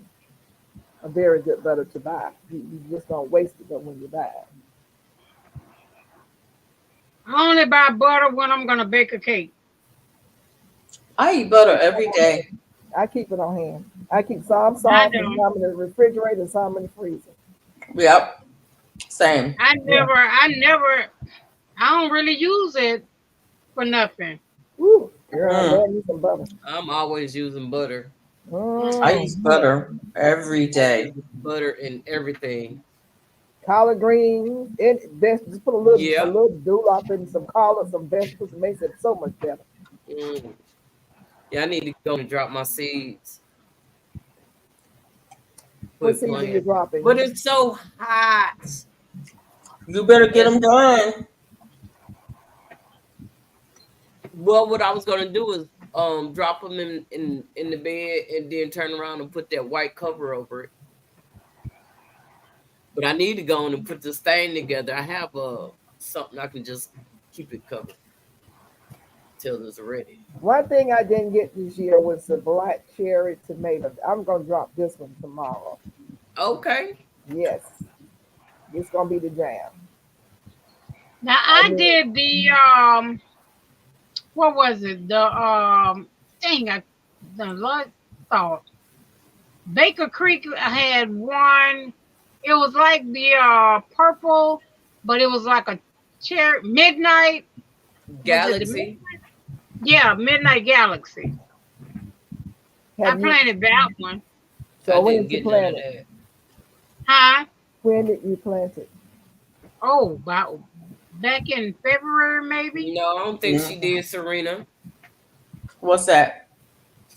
very good butter to buy. You just don't waste it when you buy it. I only buy butter when I'm gonna bake a cake. I eat butter every day. I keep it on hand. I keep some I soft and don't. some in the refrigerator and some in the freezer. Yep. Same. I don't really use it for nothing. Woo, girl, I Mm. love me some butter. I'm always using butter. I use butter every day. Butter in everything. Collard greens, and just put a Yeah. little dollop in some collard, some vegetables, and makes it so much better. Mm. Yeah, I need to go and drop my seeds. What Quit seeds are you playing. dropping? But it's so hot. You better get them done. Well, what I was gonna do is drop them in the bed and then turn around and put that white cover over it. But I need to go in and put this thing together. I have something I can just keep it covered till it's ready. One thing I didn't get this year was the black cherry tomato. I'm gonna drop this one tomorrow. Okay. Yes, it's gonna be the jam. Now I did the what was it? The dang, I the Lord thought Baker Creek had one. It was like the purple, but it was like a cherry midnight. Galaxy. Yeah, Midnight Galaxy. I Have you, planted that one. so I when didn't did you get none plant of it? that. Huh? When did you plant it? Oh, about back in February, maybe. No, I don't think she Yeah. did, Serena. What's that?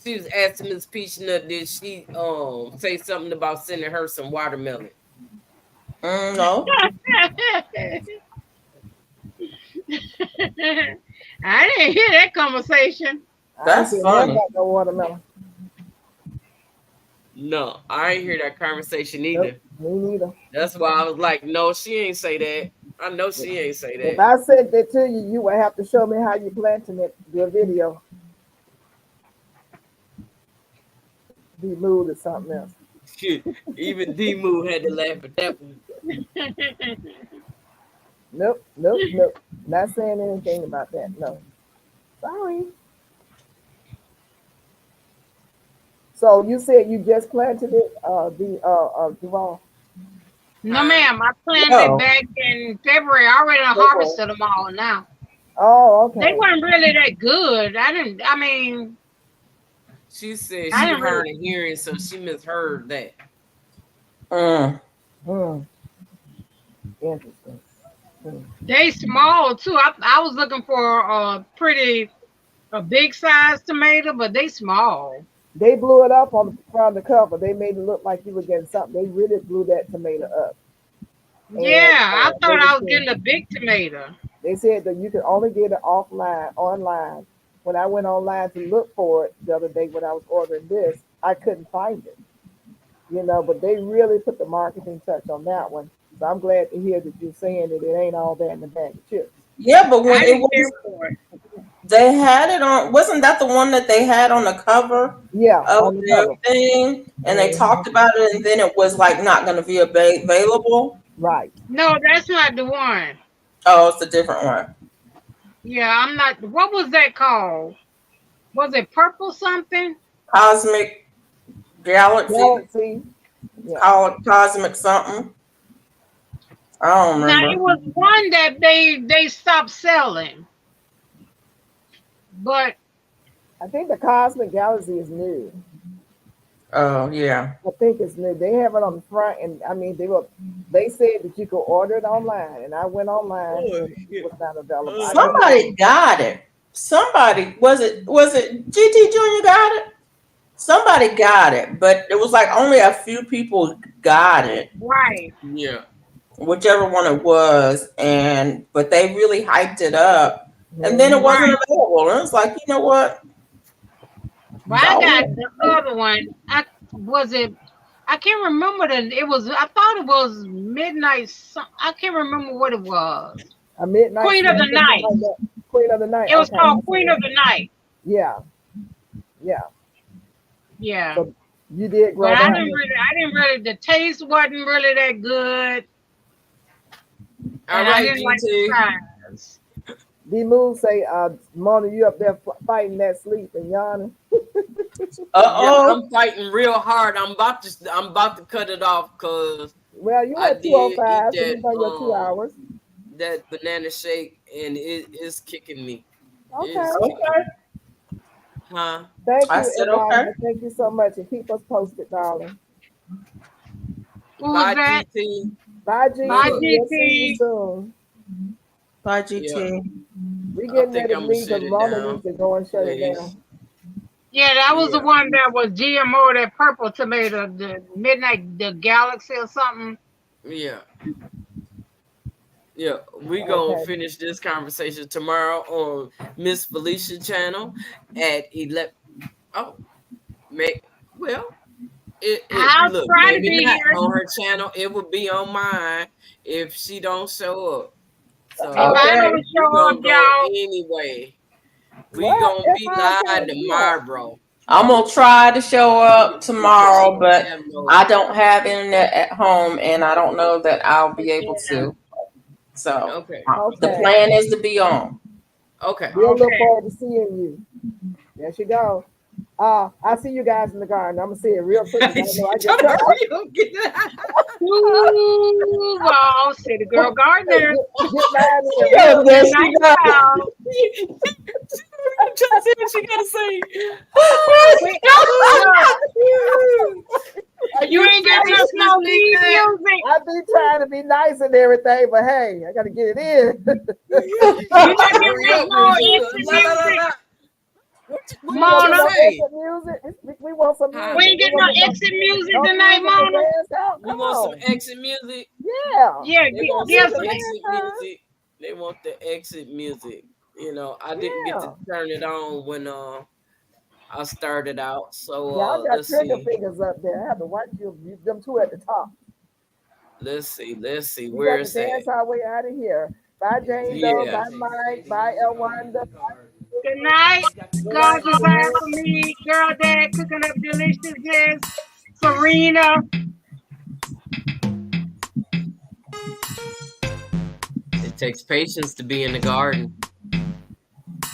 She was asking Miss Peachnut, did she say something about sending her some watermelon? No. I didn't hear that conversation. That's I ain't funny. got no watermelon. No, I ain't hear that conversation either. Nope, me neither. That's why I was like, no, she ain't say that. I know she ain't say If that. I sent it to you, you would have to show me how you planting it. Your video. Be moved or something else. Shit, even D-Moo had to laugh at that one. Nope. Not saying anything about that. No. Sorry. So you said you just planted it, Duval. No, ma'am. I planted No. it back in February. I already done harvested them all now. Oh, okay. They weren't really that good. I mean, She said she I didn't heard a hearing, so she misheard that. Interesting. they small too. I was looking for a big size tomato, but they small. They blew it up on the front of the cover. They made it look like you were getting something. They really blew that tomato up. And, Yeah, I thought they I was said- getting a big tomato. They said that you could only get it online. When I went online to look for it the other day when I was ordering this, I couldn't find it. But they really put the marketing touch on that one. So I'm glad to hear that you're saying that it ain't all that in the bag of chips. Yeah, but when I it didn't was, care for it. they had it on. Wasn't that the one that they had on the cover Yeah, of on the their cover. thing? And they talked about it, and then it was like not going to be available. Right. No, that's not the one. Oh, it's a different one. Yeah, I'm not. What was that called? Was it purple something? Cosmic Galaxy. Galaxy. Yeah. Call it Cosmic something. I don't Now remember. it was one that they stopped selling, but I think the Cosmic Galaxy is new. Oh yeah. I think it's new. They have it on the front, and I mean they said that you could order it online, and I went online. It was not available. Somebody got it. Somebody was it GT Junior got it? Somebody got it, but it was like only a few people got it, right. Yeah. whichever one it was, but they really hyped it up And then it wasn't Right. available. And it's like, you know what? Well, I got the other one. I can't remember I thought it was Midnight. I can't remember what it was. A midnight. Queen of the something Night. like that. Queen of the Night. It was okay. called Queen of the Night. Yeah. Yeah. Yeah. So you did grow But I up. didn't really. The taste wasn't really that good, All and I right, didn't like the GT. size. D Moon say, Mona, you up there fighting that sleep and yawning. Uh-oh. I'm fighting real hard. I'm about to cut it off because Well, you I at did 205, eat so you that, done your 2 hours. that banana shake, and it is kicking me. Okay. It's kicking me. Huh? Thank I you, said Yolanda. okay. Thank you so much, and keep us posted, darling. Who was Bye, that? GT. Bye, G. Bye, We'll see GT. you soon. Bye, GT. Yeah. We I getting think ready to I'm gonna leave shut because it Mona down, needs to go and shut it please. down. Yeah, that was the Yeah. one that was GMO, that purple tomato, the Midnight, the Galaxy or something. Yeah. Yeah, we gonna Okay. finish this conversation tomorrow on Miss Felicia channel at 11. Oh, well, I'll look, try to maybe be not here. on her channel. It will be on mine if she don't show up. So If I Okay. don't we show gonna up, go y'all, anyway. We What? gonna If be I live can't show up? tomorrow. I'm gonna try to show up tomorrow, but Have no- I don't have internet at home, and I don't know that I'll be able to. So Okay. the Okay. plan is to be on. Okay. We'll look Okay. forward to seeing you. There she go. I see you guys in the garden. I'm gonna say it real quick. 'Cause I know I Trying get to hurry up, get that. ooh, well, City Girl Gardner. get mine in. Yeah, there she Nice goes. house. I'm trying to see what she gotta say. You ain't got no snow music. I be trying to be nice and everything, but hey, I gotta get it in. You might get Hurry up, more Lisa. instant La, la, la, music. la. What We you want Mona. some say? exit music. We want some music. We ain't getting no exit music tonight, Mona. You Come want on. some exit music? Yeah. Yeah, They want give some some. exit music. They want the exit music. You know, I didn't get to turn it on when I started out. So Y'all got let's trigger see. fingers up there. I have to watch you. Them two at the top. Let's see. We Where got is to that? dance our way out of here. Bye, Jane Doe. Bye, Mike. Bye, Elwanda. Good night. God desire for me. Girl Dad cooking up deliciousness. Serena. It takes patience to be in the garden.